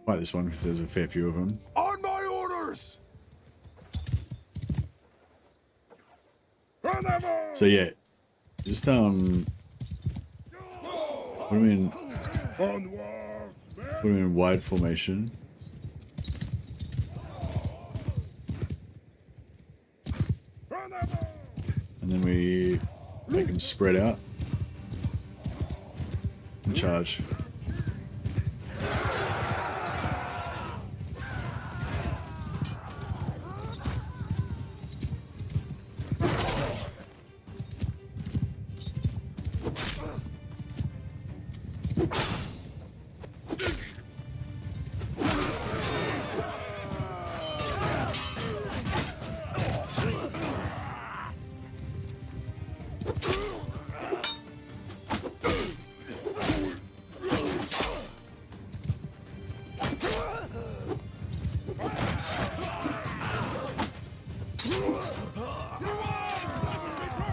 Fight this one because there's a fair few of them. On my orders! Whenever! So yeah, just put them in Onwards, wide formation. And then we make them spread out and charge.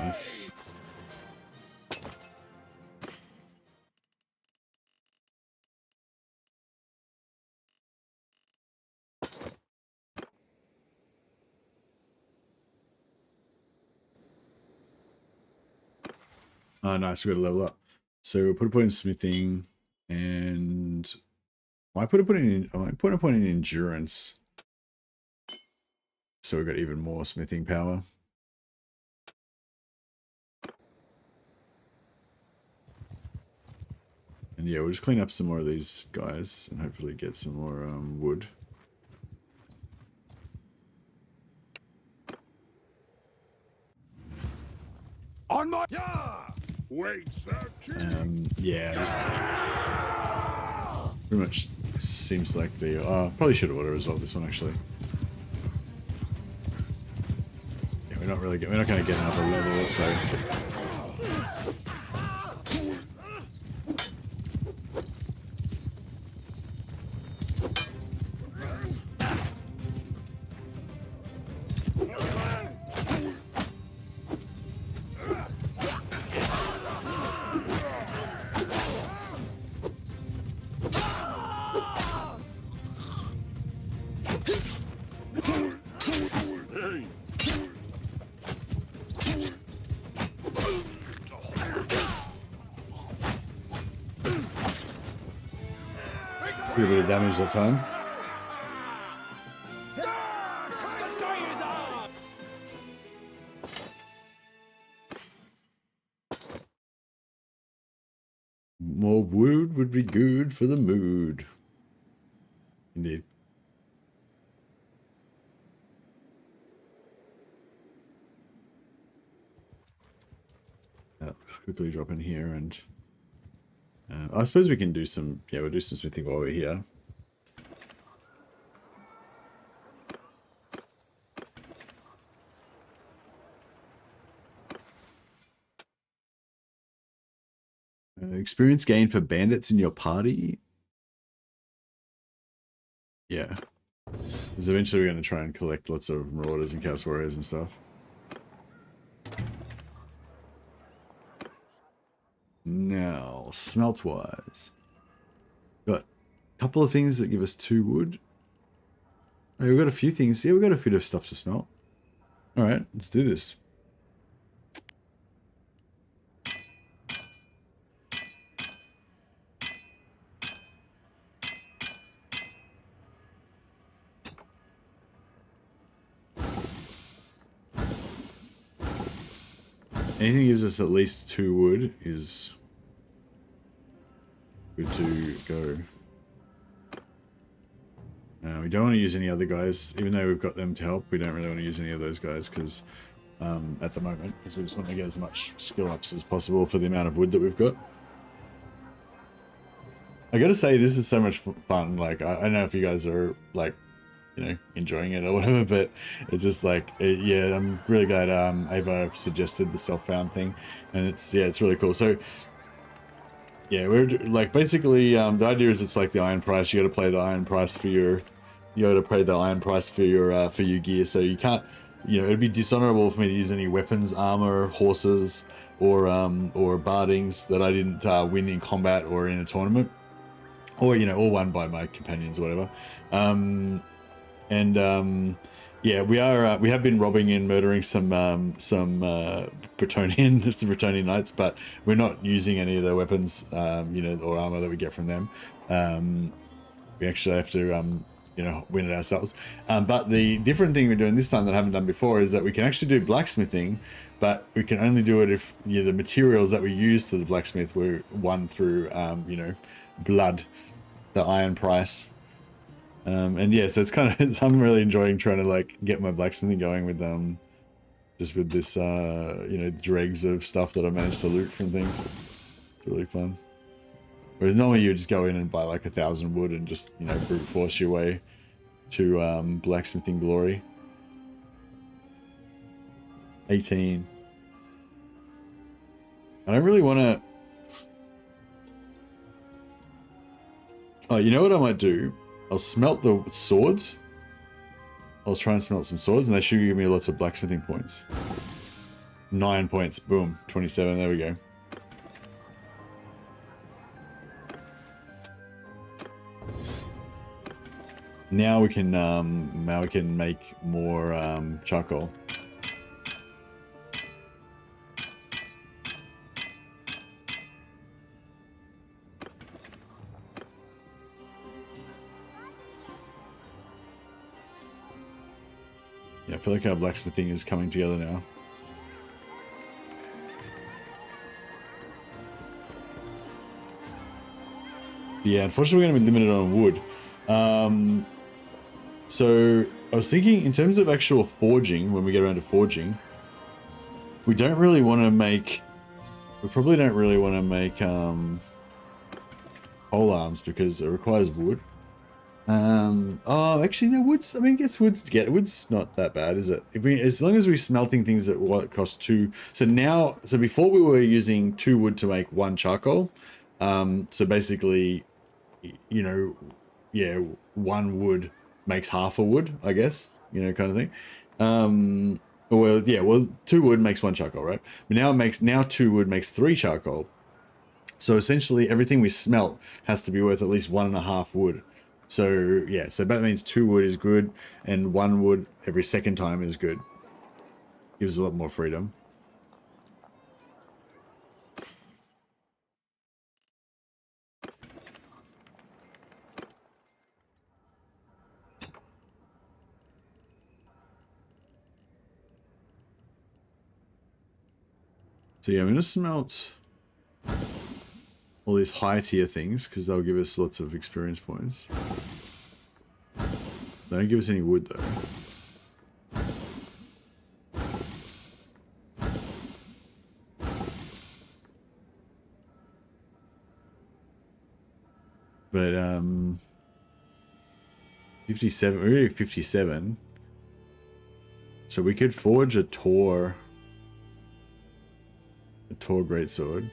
Nice. Oh, nice. We got to level up. So we'll put a point in smithing, and I put a point in endurance. So we've got even more smithing power. And yeah, we'll just clean up some more of these guys and hopefully get some more wood. On my wait, sir. Yeah, just pretty much seems like the probably should have auto resolved this one actually. Yeah, we're not going to get another level, so. Pretty bit of damage that time. More wood would be good for the mood. Indeed. Quickly drop in here and I suppose we can do some, yeah, we'll do some smithing while we're here. Experience gain for bandits in your party. Yeah. Because eventually we're going to try and collect lots of marauders and chaos warriors and stuff. Now, smelt-wise. Got a couple of things that give us 2 wood. Oh, we've got a few things. Yeah, we've got a bit of stuff to smelt. Alright, let's do this. Anything that gives us at least 2 wood is good to go. We don't want to use any other guys, even though we've got them to help. We don't really want to use any of those guys because at the moment, because we just want to get as much skill ups as possible for the amount of wood that we've got. I gotta say, this is so much fun. Like, I don't know if you guys are like, you know, enjoying it or whatever, but it's just like, yeah, I'm really glad Ava suggested the self-found thing, and it's, yeah, it's really cool. So yeah, we're like, basically the idea is it's like the iron price. You got to play the iron price for your, for your gear. So you can't, you know, it'd be dishonorable for me to use any weapons, armor, horses, or bardings that I didn't win in combat or in a tournament, or, you know, or won by my companions or whatever. Yeah, we have been robbing and murdering some Bretonnian knights, but we're not using any of the weapons, you know, or armor that we get from them. We actually have to you know, win it ourselves. But the different thing we're doing this time that I haven't done before is that we can actually do blacksmithing, but we can only do it if, you know, the materials that we use to the blacksmith were won through, you know, blood, the iron price. And yeah, so it's kind of, I'm really enjoying trying to like get my blacksmithing going with just with this, you know, dregs of stuff that I managed to loot from things. It's really fun. Whereas normally you just go in and buy like 1,000 wood and just, you know, brute force your way to blacksmithing glory. 18. I don't really want to... Oh, you know what I might do? I'll smelt the swords. I'll try and smelt some swords and they should give me lots of blacksmithing points. 9 points. Boom. 27. There we go. Now we can make more charcoal. Yeah, I feel like our blacksmithing is coming together now. Yeah, unfortunately we're going to be limited on wood. So I was thinking in terms of actual forging, when we get around to forging, we don't really want to make, we probably don't really want to make pole arms because it requires wood. Oh, actually no, wood's, I mean, it's wood's to get, wood's not that bad, is it? If we, as long as we're smelting things that what cost 2, so now, so before we were using 2 wood to make 1 charcoal, so basically, you know, yeah, 1 wood makes half a wood, I guess, you know, kind of thing. Well, yeah, well, 2 wood makes 1 charcoal, right? But now 2 wood makes 3 charcoal. So essentially everything we smelt has to be worth at least 1.5 wood. So yeah, so that means 2 wood is good and 1 wood every second time is good. Gives a lot more freedom. So yeah, I'm going to smelt all these high tier things because they'll give us lots of experience points. They don't give us any wood though. But 57, we're already 57. So we could forge a Tor greatsword.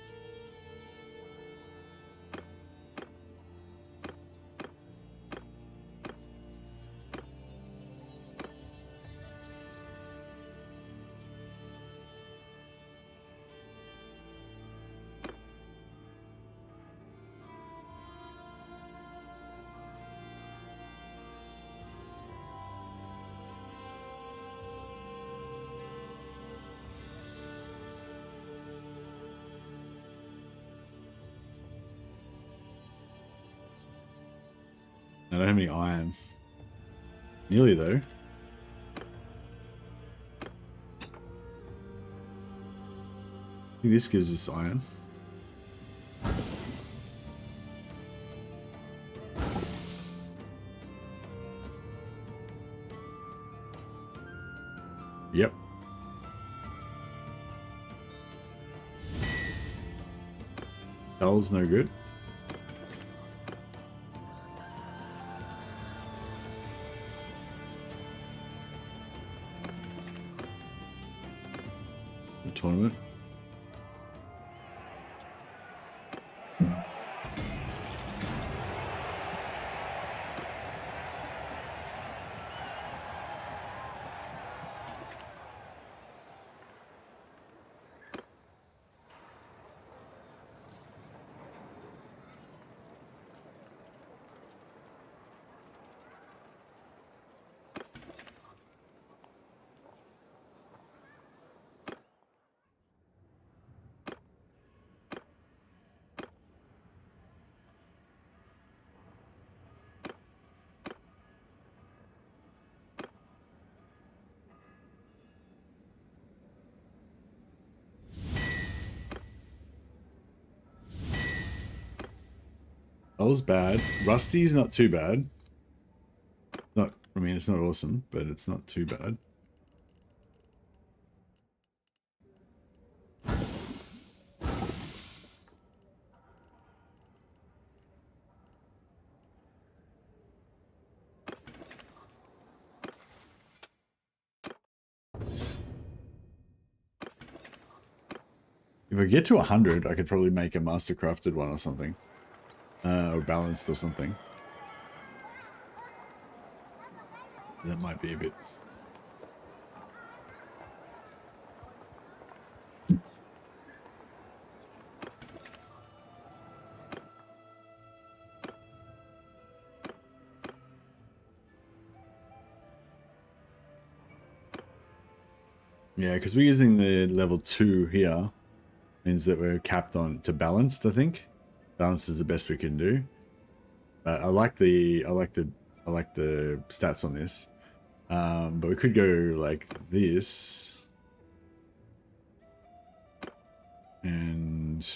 I don't have any iron. Nearly though. I think this gives us iron. Yep. Dull's no good. Tournament. Dull's bad. Rusty's not too bad. Not, I mean, it's not awesome, but it's not too bad. If I get to 100, I could probably make a mastercrafted one or something. Or balanced or something. That might be a bit... Yeah, because we're using the level 2 here. Means that we're capped on to balanced, I think. Balanced is the best we can do. I like the stats on this. But we could go like this. And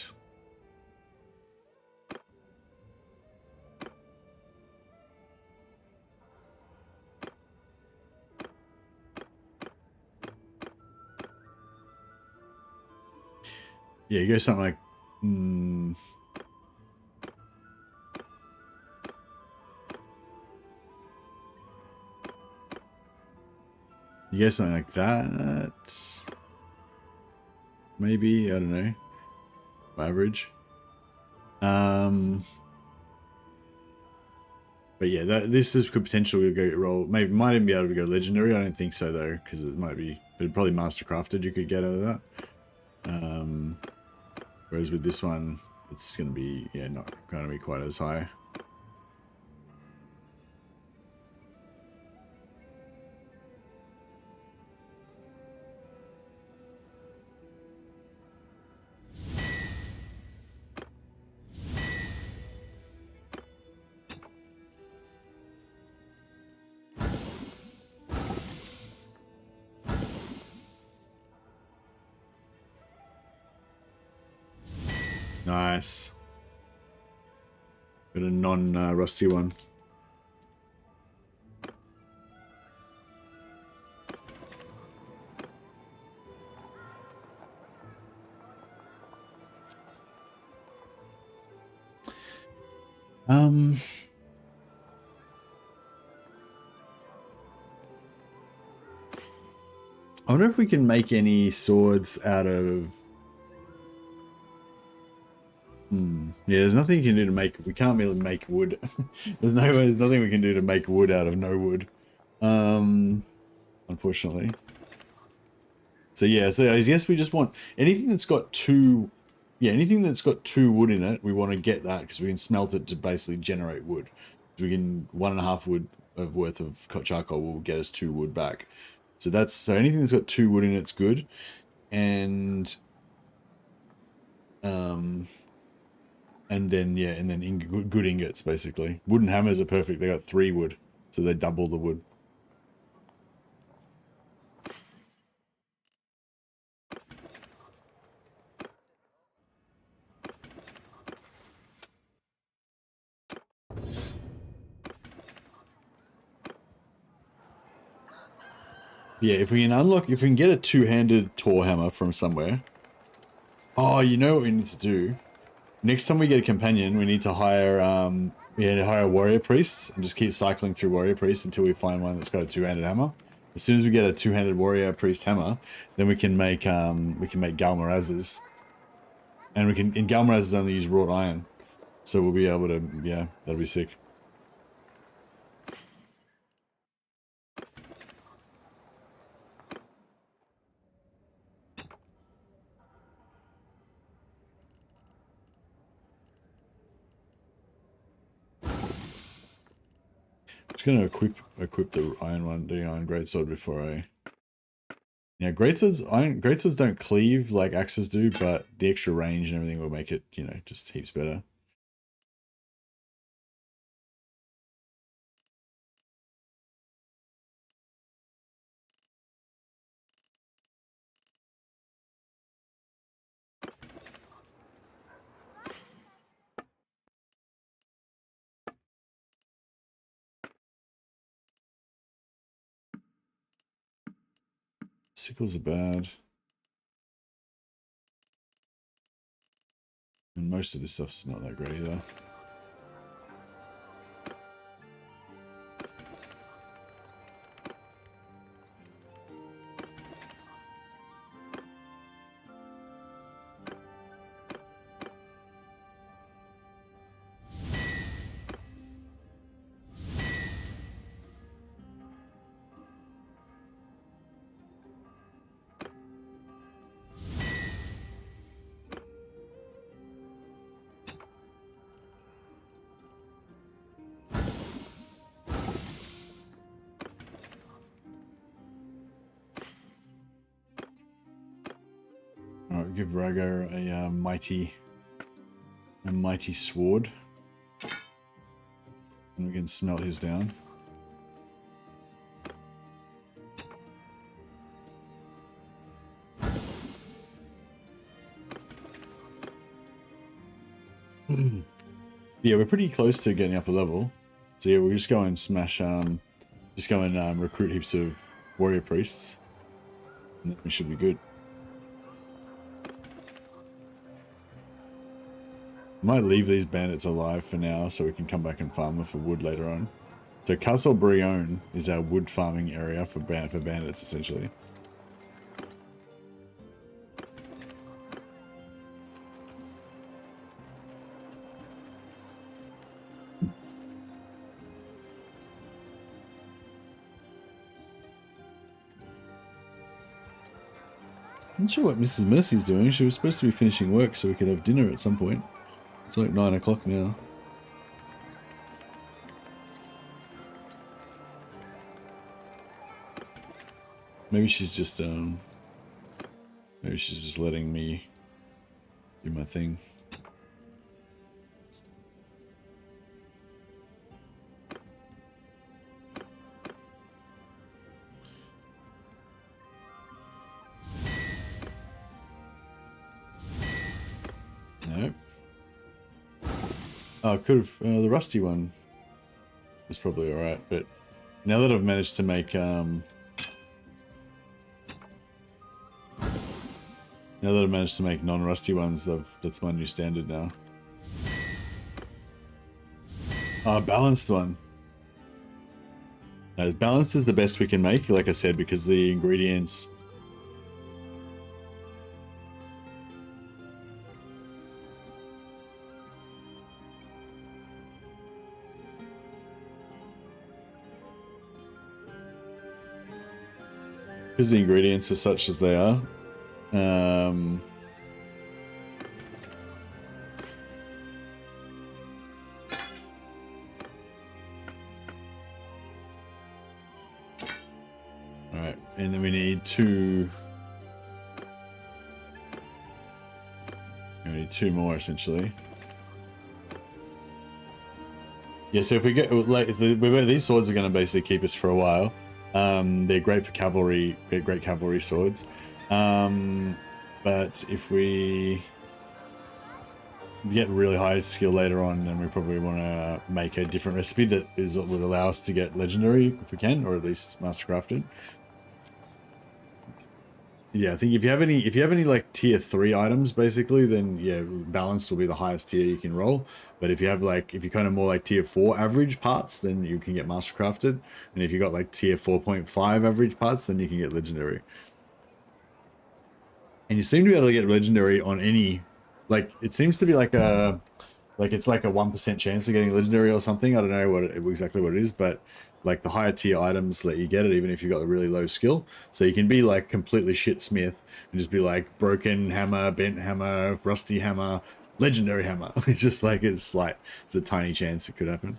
yeah, you go something like you go something like that. Maybe, I don't know. Average. But yeah, this is could potentially go roll. Maybe might even be able to go legendary. I don't think so though, because it might be. But probably mastercrafted you could get out of that. Whereas with this one, it's going to be not going to be quite as high. Nice. Got a non-rusty one. I wonder if we can make any swords out of... Yeah, there's nothing you can do to make... We can't really make wood. There's nothing we can do to make wood out of no wood. Unfortunately. So yeah, so I guess we just want... Anything that's got two... Yeah, anything that's got 2 wood in it, we want to get that because we can smelt it to basically generate wood. So we can 1.5 wood worth of charcoal will get us 2 wood back. So that's anything that's got 2 wood in it's good, and then good ingots basically. Wooden hammers are perfect. They got 3 wood, so they double the wood. Yeah, if we can get a 2-handed Tor hammer from somewhere. Oh, you know what we need to do? Next time we get a companion, we need to hire hire warrior priests and just keep cycling through warrior priests until we find one that's got a 2-handed hammer. As soon as we get a 2-handed warrior priest hammer, then we can make Galmarazes. And Galmarazes only use wrought iron. So we'll be able to, yeah, that'll be sick. Just gonna equip the iron greatsword before I... Yeah, greatswords don't cleave like axes do, but the extra range and everything will make it, just heaps better. sickles are bad. And most of this stuff's not that great either. Alright, give Rago a mighty sword. And we can smelt his down. Yeah, we're pretty close to getting up a level. So yeah, we'll just go and smash, just go and recruit heaps of warrior priests. And then we should be good. Might leave these bandits alive for now so we can come back and farm them for wood later on. So Castle Brion is our wood farming area for bandits essentially. I'm not sure what Mrs. Mercy's doing. She was supposed to be finishing work so we could have dinner at some point. It's like 9 o'clock now. Maybe she's just letting me do my thing. Nope. Oh, I could have, the rusty one was probably alright, but now that I've managed to make, now that I've managed to make non-rusty ones, that's my new standard now. Oh, balanced one. No, balanced is the best we can make, like I said, because the ingredients... Because the ingredients are such as they are. Alright, and then we need two... We need two more, essentially. Yeah, so if we get... Like, these swords are going to basically keep us for a while. They're great for cavalry, great cavalry swords. But if we get really high skill later on, then we probably want to make a different recipe that would allow us to get legendary if we can, or at least mastercrafted. Yeah, I think if you have any like tier 3 items, basically, then yeah, balanced will be the highest tier you can roll. But if you have like, if you're kind of more like tier 4 average parts, then you can get mastercrafted. And if you got like tier 4.5 average parts, then you can get legendary. And you seem to be able to get legendary on any, like, it seems to be like a, like it's like a 1% chance of getting legendary or something. I don't know exactly what it is, but like the higher tier items let you get it even if you've got a really low skill. So you can be like completely shit smith and just be like broken hammer, bent hammer, rusty hammer, legendary hammer. It's just like, it's a tiny chance it could happen.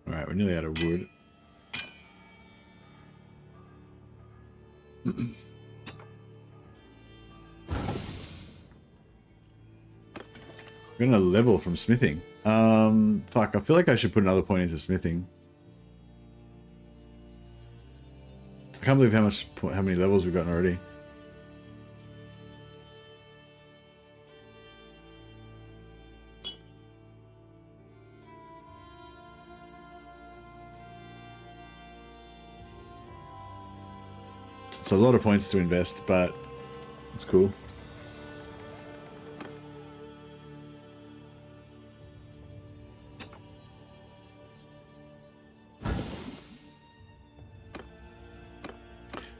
All right, we're nearly out of wood. We're gonna level from smithing. Fuck, I feel like I should put another point into smithing. I can't believe how many levels we've gotten already. It's a lot of points to invest, but it's cool.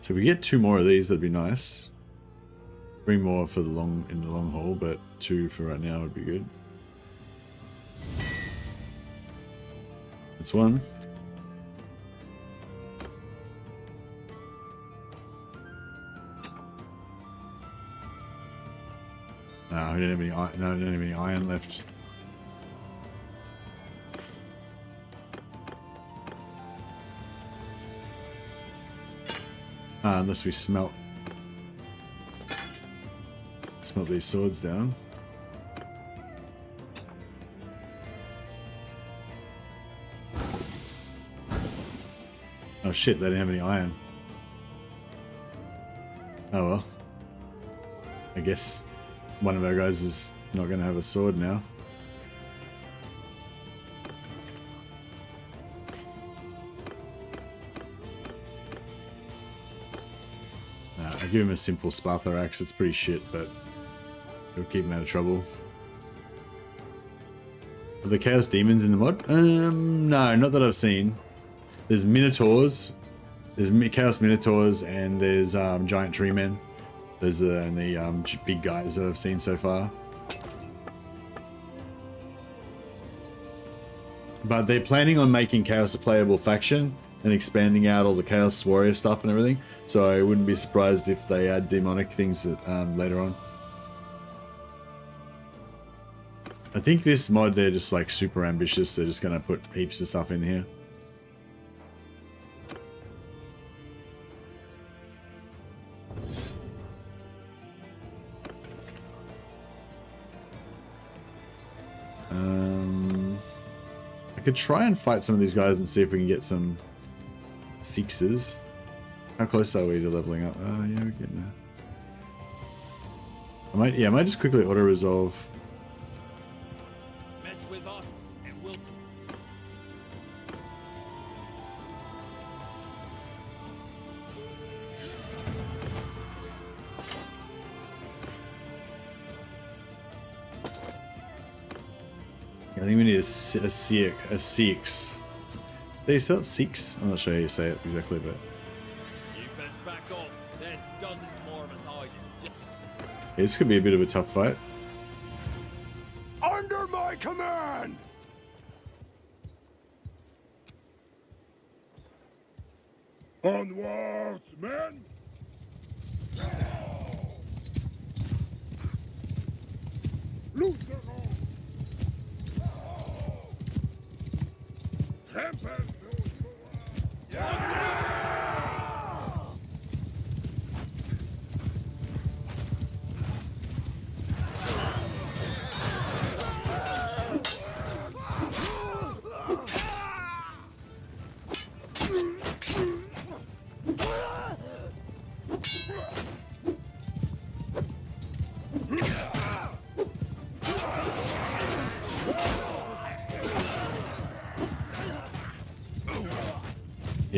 So if we get 2 more of these, that'd be nice. 3 more for the in the long haul, but 2 for right now would be good. That's 1. No, we don't have any. No, we don't have any iron left. Unless we smelt these swords down. Oh shit, they didn't have any iron. Oh well. I guess one of our guys is not going to have a sword now. I give him a simple sparkler axe. It's pretty shit, but it'll keep him out of trouble. Are the Chaos Demons in the mod? No, not that I've seen. There's Minotaurs. There's Chaos Minotaurs, and there's Giant Tree Men. Those are the only big guys that I've seen so far. But they're planning on making Chaos a playable faction and expanding out all the Chaos Warrior stuff and everything. So I wouldn't be surprised if they add demonic things later on. I think this mod, they're just like super ambitious. They're just going to put heaps of stuff in here. I could try and fight some of these guys and see if we can get some 6s. How close are we to leveling up? Oh yeah, we're getting there. I might just quickly auto resolve. Mess with us and we'll... I think we need a 6. They sell 6? I'm not sure how you say it exactly, but You best back off. There's dozens more of us hiding. yeah, this could be a bit of a tough fight. Under my command! Onwards, men! Loose the rope! Tempest those who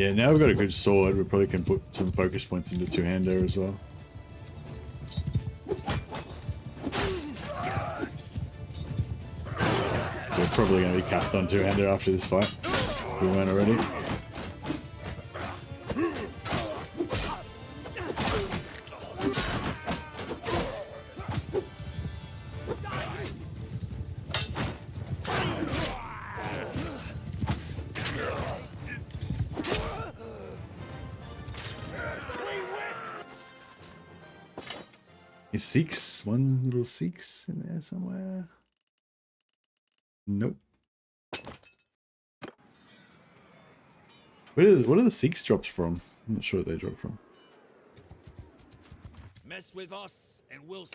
Yeah, now we've got a good sword. We probably can put some focus points into two-hander as well. So we're probably going to be capped on two-hander after this fight. If we weren't already. Is 6? One little 6 in there somewhere? Nope. What are the 6 drops from? I'm not sure what they drop from. Mess with us and we'll...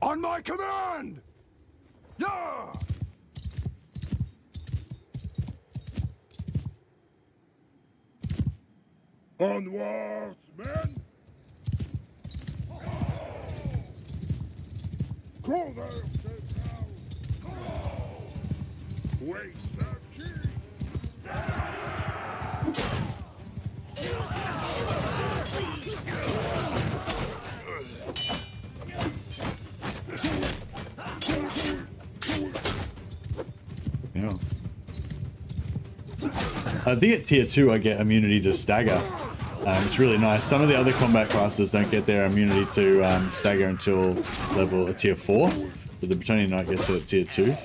On my command! Yeah! Onwards, men! Call themselves down! Wait, sir, chief! Yeah. I think at tier 2 I get immunity to stagger. It's really nice. Some of the other combat classes don't get their immunity to stagger until tier 4, but the Bretonnian Knight gets it at tier 2.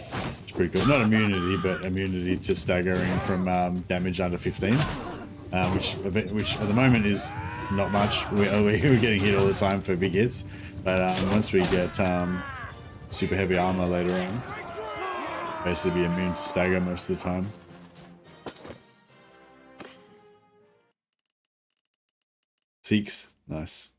It's pretty cool. Not immunity, but immunity to staggering from damage under 15, which at the moment is not much. We're getting hit all the time for big hits, but once we get super heavy armor later on, basically be immune to stagger most of the time. Seeks, nice.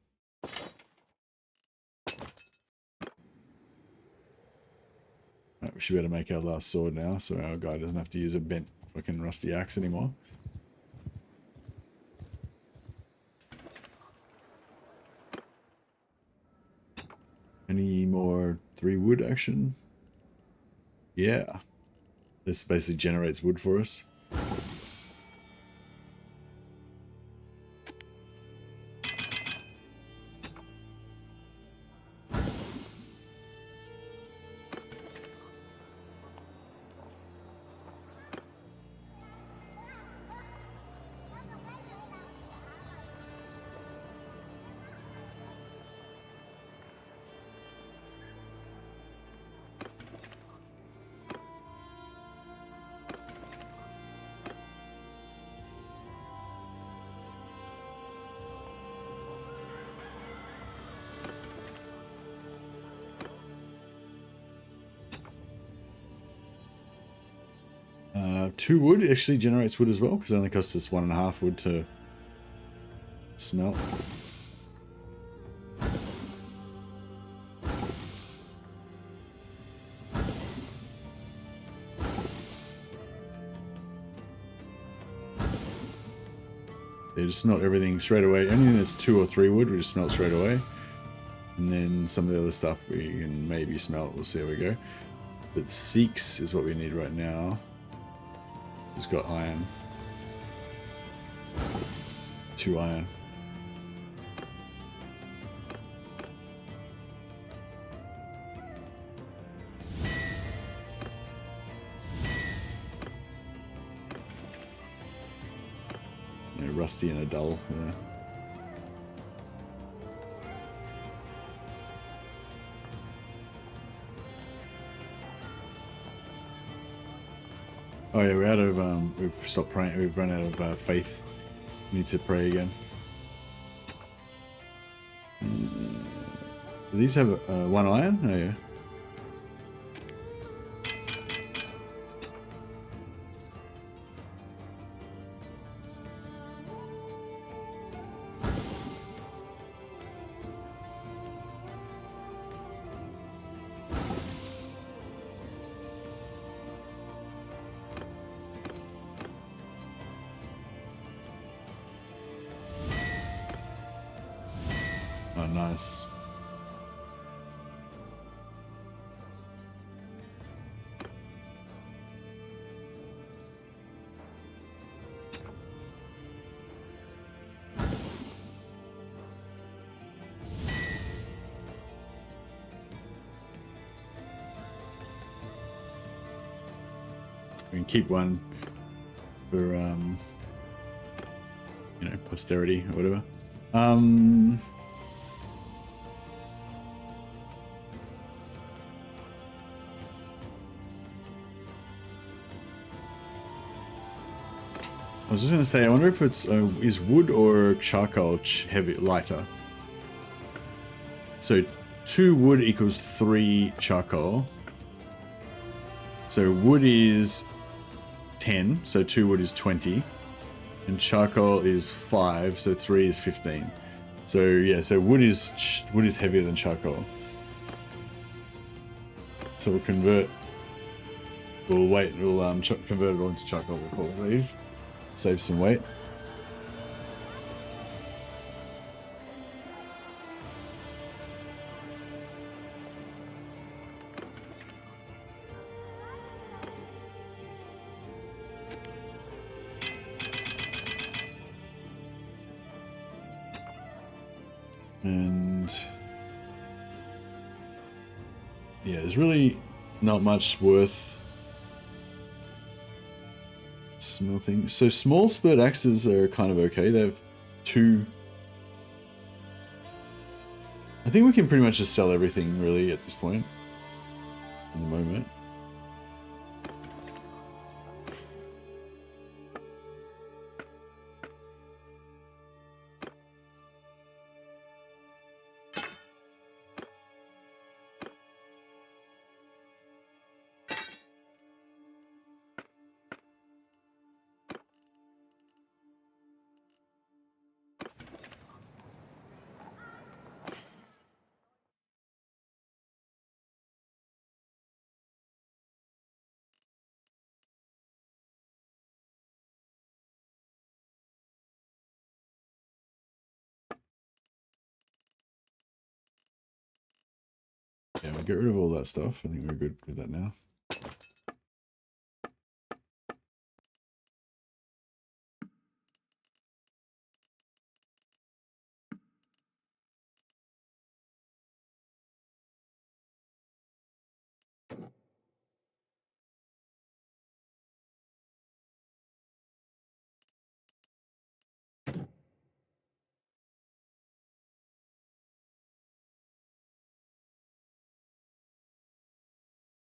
Right, we should better make our last sword now, so our guy doesn't have to use a bent fucking rusty axe anymore. Any more 3 wood action? Yeah. This basically generates wood for us. Two wood actually generates wood as well, because it only costs us 1.5 wood to smelt. They just smelt everything straight away. Anything that's 2 or 3 wood, we just smelt straight away. And then some of the other stuff we can maybe smelt. We'll see how we go. But Seeks is what we need right now. It's got iron. 2 iron. No, rusty and a dull. Yeah. Oh yeah, we're out of, we've stopped praying, we've run out of faith. We need to pray again. Do these have 1 iron? Oh yeah. Oh, nice. We can keep one for, you know, posterity or whatever. I was just going to say, I wonder if it's is wood or charcoal lighter. So 2 wood equals 3 charcoal. So wood is 10, so 2 wood is 20, and charcoal is 5, so 3 is 15. So yeah, so wood is heavier than charcoal. So we'll convert. We'll wait. We'll convert it all into charcoal before we leave. Save some weight. And yeah, there's really not much worth Smelting. So small spurt axes are kind of okay. They have 2. I think we can pretty much just sell everything really at this point. In the moment. Yeah, we'll get rid of all that stuff. I think we're good with that now.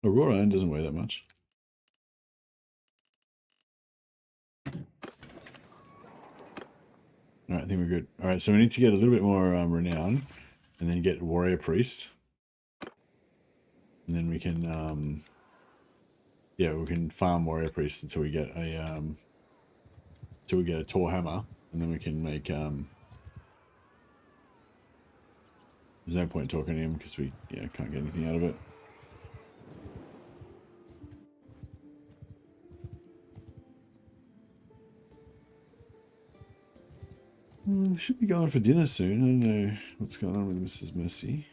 Oh, raw iron doesn't weigh that much. Alright, I think we're good. Alright, so we need to get a little bit more renown, and then get warrior priest. And then we can, yeah, we can farm warrior priest until we get a, Tor hammer, and then we can make, there's no point talking to him because we, yeah, can't get anything out of it. Should be going for dinner soon. I don't know what's going on with Mrs. Mercy.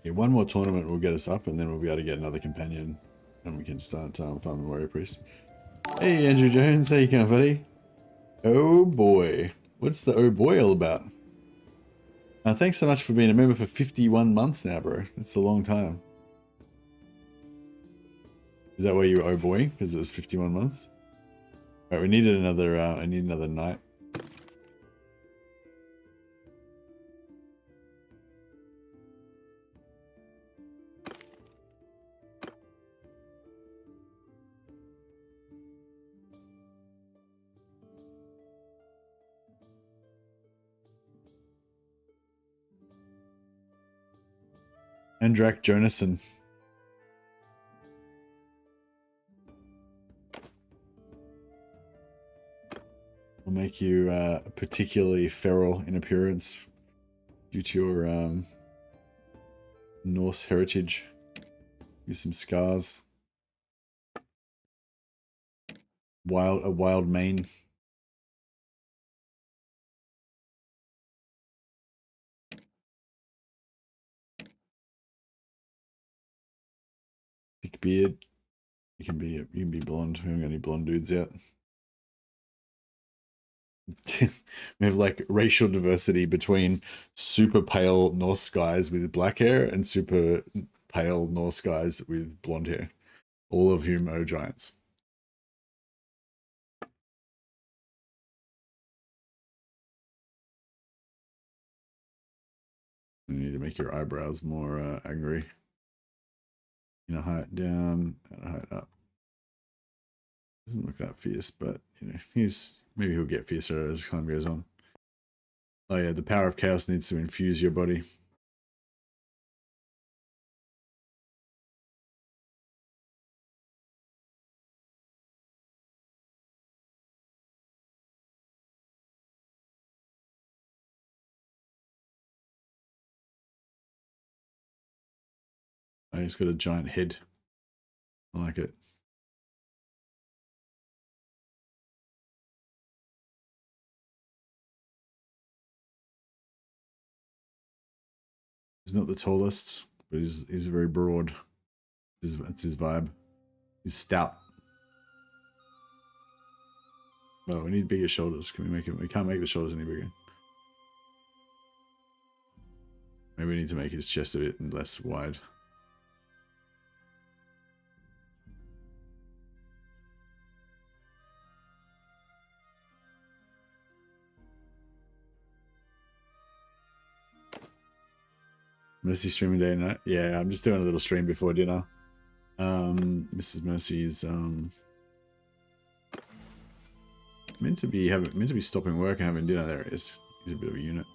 Yeah, one more tournament will get us up, and then we'll be able to get another companion, and we can start farming warrior priest. Hey, Andrew Jones, how you going, buddy? Oh boy, what's the oh boy all about? Thanks so much for being a member for 51 months now, bro. That's a long time. Is that why you were oh boy? Because it was 51 months? Alright, we needed another, I need another knight. Andrak Jonason. Will make you particularly feral in appearance due to your Norse heritage. Use some scars. A wild mane. Thick beard. You can be blonde. We haven't got any blonde dudes yet. We have like racial diversity between super pale Norse guys with black hair and super pale Norse guys with blonde hair, all of whom are giants. You need to make your eyebrows more angry. You know, height down and height up. Doesn't look that fierce, but you know, maybe he'll get fiercer as time goes on. Oh yeah, the power of chaos needs to infuse your body. Oh, he's got a giant head. I like it. He's not the tallest, but he's very broad. It's his vibe. He's stout. Well, we need bigger shoulders. Can we make it? We can't make the shoulders any bigger. Maybe we need to make his chest a bit less wide. Mercy streaming day and night. Yeah, I'm just doing a little stream before dinner. Mrs. Mercy's meant to be stopping work and having dinner. There it is. He's a bit of a unit.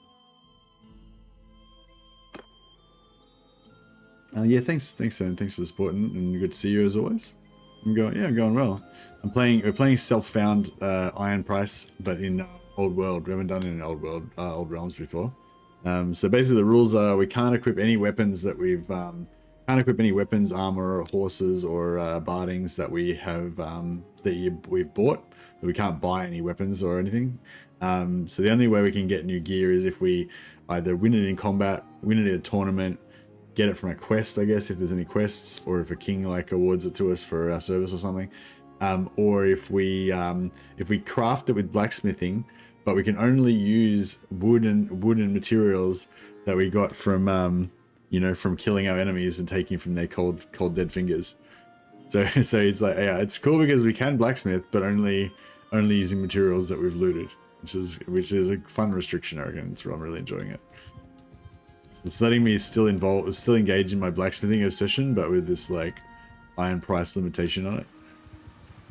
Yeah, thanks, man. Thanks for the support and good to see you as always. I'm going well. We're playing self-found Iron Price, but in Old World. We haven't done it in Old World, Old Realms before. So basically the rules are we can't equip any weapons that we've can't equip any weapons, armor, or horses, or bardings that we have we've bought. We can't buy any weapons or anything. So the only way we can get new gear is if we either win it in combat, win it in a tournament, get it from a quest, I guess, if there's any quests, or if a king like awards it to us for our service or something, or if we craft it with blacksmithing, but we can only use wooden materials that we got from from killing our enemies and taking from their cold dead fingers. So it's like, yeah, it's cool because we can blacksmith, but only using materials that we've looted, which is a fun restriction, I reckon. I'm really enjoying it. It's letting me still engage in my blacksmithing obsession, but with this like iron price limitation on it.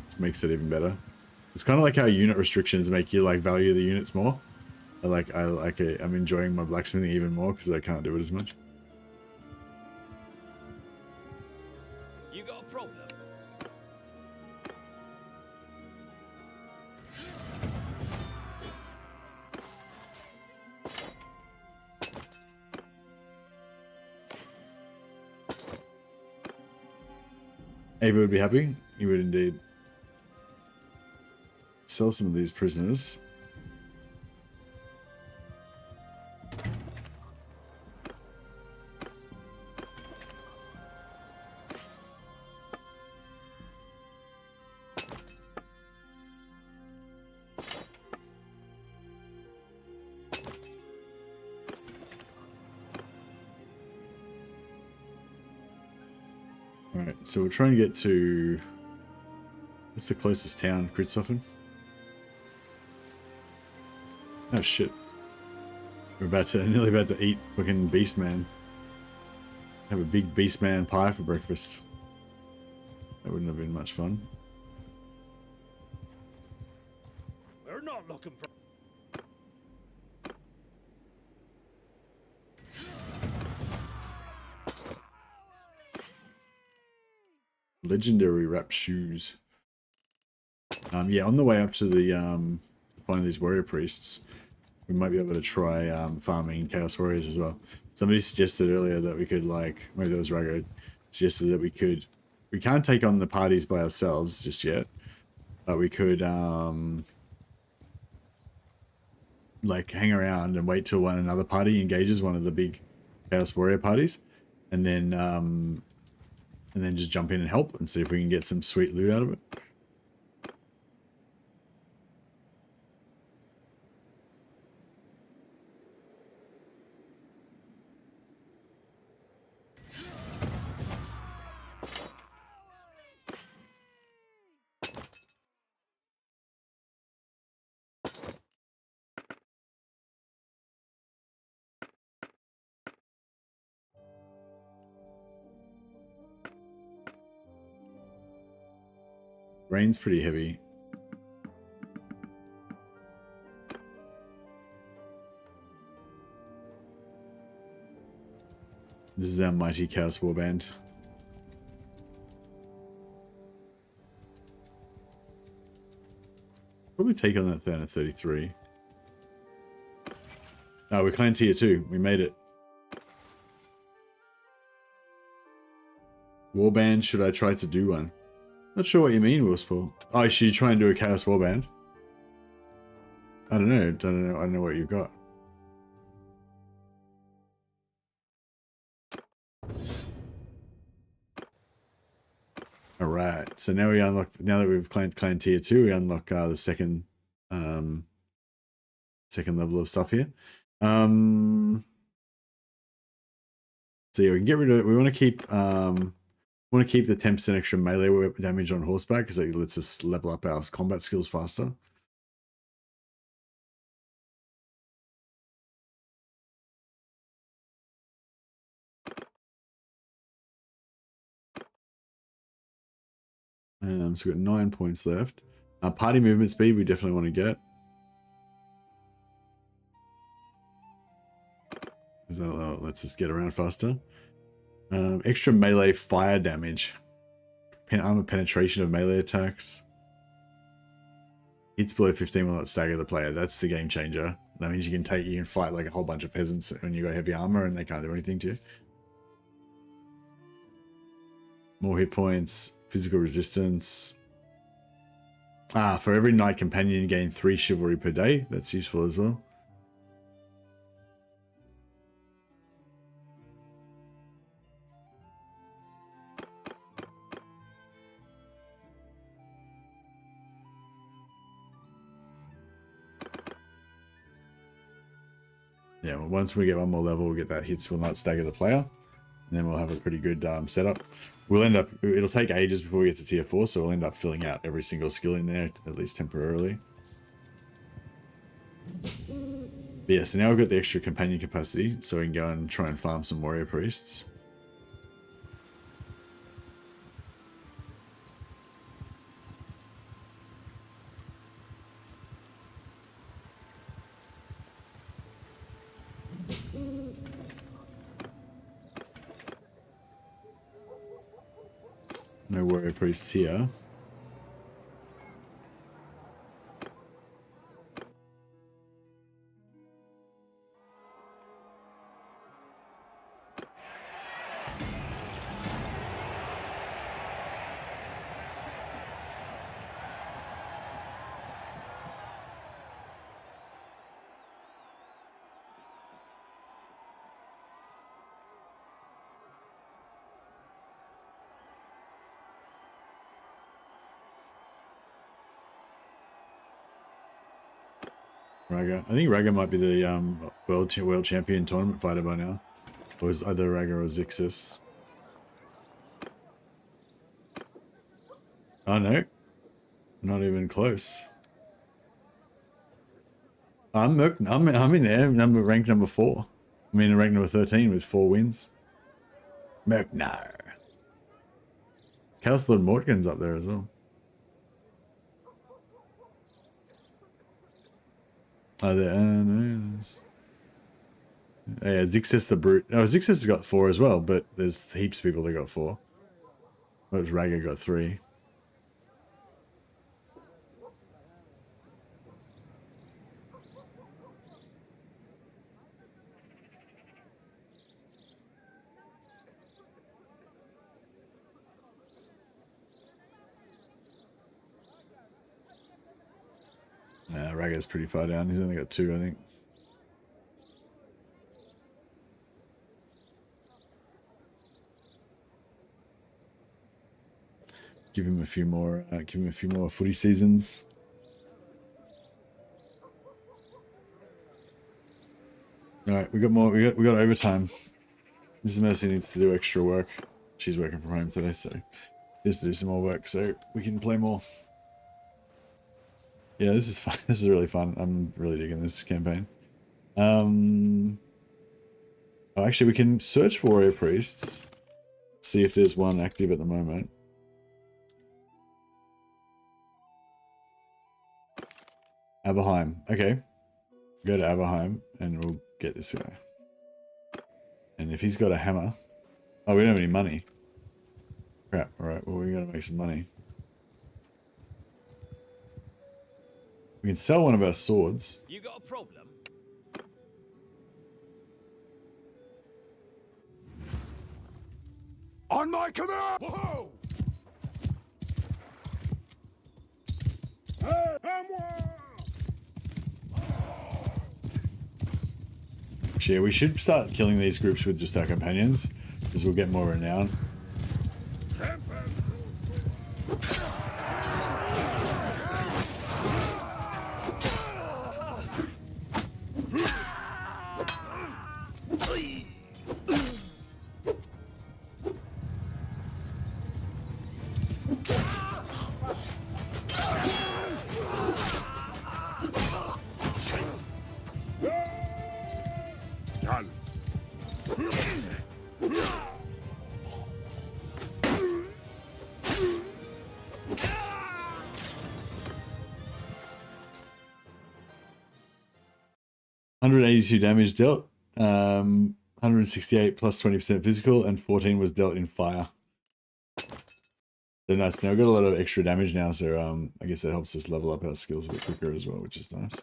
This makes it even better. It's kind of like how unit restrictions make you like value the units more. I'm enjoying my blacksmithing even more because I can't do it as much. You got a problem? Ava would be happy. He would indeed. Sell some of these prisoners. Alright, so we're trying to get to... What's the closest town? Kritzofen? Oh shit. We're nearly about to eat fucking Beast Man. Have a big Beast Man pie for breakfast. That wouldn't have been much fun. We're not looking for... Legendary wrap shoes. Yeah, on the way up to the find these warrior priests, we might be able to try farming Chaos Warriors as well. Somebody suggested earlier that we could, like, maybe that was Rago, suggested that we can't take on the parties by ourselves just yet, but we could like hang around and wait till another party engages one of the big Chaos Warrior parties, and then just jump in and help and see if we can get some sweet loot out of it. Rain's pretty heavy. This is our mighty Chaos Warband. Probably take on that down at 33. Oh, we're clan tier 2. We made it. Warband, should I try to do one? Not sure what you mean, Wilspaul. Oh, should you try and do a Chaos Warband? I don't know. I don't know what you've got. Alright, so now we unlock, now that we've claimed clan tier 2, we unlock the second second level of stuff here. So yeah, we can get rid of it. We want to keep the 10% extra melee damage on horseback because it lets us level up our combat skills faster. So we've got 9 points left. Party movement speed we definitely want to get. That lets us get around faster. Extra melee fire damage. Armor penetration of melee attacks. Hits below 15 will not stagger the player. That's the game changer. That means you can fight like a whole bunch of peasants when you got heavy armor and they can't do anything to you. More hit points, physical resistance. For every knight companion you gain 3 chivalry per day. That's useful as well. Yeah, well, once we get one more level, we'll get that hits will not stagger the player. And then we'll have a pretty good setup. It'll take ages before we get to tier 4, so we'll end up filling out every single skill in there, at least temporarily. But yeah, so now we've got the extra companion capacity, so we can go and try and farm some warrior priests. No warrior priests here. Raga. I think Raga might be the world champion tournament fighter by now. Or is either Raga or Zixis. Oh no. Not even close. I'm in there. Ranked number 4. I mean ranked number 13 with 4 wins. Merknar. Chaos Lord Mortgan's up there as well. Oh, there. No. Yeah, Zixis the Brute. Oh, Zixis has got 4 as well, but there's heaps of people that got 4. Whereas Raga got 3. Nah, Raga's pretty far down. He's only got 2, I think. Give him a few more. Give him a few more footy seasons. All right, we got more. We got overtime. Mrs. Mercy needs to do extra work. She's working from home today, so she has to do some more work so we can play more. Yeah, this is fun. This is really fun. I'm really digging this campaign. Oh, actually, we can search for warrior priests. See if there's one active at the moment. Aberheim. Okay. Go to Aberheim and we'll get this guy. And if he's got a hammer... Oh, we don't have any money. Crap. Alright, well, we gotta make some money. We can sell one of our swords. You got a problem? On my command! Whoa! Actually, yeah, we should start killing these groups with just our companions, because we'll get more renown. Done. 182 damage dealt. 168 plus 20% physical, and 14 was dealt in fire. So nice. Now we've got a lot of extra damage now, so I guess that helps us level up our skills a bit quicker as well, which is nice.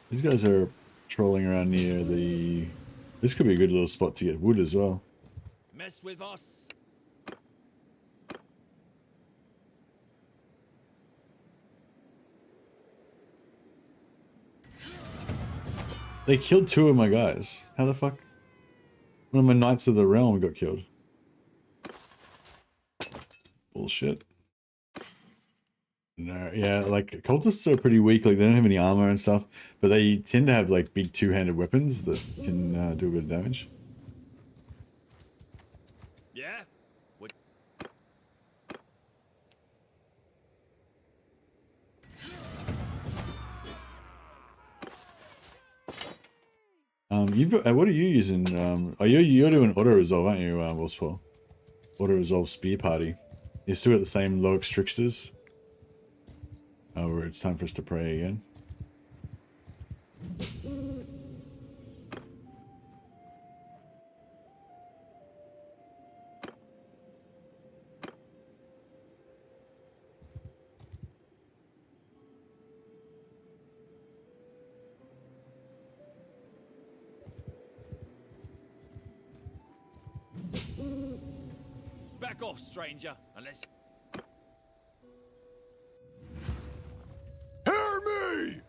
These guys are trolling around near the... This could be a good little spot to get wood as well. Mess with us. They killed 2 of my guys. How the fuck? One of my Knights of the Realm got killed. Bullshit. No, yeah, like cultists are pretty weak. Like they don't have any armor and stuff, but they tend to have like big two-handed weapons that can do a bit of damage. Yeah. What? What are you using? Oh, you're doing auto resolve, aren't you, Wolfspaw? Auto resolve spear party. You still got the same low extrictors. Oh, where it's time for us to pray again. Back off, stranger. Unless. Hear me!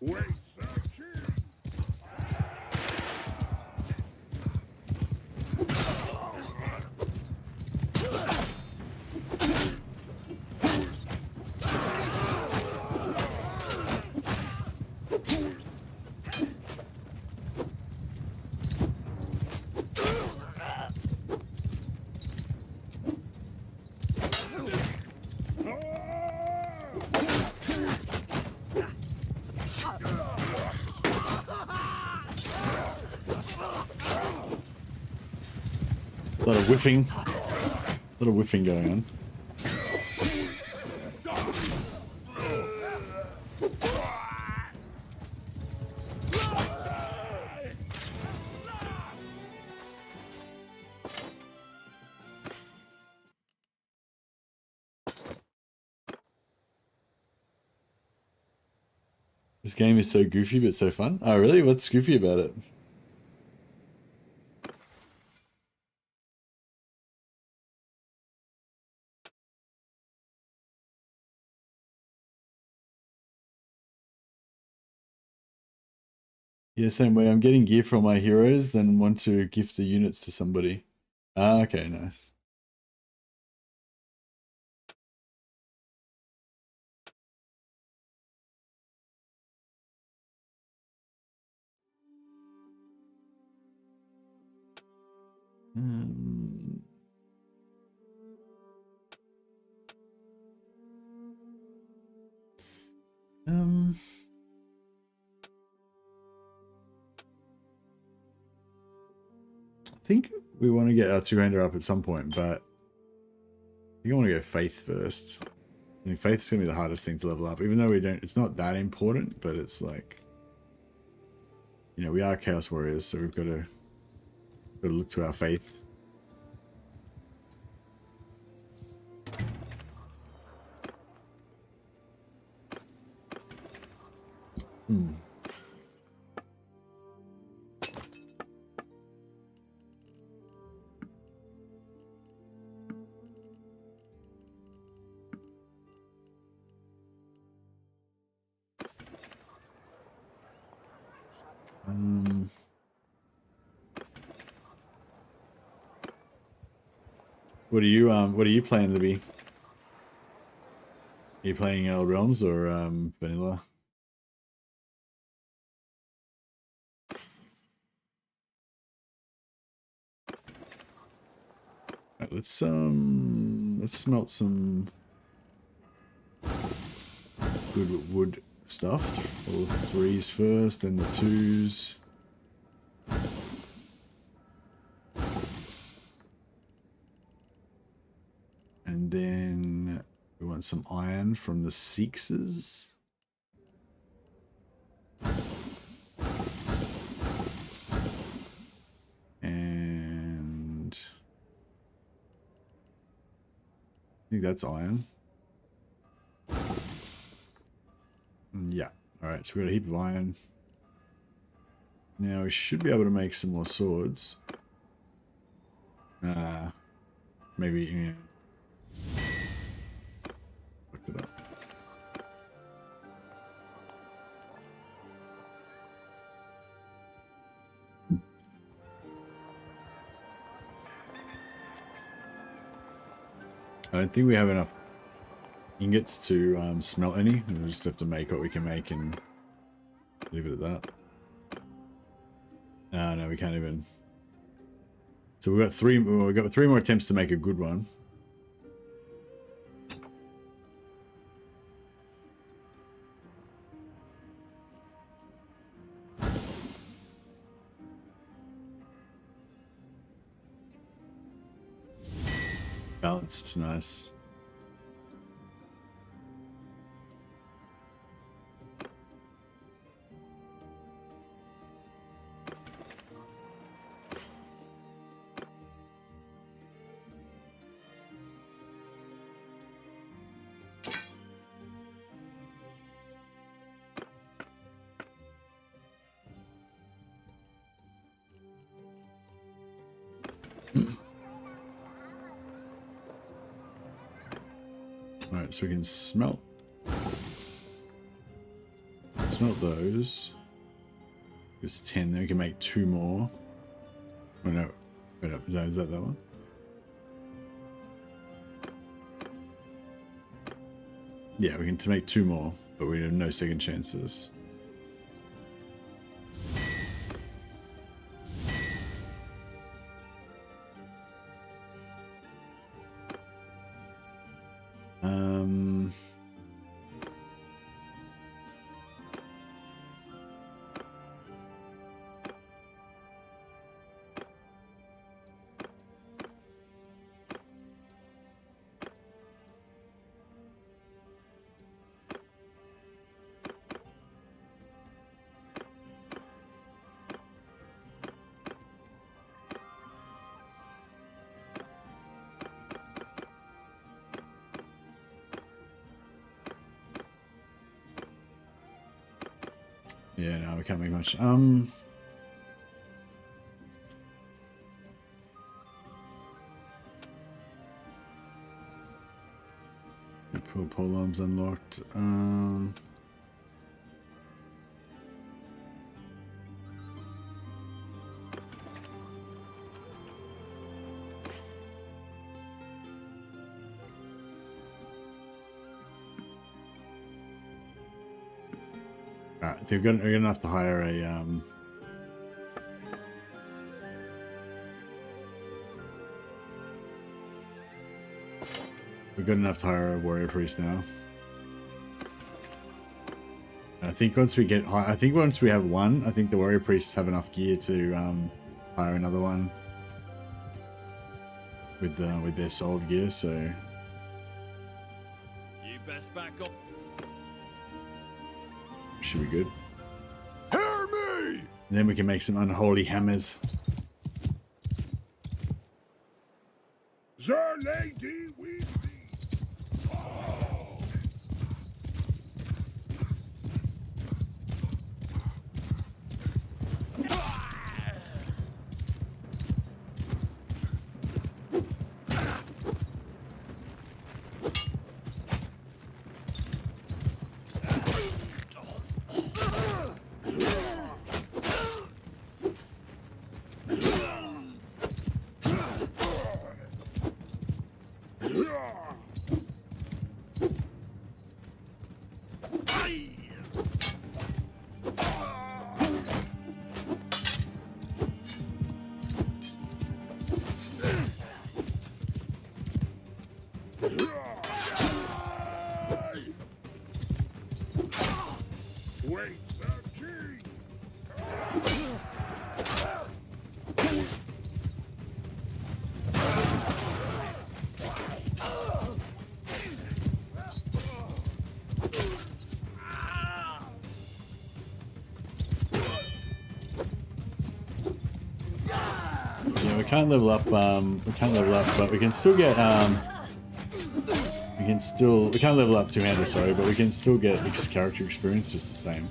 Wait, searching! A lot of whiffing. A lot of whiffing going on. This game is so goofy but so fun. Oh really? What's goofy about it? Yeah, same way. I'm getting gear from my heroes, then want to gift the units to somebody. Ah, okay, nice. Um, um, I think we want to get our two-hander up at some point, but I think I want to go Faith first. I mean, Faith is going to be the hardest thing to level up, even though we don't, it's not that important, but it's like, you know, we are Chaos Warriors, so we've got to look to our Faith. Hmm. What are you planning to be? you playing Old Realms or vanilla? Right, let's smelt some good wood stuff. All the 3s first, then the 2s. And then we want some iron from the 6s. And I think that's iron. Yeah. Alright, so we got a heap of iron. Now we should be able to make some more swords. Maybe, yeah. Looked it up. I don't think we have enough ingots to smelt any. We'll just have to make what we can make and leave it at that. No, we can't even. So we've got 3 more attempts to make a good one. Balanced, nice. Alright, so we can smelt those. There's 10, then we can make 2 more. Oh no, wait up, is that one? Yeah, we can make 2 more, but we have no second chances. Yeah, no, we can't make much. Pole arms unlocked. Alright, we're gonna have to hire a we're good enough to hire a warrior priest now. And I think once we get once we have one, I think the warrior priests have enough gear to hire another one with their sold gear, so You best back up. should be good. Hear me! And then we can make some unholy hammers. The lady we see. can't level up. We can't level up, but we can still get. We can't level up two-hander, sorry, but we can still get character experience just the same.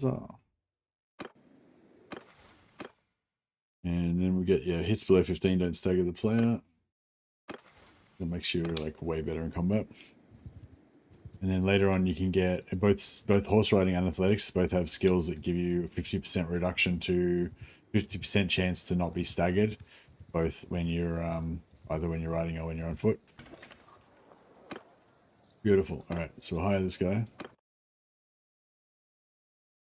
So. And then we get, yeah, hits below 15 don't stagger the player. That makes you like way better in combat. And then later on you can get both horse riding and athletics both have skills that give you 50% reduction to 50% chance to not be staggered, both when you're either when you're riding or when you're on foot. Beautiful. All right, so we'll hire this guy.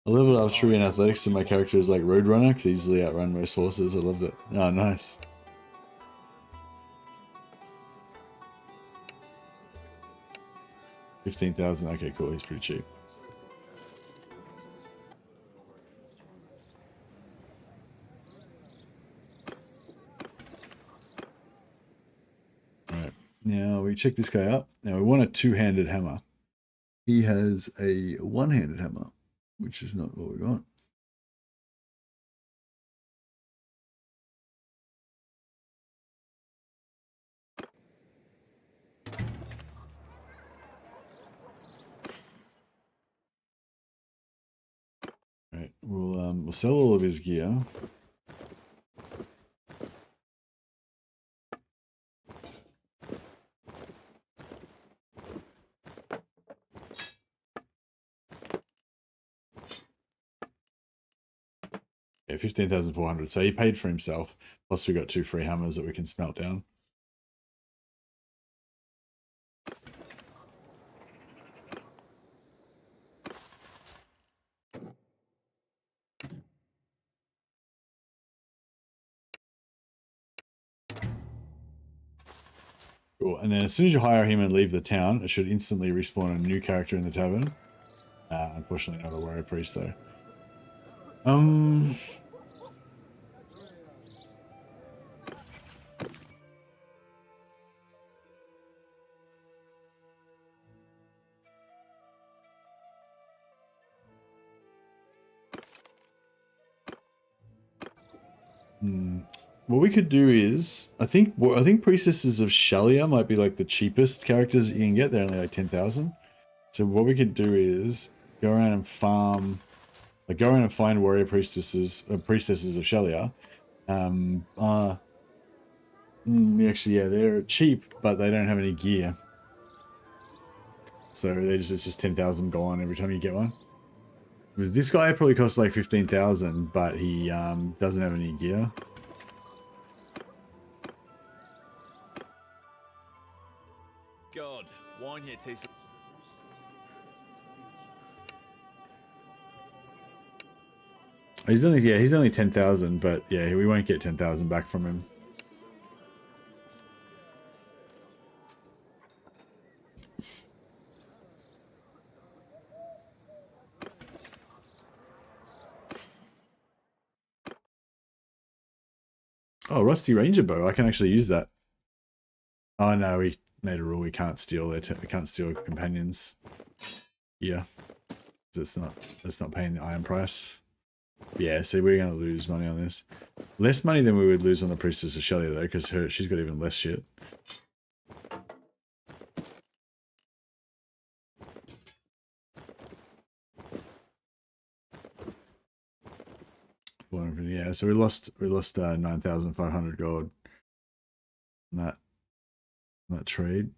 I leveled up 3 in athletics and my character is like Roadrunner, could easily outrun most horses. I loved it. Oh, nice. $15,000. Okay, cool. He's pretty cheap. All right. Now we check this guy out. Now we want a two-handed hammer. He has a one-handed hammer, which is not what we want. Right, we'll sell all of his gear. Yeah, 15,400. So he paid for himself. Plus we got 2 free hammers that we can smelt down. Cool. And then as soon as you hire him and leave the town, it should instantly respawn a new character in the tavern. Unfortunately not a warrior priest though. What we could do is, I think priestesses of Shalia might be like the cheapest characters that you can get. They're only like 10,000. So what we could do is go around and farm, like go around and find warrior priestesses of Shalia. Actually, yeah, they're cheap, but they don't have any gear. So it's just 10,000 gone every time you get one. This guy probably costs like 15,000, but he doesn't have any gear. God, wine here tastes. He's only 10,000, but yeah, we won't get 10,000 back from him. Oh, Rusty Ranger bow. I can actually use that. Oh no, we made a rule we can't steal we can't steal companions. Yeah. That's not paying the iron price. Yeah, so we're gonna lose money on this. Less money than we would lose on the Priestess of Shalia though, because she's got even less shit. Yeah, so we lost 9,500 gold in that trade.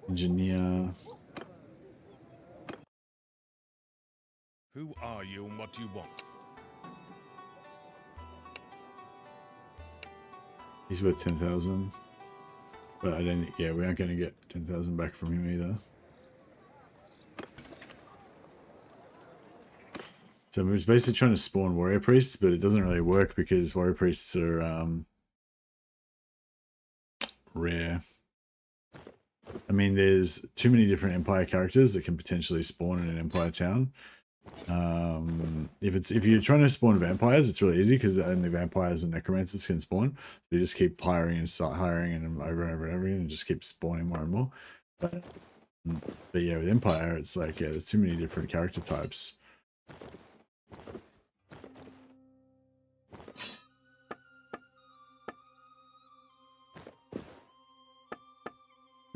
Engineer. are you and what do you want? He's worth 10,000. But I don't think, yeah, we aren't going to get 10,000 back from him either. So we're basically trying to spawn warrior priests, but it doesn't really work because warrior priests are rare. I mean, there's too many different Empire characters that can potentially spawn in an Empire town. If you're trying to spawn vampires, it's really easy because only vampires and necromancers can spawn. So you just keep hiring and start hiring and over and over and over again, and just keep spawning more and more. But yeah, with Empire, it's like, yeah, there's too many different character types.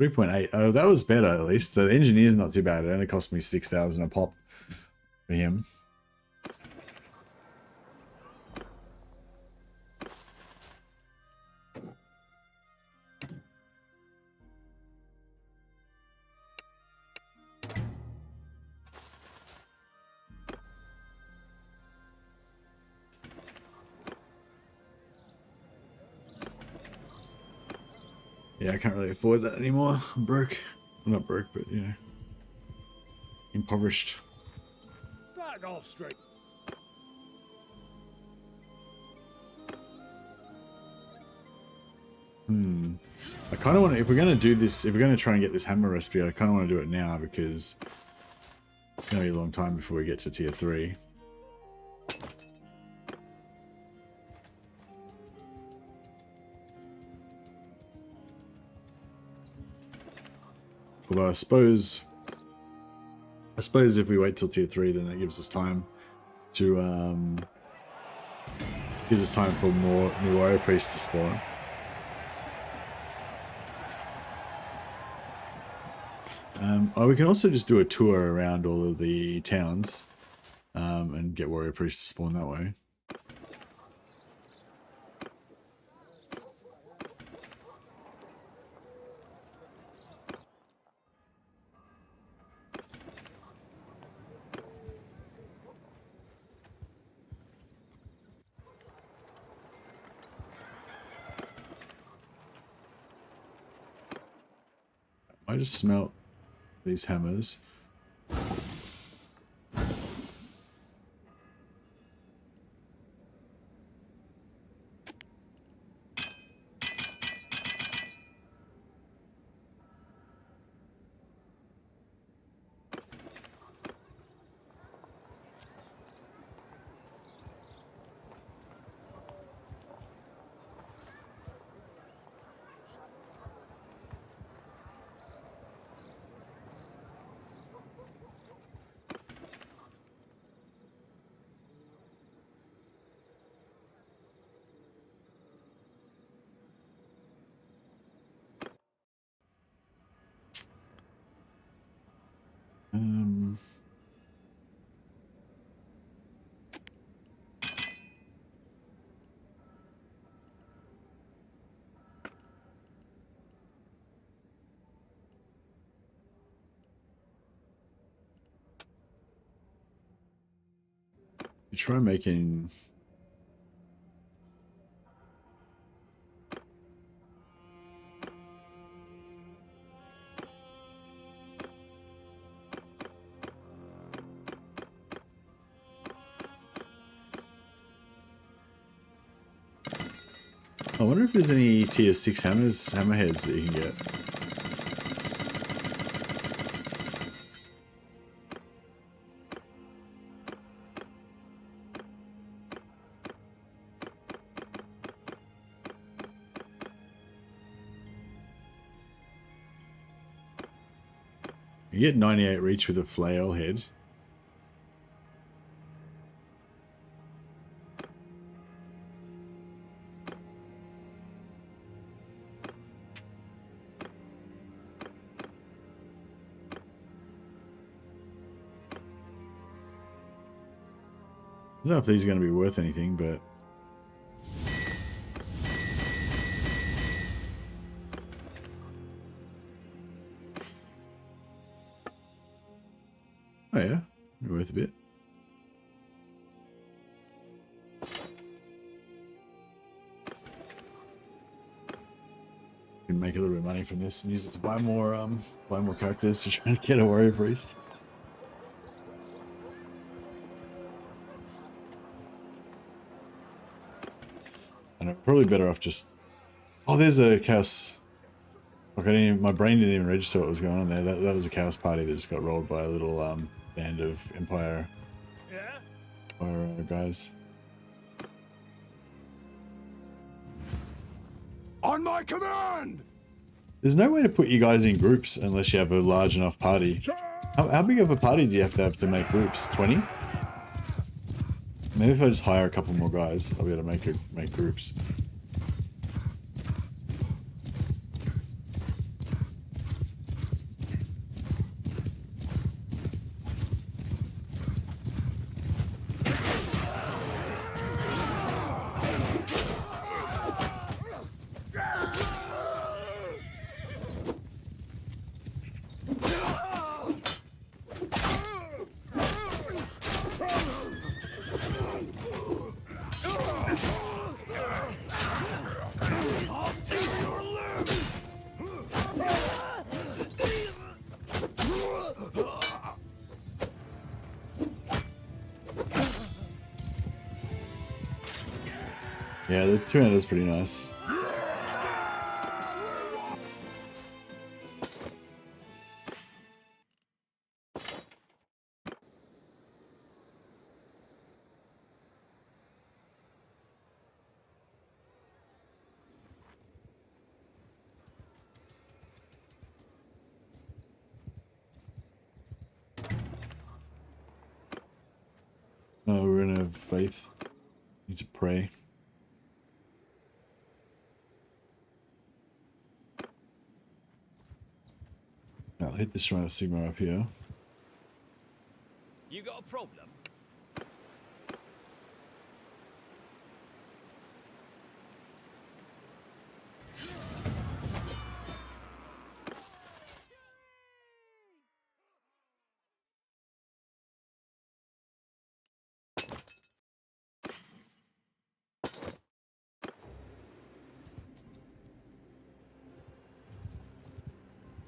3.8. Oh, that was better at least. So the engineer's not too bad. It only cost me 6,000 a pop for him. Yeah, I can't really afford that anymore. I'm broke. I'm not broke, but you know, impoverished. Back off straight. I kind of want to, if we're going to do this, if we're going to try and get this hammer recipe, I kind of want to do it now because it's going to be a long time before we get to tier 3. Although I suppose if we wait till tier 3, then that gives us time to gives us time for more new warrior priests to spawn. We can also just do a tour around all of the towns and get warrior priests to spawn that way. I just smelt these hammers. You try making I wonder if there's any tier 6 hammerheads that you can get. You get 98 reach with a flail head. I don't know if these are going to be worth anything, but oh yeah, they're worth a bit. and make a little bit of money from this and use it to buy more characters to try and get a warrior priest. And I'm probably better off just... Oh, there's a chaos... Like my brain didn't even register what was going on there. That was a chaos party that just got rolled by a little band of Empire guys. On my command! There's no way to put you guys in groups unless you have a large enough party. How big of a party do you have to make groups? 20? Maybe if I just hire a couple more guys, I'll be able to make groups. Yeah, the 200 is pretty nice. Oh, we're gonna have faith. Need to pray. I'll hit this Shrine of Sigma up here. You got a problem?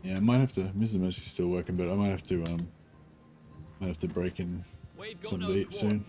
Yeah, I might have to. Mrs. Mercy's still working, but I might have to break in some beat soon.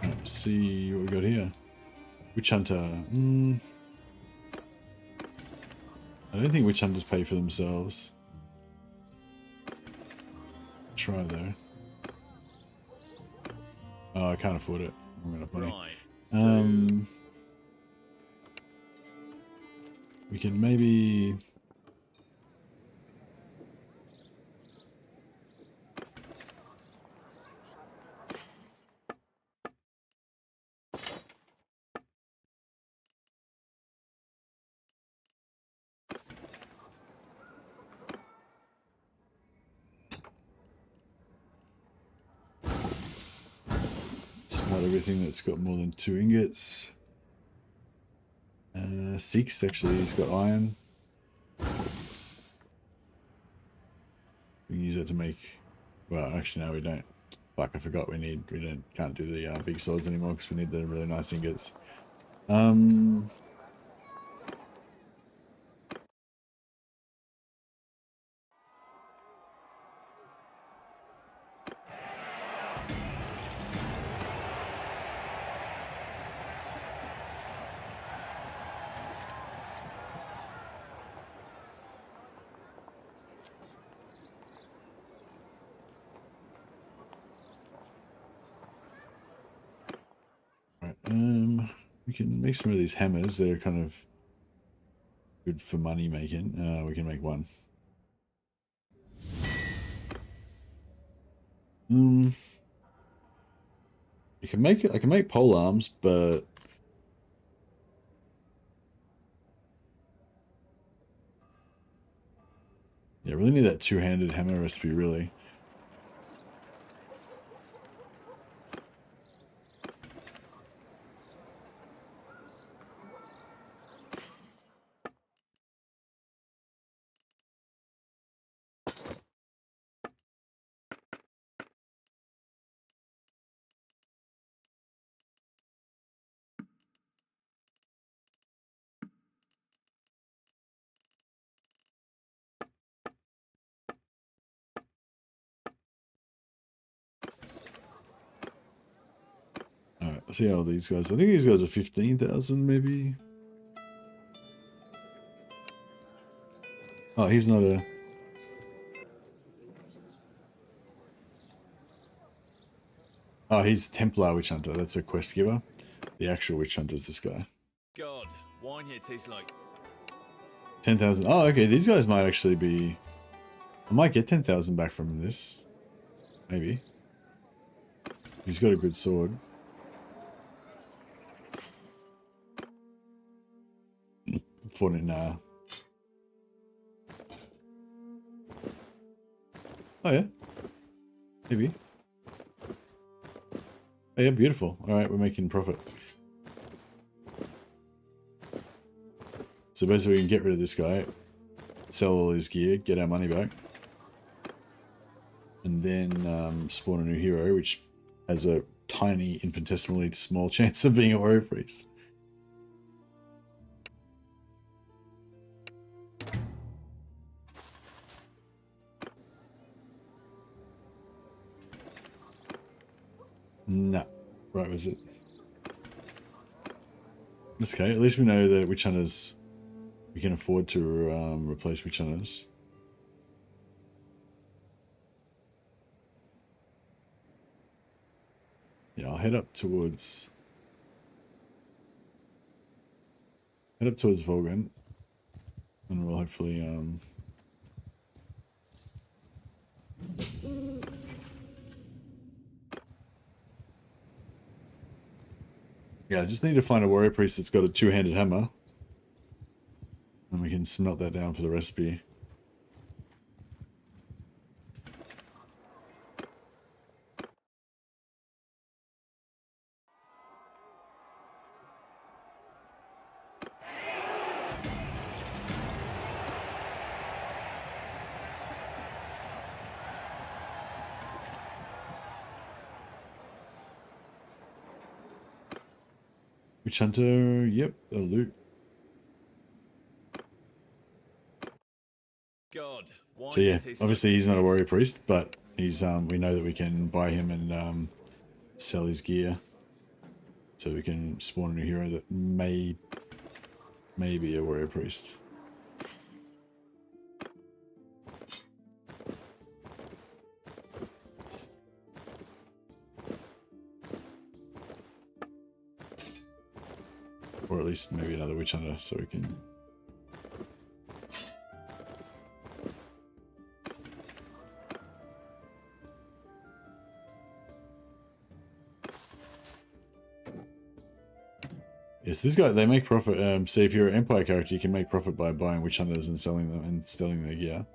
Let's see what we got here. Witch Hunter. I don't think Witch Hunters pay for themselves. Try though. Oh, I can't afford it. I'm gonna money. Right. So... we can maybe. Smart everything that's got more than 2 ingots. 6 actually, he's got iron. We can use that to make. Well, actually, no, we don't. Fuck, I forgot. Can't do the big swords anymore because we need the really nice ingots. We can make some of these hammers. They're kind of good for money making. We can make one. You can make it. I can make pole arms, but yeah, I really need that two-handed hammer recipe, really. Alright, let's see how these guys. I think these guys are 15,000, maybe. Oh, he's not a. Oh, he's Templar Witch Hunter. That's a quest giver. The actual Witch Hunter is this guy. God, wine here tastes like 10,000. Oh, okay. These guys might actually be. I might get 10,000 back from this. Maybe. He's got a good sword. Fought in. Oh yeah. Maybe. Oh yeah, beautiful. All right, we're making profit. So basically, we can get rid of this guy, sell all his gear, get our money back, and then spawn a new hero, which has a tiny, infinitesimally small chance of being a warrior priest. Nah. Right, was it? That's okay. At least we know that witch hunters, we can afford to replace witch hunters. Yeah, I'll head up towards Volgan, and we'll hopefully yeah, I just need to find a warrior priest that's got a two-handed hammer. And we can smelt that down for the recipe. Witch hunter, yep, a loot. God. Wine So yeah, tastes obviously like he's not a warrior priest, but he's we know that we can buy him and sell his gear, so we can spawn a new hero that may be a warrior priest. Or at least maybe another witch hunter, so we can. Yes, this guy, they make profit. So if you're an Empire character, you can make profit by buying witch hunters and selling them and stealing their gear.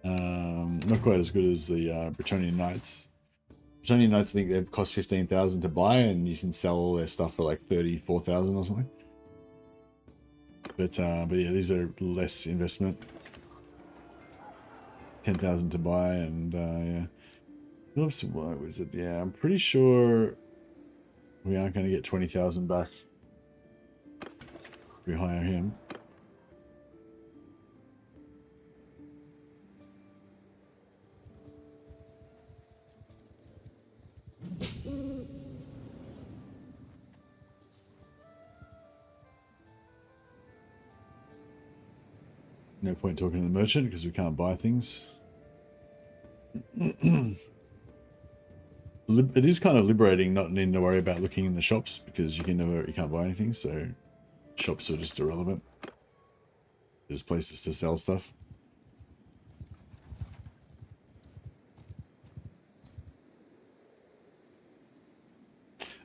Not quite as good as the Bretonnian Knights. Bretonnian Knights, I think they cost 15,000 to buy, and you can sell all their stuff for like 34,000 or something. But yeah, these are less investment. 10,000 to buy, and yeah. Phillips, what was it? Yeah, I'm pretty sure we aren't going to get 20,000 back if we hire him. No point talking to the merchant because we can't buy things. It is kind of liberating not needing to worry about looking in the shops because you can't buy anything, so shops are just irrelevant. There's places to sell stuff.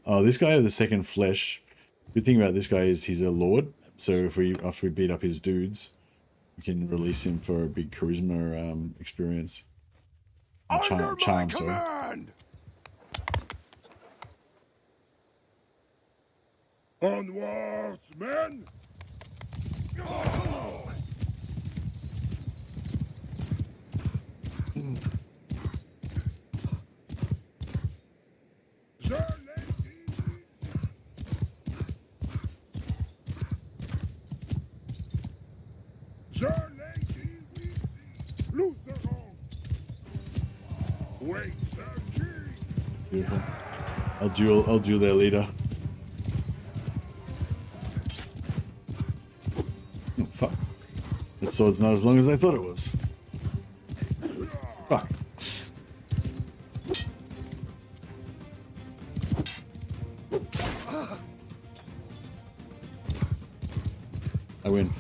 Oh, this guy has the second flesh. Good thing about this guy is he's a lord. So if we after we beat up his dudes, we can release him for a big charisma experience. Under my Charm, sorry. command! Onwards, men! Sir ladies! Sir lady Weezy! Lutheron! Wait, Sir G! Beautiful. I'll duel their leader. Oh, fuck. That sword's not as long as I thought it was. Fuck. I win.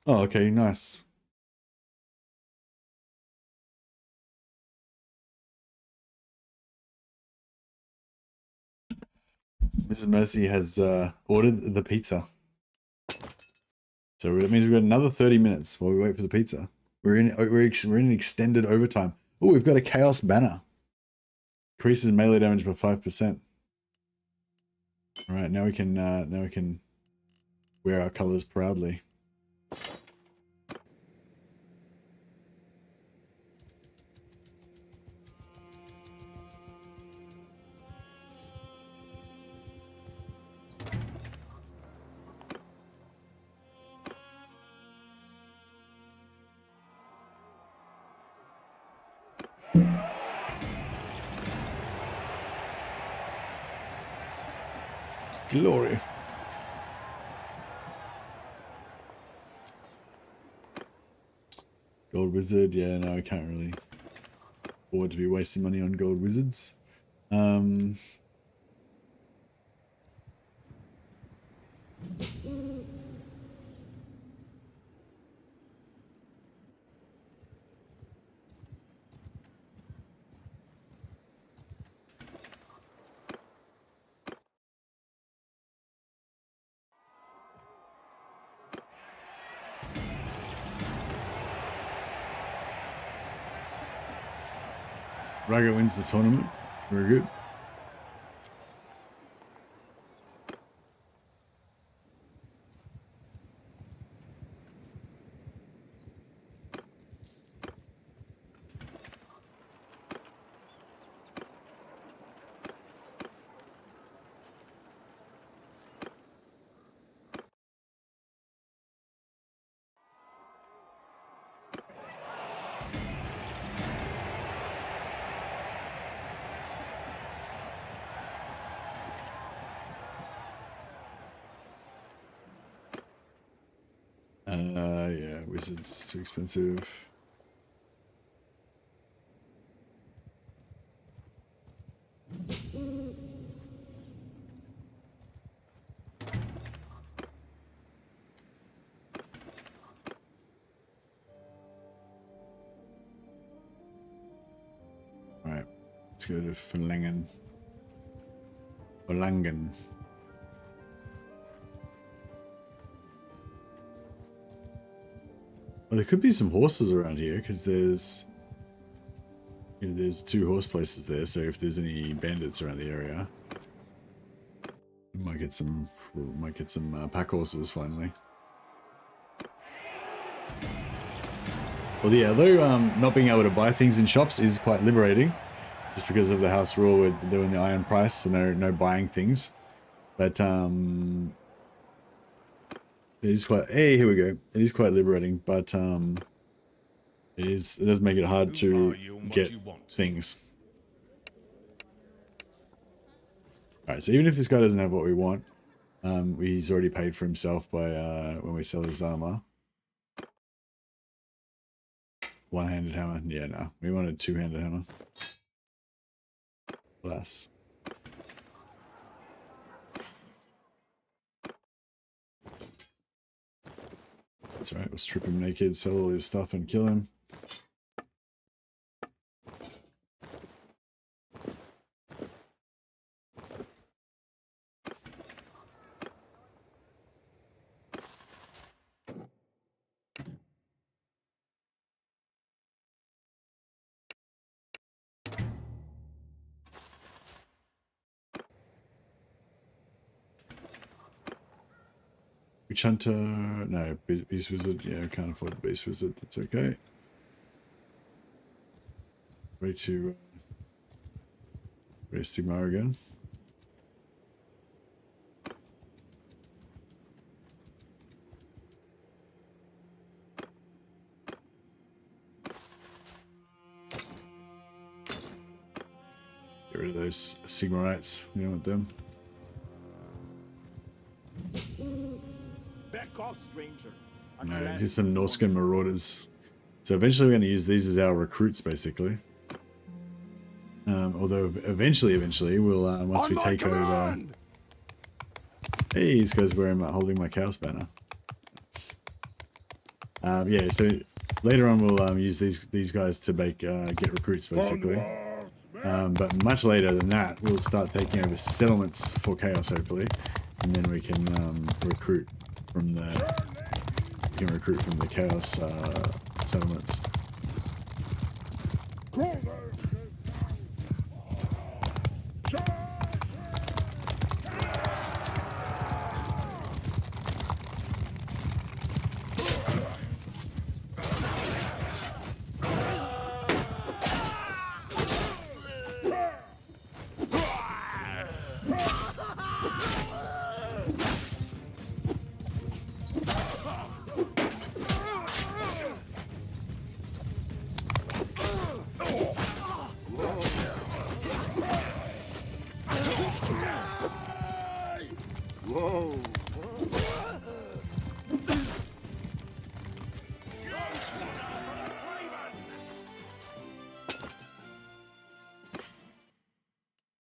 Oh, okay, nice. Mrs. Mercy has ordered the pizza. So that means we've got another 30 minutes while we wait for the pizza. We're in extended overtime. Oh, we've got a chaos banner. Increases melee damage by 5%. All right, now we can wear our colors proudly. Glory. Gold wizard, yeah, no, I can't really afford to be wasting money on gold wizards. Raga wins the tournament. Very good. Yeah, wizards too expensive. Right, let's go to Verlangen. Verlangen. Well, there could be some horses around here because there's two horse places there. So if there's any bandits around the area, we might get some pack horses finally. Well, yeah, though not being able to buy things in shops is quite liberating, just because of the house rule where they're doing the iron price, so no buying things. But it is quite. Hey, here we go. It is quite liberating, but it It is. It does make it hard to get things. All right. So even if this guy doesn't have what we want, he's already paid for himself by when we sell his armor. One-handed hammer. Yeah, no. We wanted two-handed hammer. Plus. That's right. We'll strip him naked, sell all his stuff, and kill him. Witch Hunter, no, Beast Wizard, yeah, can't afford the Beast Wizard, that's okay. Way to raise Sigmar again. Get rid of those Sigmarites, we don't want them. Back off, stranger. No, here's some Norscan Marauders. So eventually we're going to use these as our recruits, basically. Although eventually we'll, once we take over... Hey, these guys holding my Chaos Banner. Yeah, so later on we'll use these guys to get recruits, basically. But much later than that, we'll start taking over settlements for Chaos, hopefully. And then we can recruit from the Chaos settlements.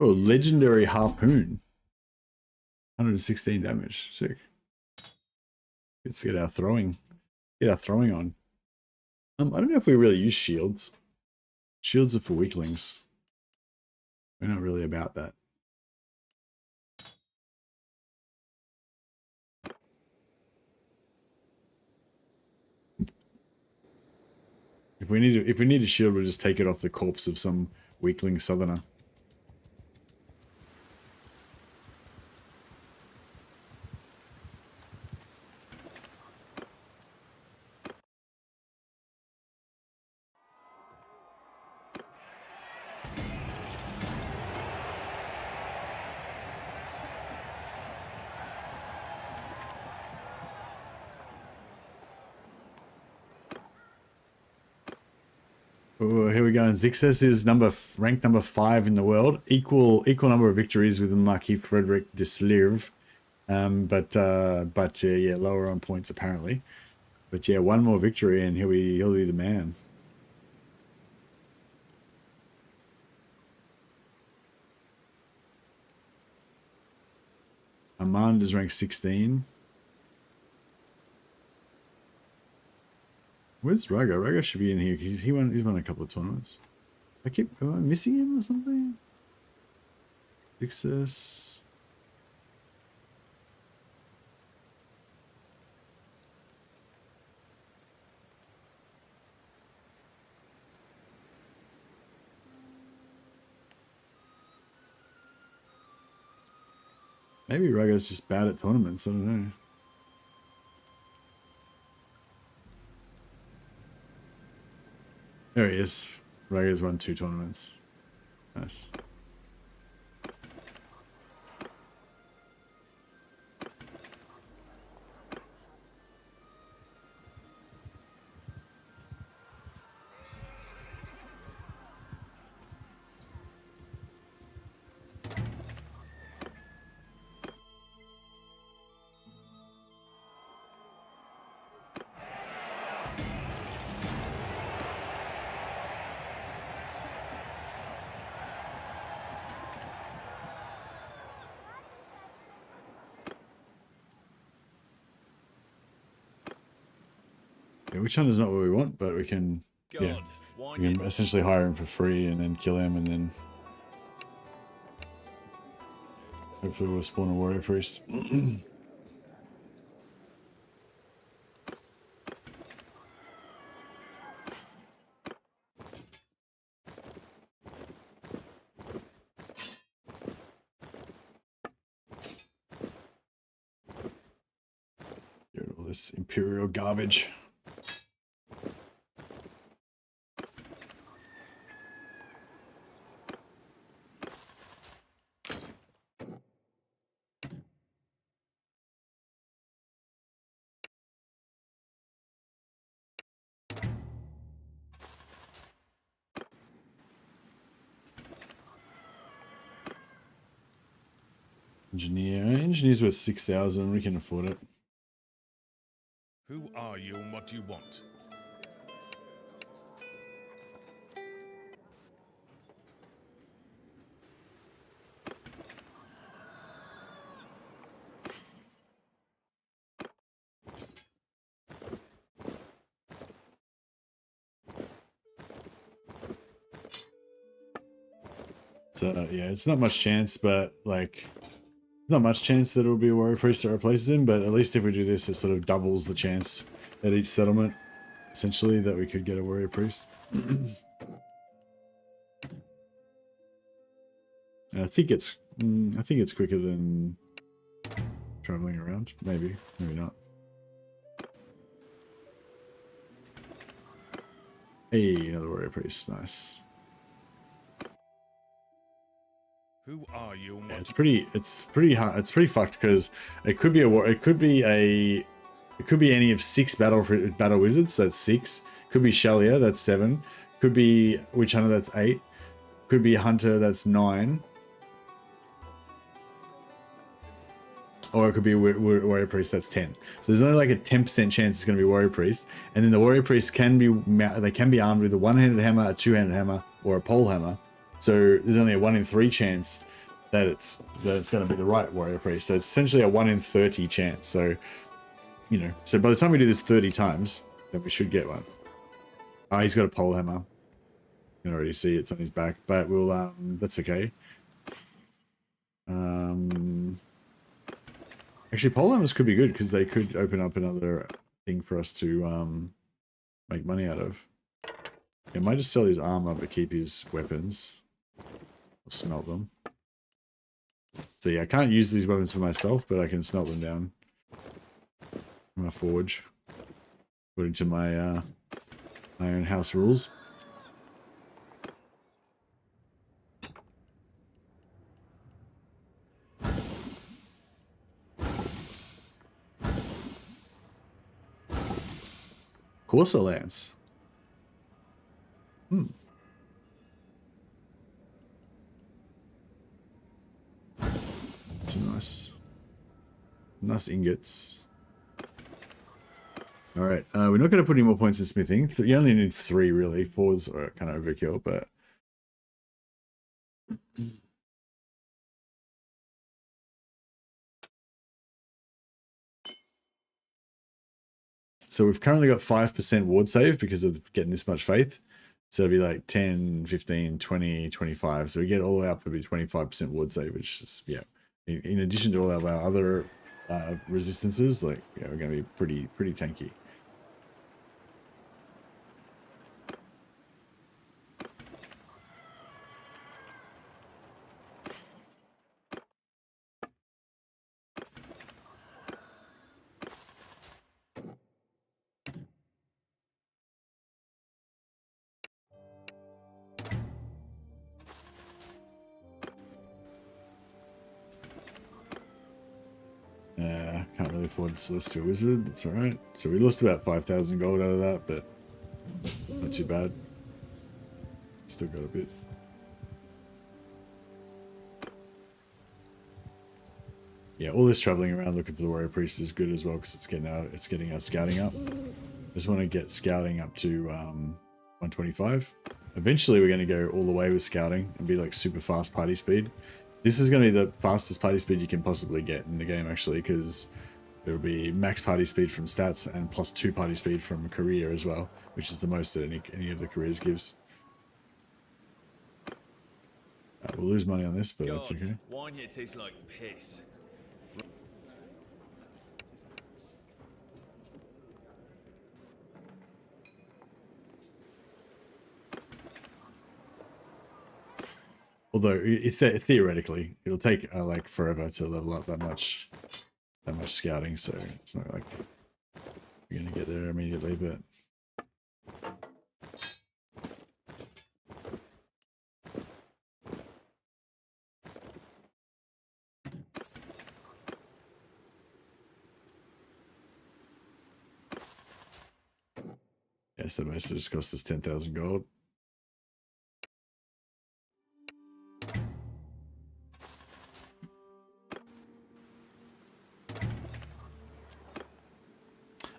Oh, legendary harpoon. 116 damage. Sick. Let's get our throwing. On. I don't know if we really use shields. Shields are for weaklings. We're not really about that. If we need a shield, we'll just take it off the corpse of some weakling southerner. Oh, here we go. And Zixes is ranked number 5 in the world. Equal number of victories with the Marquis Frederick de Slierve. But yeah, lower on points apparently. But yeah, one more victory and he'll be the man. Armand is ranked 16. Where's Raga? Raga should be in here because he's won a couple of tournaments. Am I missing him or something? Success. Maybe Raga's just bad at tournaments, I don't know. There he is. Raga's won 2 tournaments. Nice. Yeah, which one is not what we want, but we can, yeah, we can essentially hire him for free and then kill him, and then hopefully we'll spawn a warrior priest. Get rid of all this imperial garbage. Engineer's worth 6,000. We can afford it. Who are you and what do you want? So yeah, it's not much chance, but like, not much chance that it'll be a warrior priest that replaces him. But at least if we do this, it sort of doubles the chance at each settlement, essentially, that we could get a warrior priest. And I think it's quicker than traveling around. Maybe not. Hey, another warrior priest. Nice. Who are you and Yeah, what it's pretty hard. It's pretty fucked because it could be any of 6 battle wizards. That's 6. Could be Shalier. That's 7. Could be Witch Hunter. That's 8. Could be Hunter. That's 9. Or it could be warrior priest. That's 10. So there's only like a 10% chance it's going to be warrior priest. And then the warrior priest can be armed with a one-handed hammer, a two-handed hammer, or a pole hammer. So there's only a 1 in 3 chance that it's going to be the right warrior priest. So it's essentially a 1 in 30 chance. So, you know, so by the time we do this 30 times, then we should get one. Ah, he's got a pole hammer. You can already see it's on his back, but we'll that's okay. Actually, pole hammers could be good because they could open up another thing for us to make money out of. I might just sell his armor but keep his weapons. Or smelt them. So yeah, I can't use these weapons for myself, but I can smelt them down. I'm gonna forge, according to my my own house rules. Corsair Lance. Nice. Nice ingots. Alright, we're not going to put any more points in smithing. You only need 3 really. 4's are kind of overkill, but... So we've currently got 5% ward save because of getting this much faith. So it'll be like 10, 15, 20, 25. So we get all the way up to be 25% ward save, which is, yeah. In addition to all of our other resistances, like, yeah, we're going to be pretty tanky. Can't really afford Celestial Wizard. That's alright. So we lost about 5,000 gold out of that, but not too bad. Still got a bit. Yeah, all this traveling around looking for the warrior priest is good as well because it's getting our scouting up. Just want to get scouting up to 125. Eventually, we're going to go all the way with scouting and be like super fast party speed. This is going to be the fastest party speed you can possibly get in the game, actually, because it'll be max party speed from stats and plus 2 party speed from career as well, which is the most that any of the careers gives. We'll lose money on this, but that's okay. Wine here tastes like piss. Although theoretically, it'll take like forever to level up that much scouting, so it's not like you're gonna get there immediately. But yeah, so most of this cost us 10,000 gold.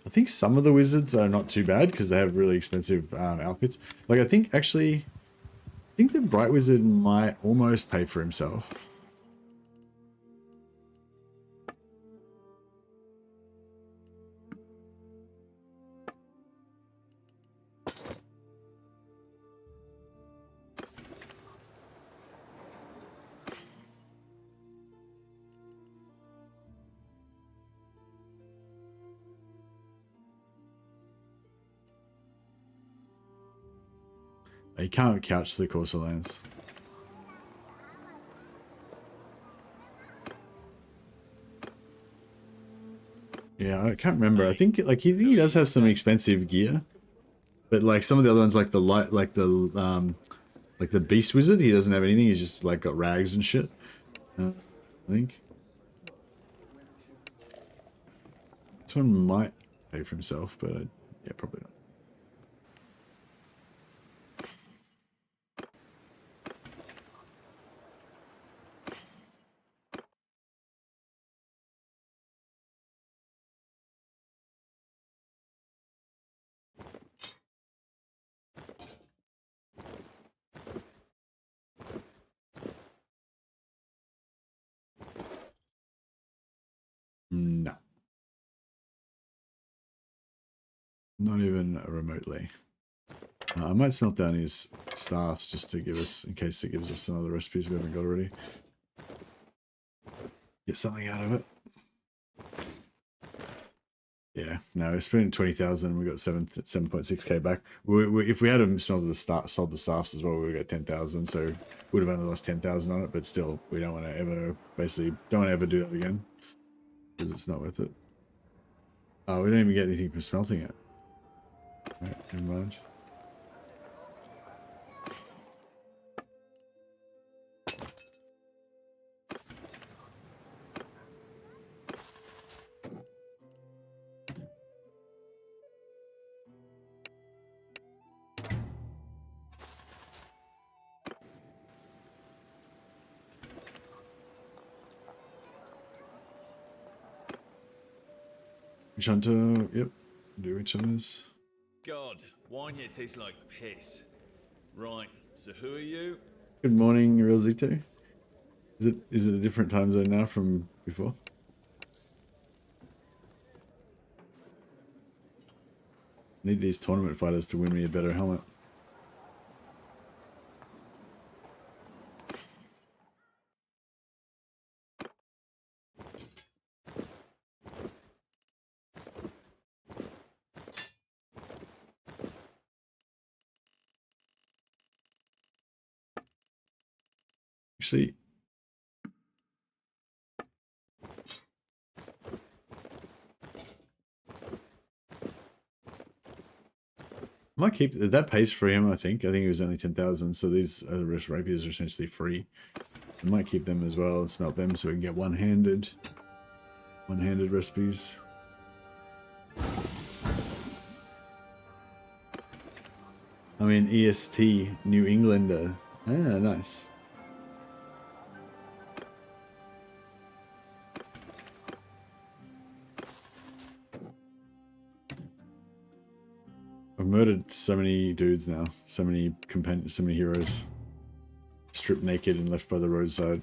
I think some of the wizards are not too bad because they have really expensive outfits. Like I think the Bright Wizard might almost pay for himself. You can't couch the Corsa lands. Yeah, I can't remember. I think he does have some expensive gear, but like some of the other ones, like the Beast Wizard, he doesn't have anything. He's just like got rags and shit. I think this one might pay for himself, but yeah, probably not. No. Not even remotely. I might smelt down his staffs just to give us, in case it gives us some other recipes we haven't got already. Get something out of it. Yeah, no, we spent 20,000 and we got 7.6k back. If we had them sold the staffs as well, we would have got 10,000, so would have only lost 10,000 on it, but still, we don't want to ever, basically, don't want to ever do that again. Because it's not worth it. Oh, we don't even get anything from smelting it. Right, never mind. Witch Hunter, yep. Do Witch Hunters. God, wine here tastes like piss. Right, so who are you? Good morning, Real Zito. Is it a different time zone now from before? Need these tournament fighters to win me a better helmet. Actually, might keep that pays for him. I think it was only 10,000. So these rapiers are essentially free. I might keep them as well and smelt them so we can get one-handed recipes. I mean EST New Englander. Ah, nice. I've murdered so many dudes now, so many heroes, stripped naked and left by the roadside.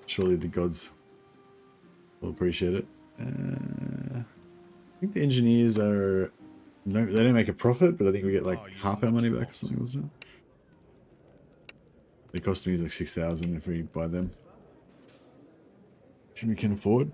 Surely the gods We'll appreciate it. I think the engineers are... No, they don't make a profit, but I think we get like half our money back or something, wasn't it? They cost me like 6,000 if we buy them. Which we can afford.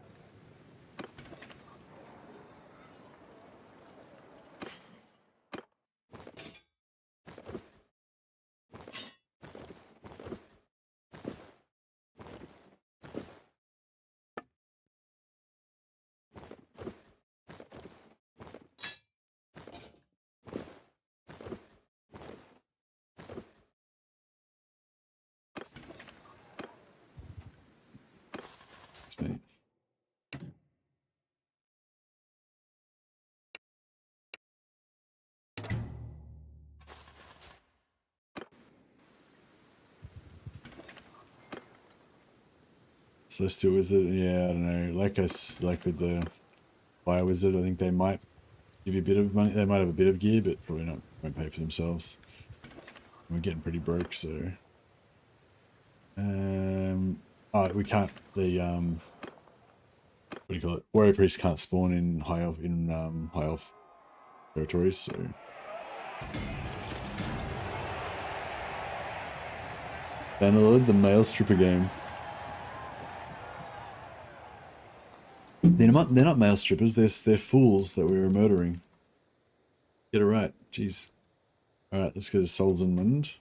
Sweet. Celestial Wizard, yeah, I don't know. Like with the Fire Wizard, I think they might give you a bit of money. They might have a bit of gear, but probably not. Won't pay for themselves. We're getting pretty broke, so. Oh, we can't. The what do you call it? Warrior Priest can't spawn in high elf territories, so. Bannerlord, the male stripper game. They're not male strippers. They're fools that we were murdering. Get it right. Jeez. All right, let's go to Solzenmund.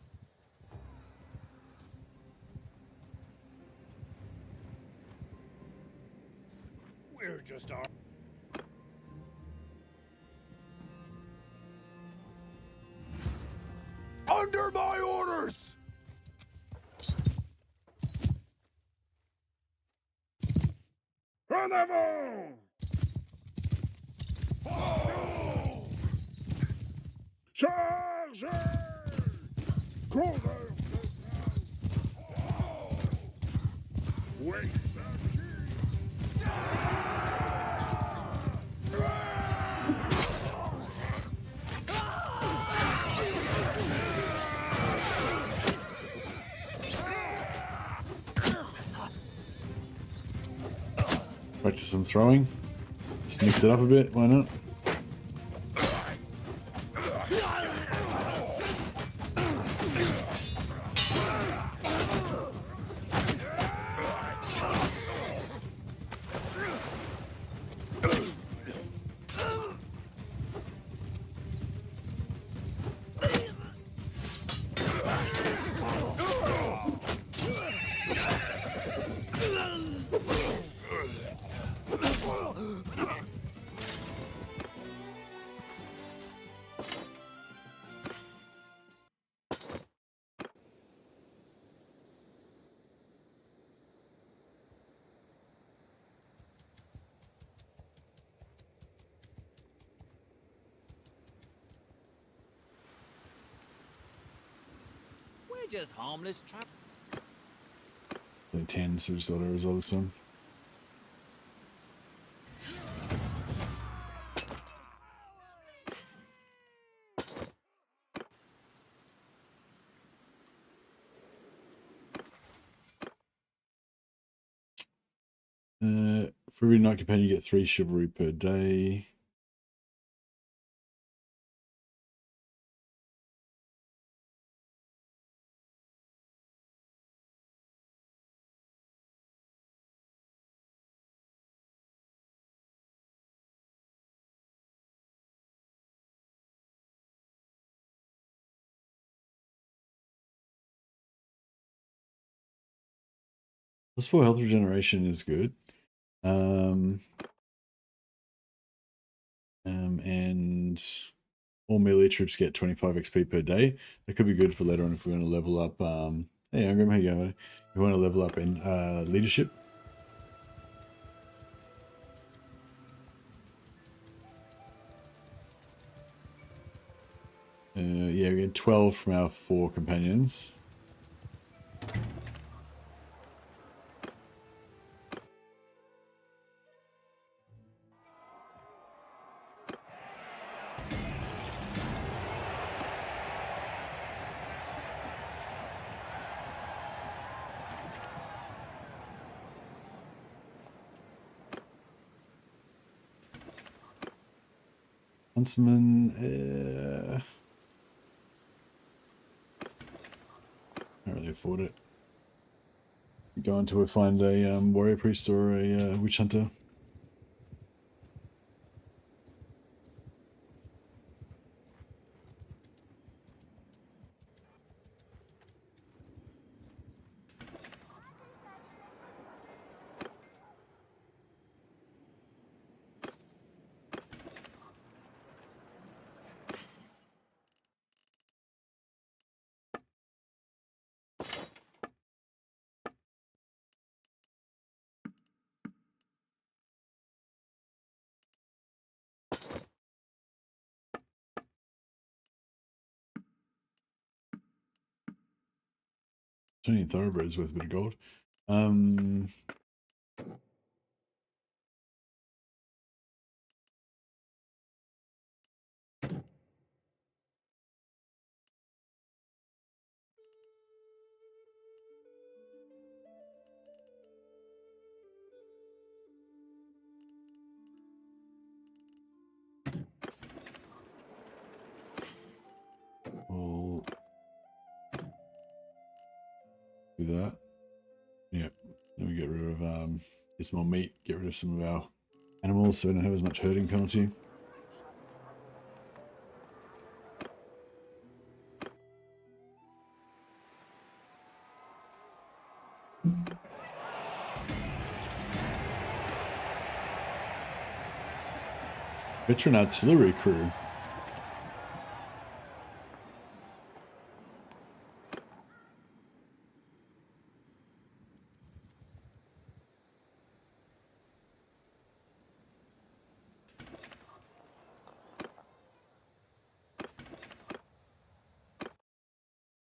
We're just our... Under my orders! En avant! Oh! Chargez! Khorne! Oh! Wait, Practice some throwing. Just mix it up a bit. Why not? We're just harmless trap. 10, so just auto resolve this one. For every knight companion, you get 3 chivalry per day. Plus 4 health regeneration is good. And all melee troops get 25 XP per day. That could be good for later on if we want to level up. Hey, Ingram, how you going? If we want to level up in leadership. Yeah, we get 12 from our 4 companions. Huntsman, can't really afford it. Go until we find a warrior priest or a witch hunter. Only thoroughbreds worth a bit of gold. We'll do that. Yep. Then we get rid of get some more meat, get rid of some of our animals so we don't have as much herding penalty. Veteran artillery crew.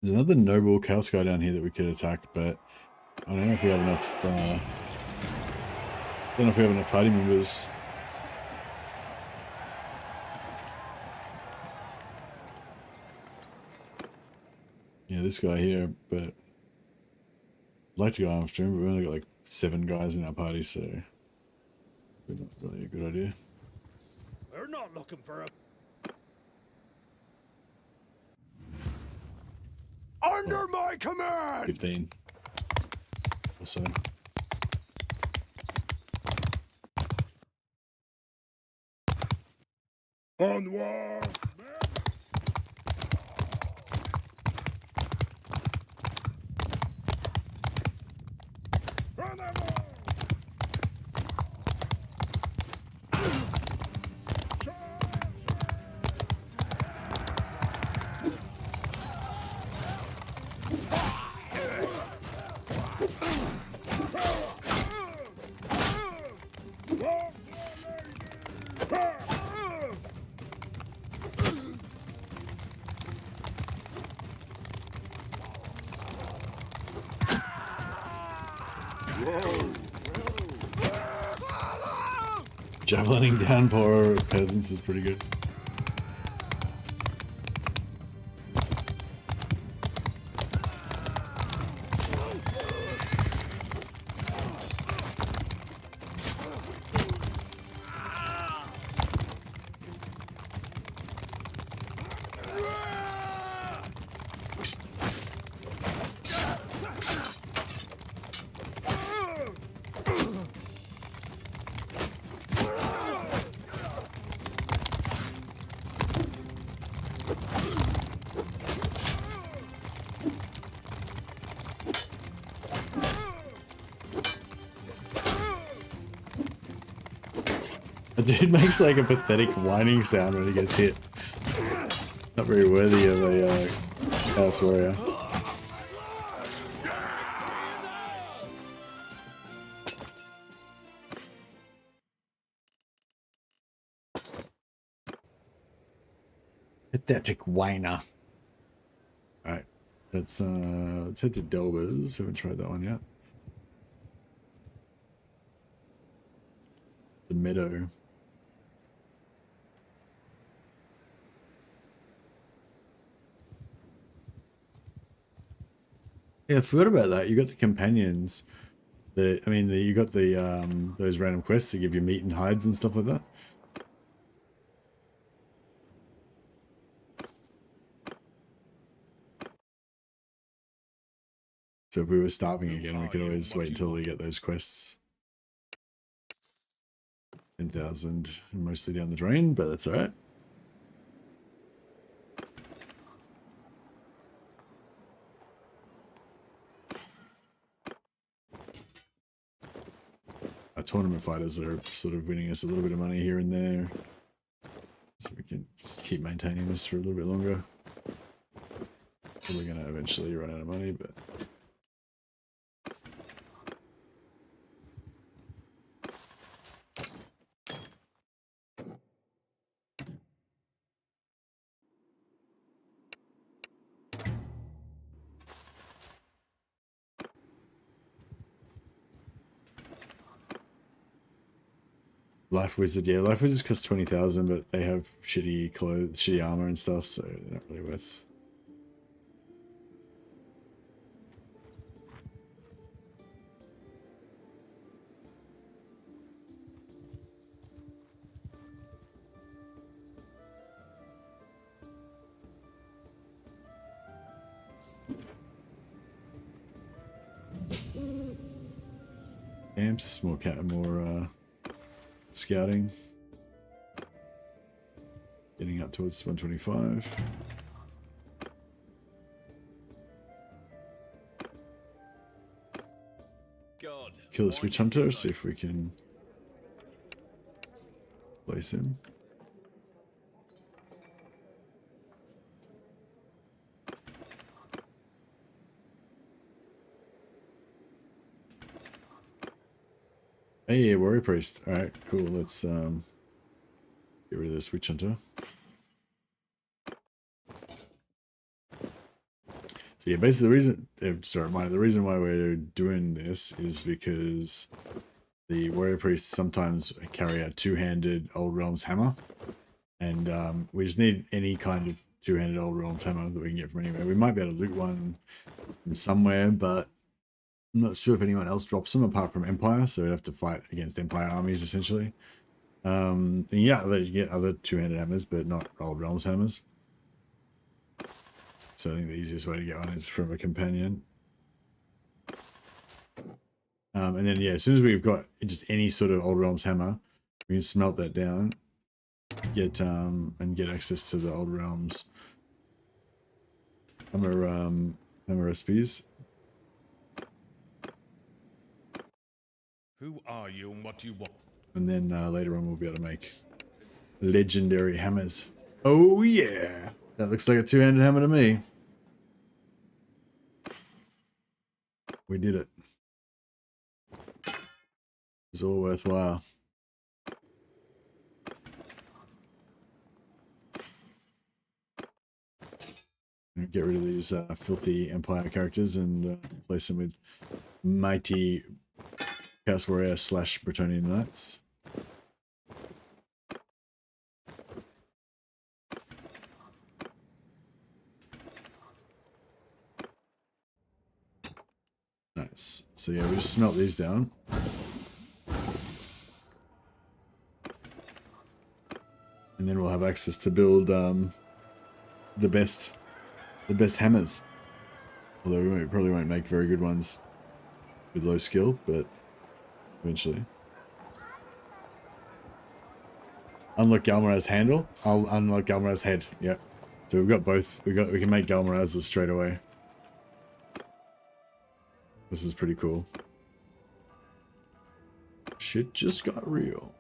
There's another noble Chaos guy down here that we could attack, but I don't know if we have enough. Don't know if we have enough party members. Yeah, this guy here, but I'd like to go after him, but we only got like 7 guys in our party, so not really a good idea. We're not looking for a... Under my command! 15 or so. Onward, men! Run them all! Javelining down poor peasants is pretty good. The dude makes like a pathetic whining sound when he gets hit. Not very worthy of a Chaos warrior. Pathetic whiner. Alright. Let's head to Delvers. Haven't tried that one yet. The meadow. Yeah, I forgot about that. You got the companions. You got the those random quests that give you meat and hides and stuff like that. So if we were starving again, we could always wait until we get those quests. 10,000 mostly down the drain, but that's all right. Our tournament fighters are sort of winning us a little bit of money here and there, so we can just keep maintaining this for a little bit longer. We're going to eventually run out of money, but Life Wizard, yeah, Life Wizards cost 20,000, but they have shitty clothes, shitty armor and stuff, so they're not really worth. Camps, more scouting. Getting up towards 125. God. Kill the Switch Hunter, see if we can place him. Hey, Warrior Priest. Alright, cool. Let's get rid of the Switch Hunter. So yeah, basically the reason, the reason why we're doing this is because the Warrior Priests sometimes carry a two-handed Old Realms hammer, and we just need any kind of two-handed Old Realms hammer that we can get from anywhere. We might be able to loot one from somewhere, but I'm not sure if anyone else drops them apart from Empire, so we'd have to fight against Empire armies essentially. And yeah, you get other two-handed hammers, but not Old Realms hammers. So I think the easiest way to get one is from a companion. And then yeah, as soon as we've got just any sort of Old Realms hammer, we can smelt that down, get access to the Old Realms hammer recipes. Who are you and what do you want? And then later on we'll be able to make legendary hammers. Oh yeah! That looks like a two-handed hammer to me. We did it. It's all worthwhile. Get rid of these filthy Empire characters and replace them with mighty Chaos Warrior / Bretonnian Knights. Nice. So yeah, we just smelt these down. And then we'll have access to build the best hammers. Although we probably won't make very good ones with low skill, but eventually. Unlock Galmaraz's handle. I'll unlock Galmaraz's head. Yep. So we've got both. We can make Galmaraz's straight away. This is pretty cool. Shit just got real.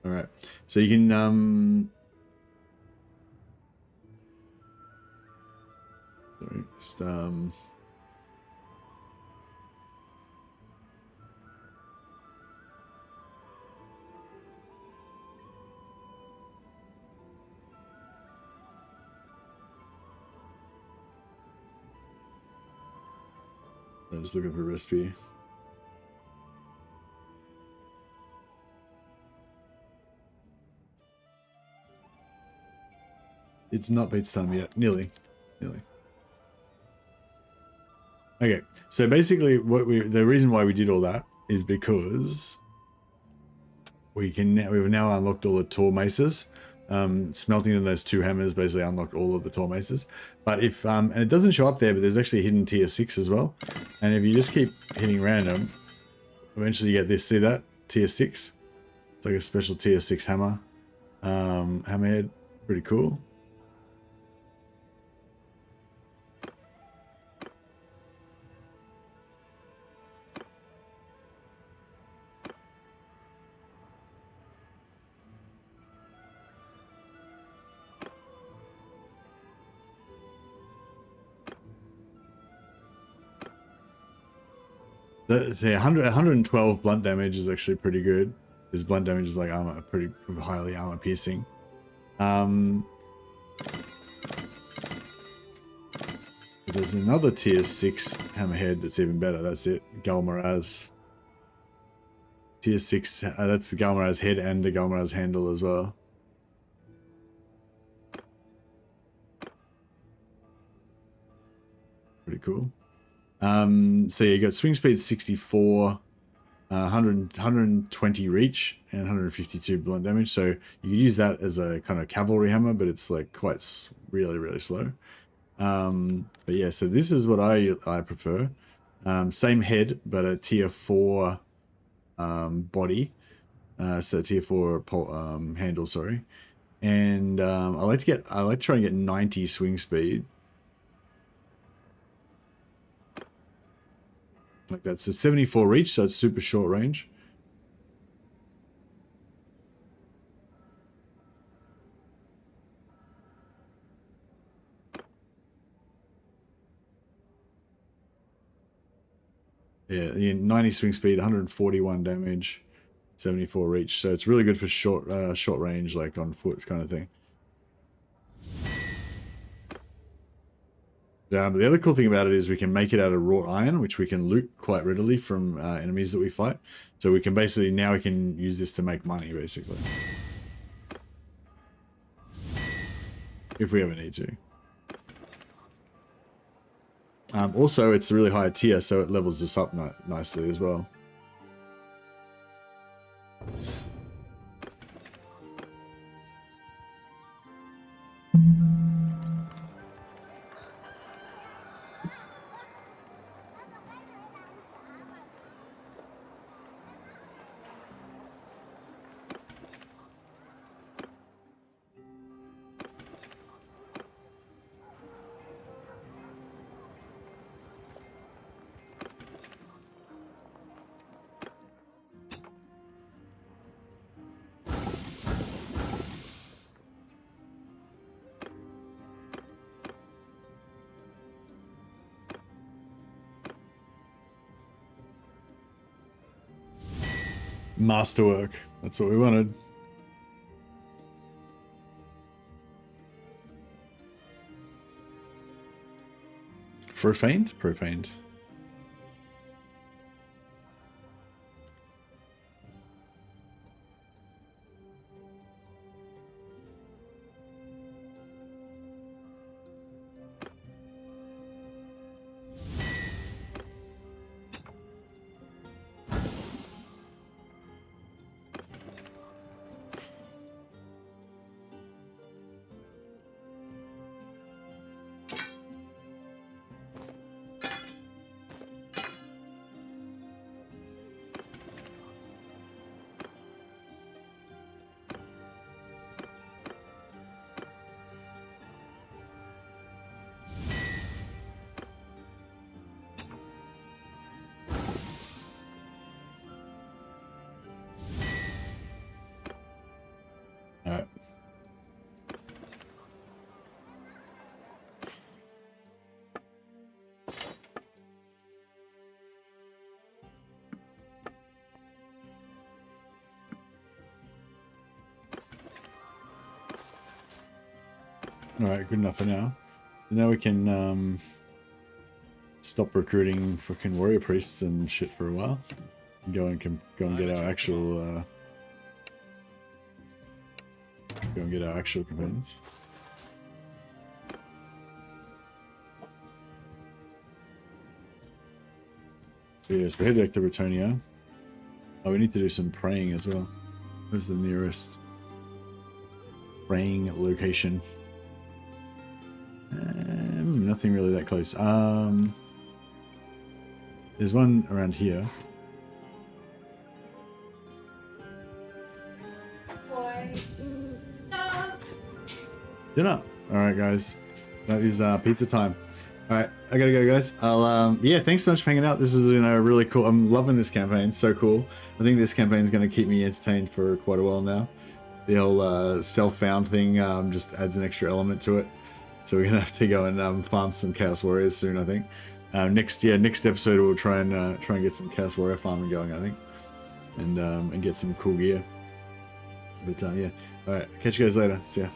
All right. So you can sorry, just I'm just looking for a recipe. It's not pizza time yet. Nearly. Okay, so basically the reason why we did all that is because we've now unlocked all the tall maces. Smelting in those 2 hammers basically unlocked all of the tall maces. But if and it doesn't show up there, but there's actually a hidden tier 6 as well. And if you just keep hitting random, eventually you get this. See that tier 6? It's like a special tier 6 hammer. Hammerhead, pretty cool. The 112 blunt damage is actually pretty good. His blunt damage is like armor, pretty highly armor piercing. There's another tier 6 hammerhead that's even better. That's it, Galmaraz. Tier 6, that's the Galmaraz head and the Galmaraz handle as well. Pretty cool. So yeah, you got swing speed 64, 120 reach, and 152 blunt damage. So you could use that as a kind of cavalry hammer, but it's like quite really slow. But yeah, so this is what I prefer. Same head, but a tier 4 body. So tier 4 handle, sorry. And I like to try and get 90 swing speed. Like that's a 74 reach, so it's super short range. Yeah, 90 swing speed, 141 damage, 74 reach. So it's really good for short range, like on foot kind of thing. But the other cool thing about it is we can make it out of wrought iron, which we can loot quite readily from enemies that we fight. So we can basically, now we can use this to make money, basically. If we ever need to. Also, it's a really high tier, so it levels us up nicely as well. Masterwork. That's what we wanted. Profaned? Profaned. Alright. Alright, good enough for now. So now we can stop recruiting fucking warrior priests and shit for a while. And go and get our actual companions. So yes, we head back to Bretonnian. Oh, we need to do some praying as well. Where's the nearest? praying location. Nothing really that close. There's one around here. Dinner. All right, guys. That is pizza time. All right, I gotta go, guys. I'll yeah, thanks so much for hanging out. This is, you know, really cool. I'm loving this campaign. So cool. I think this campaign is going to keep me entertained for quite a while now. The whole self-found thing just adds an extra element to it. So we're gonna have to go and farm some Chaos Warriors soon, I think. Next episode we'll try and get some Chaos Warrior farming going, I think, and get some cool gear. But yeah, all right. Catch you guys later. See ya.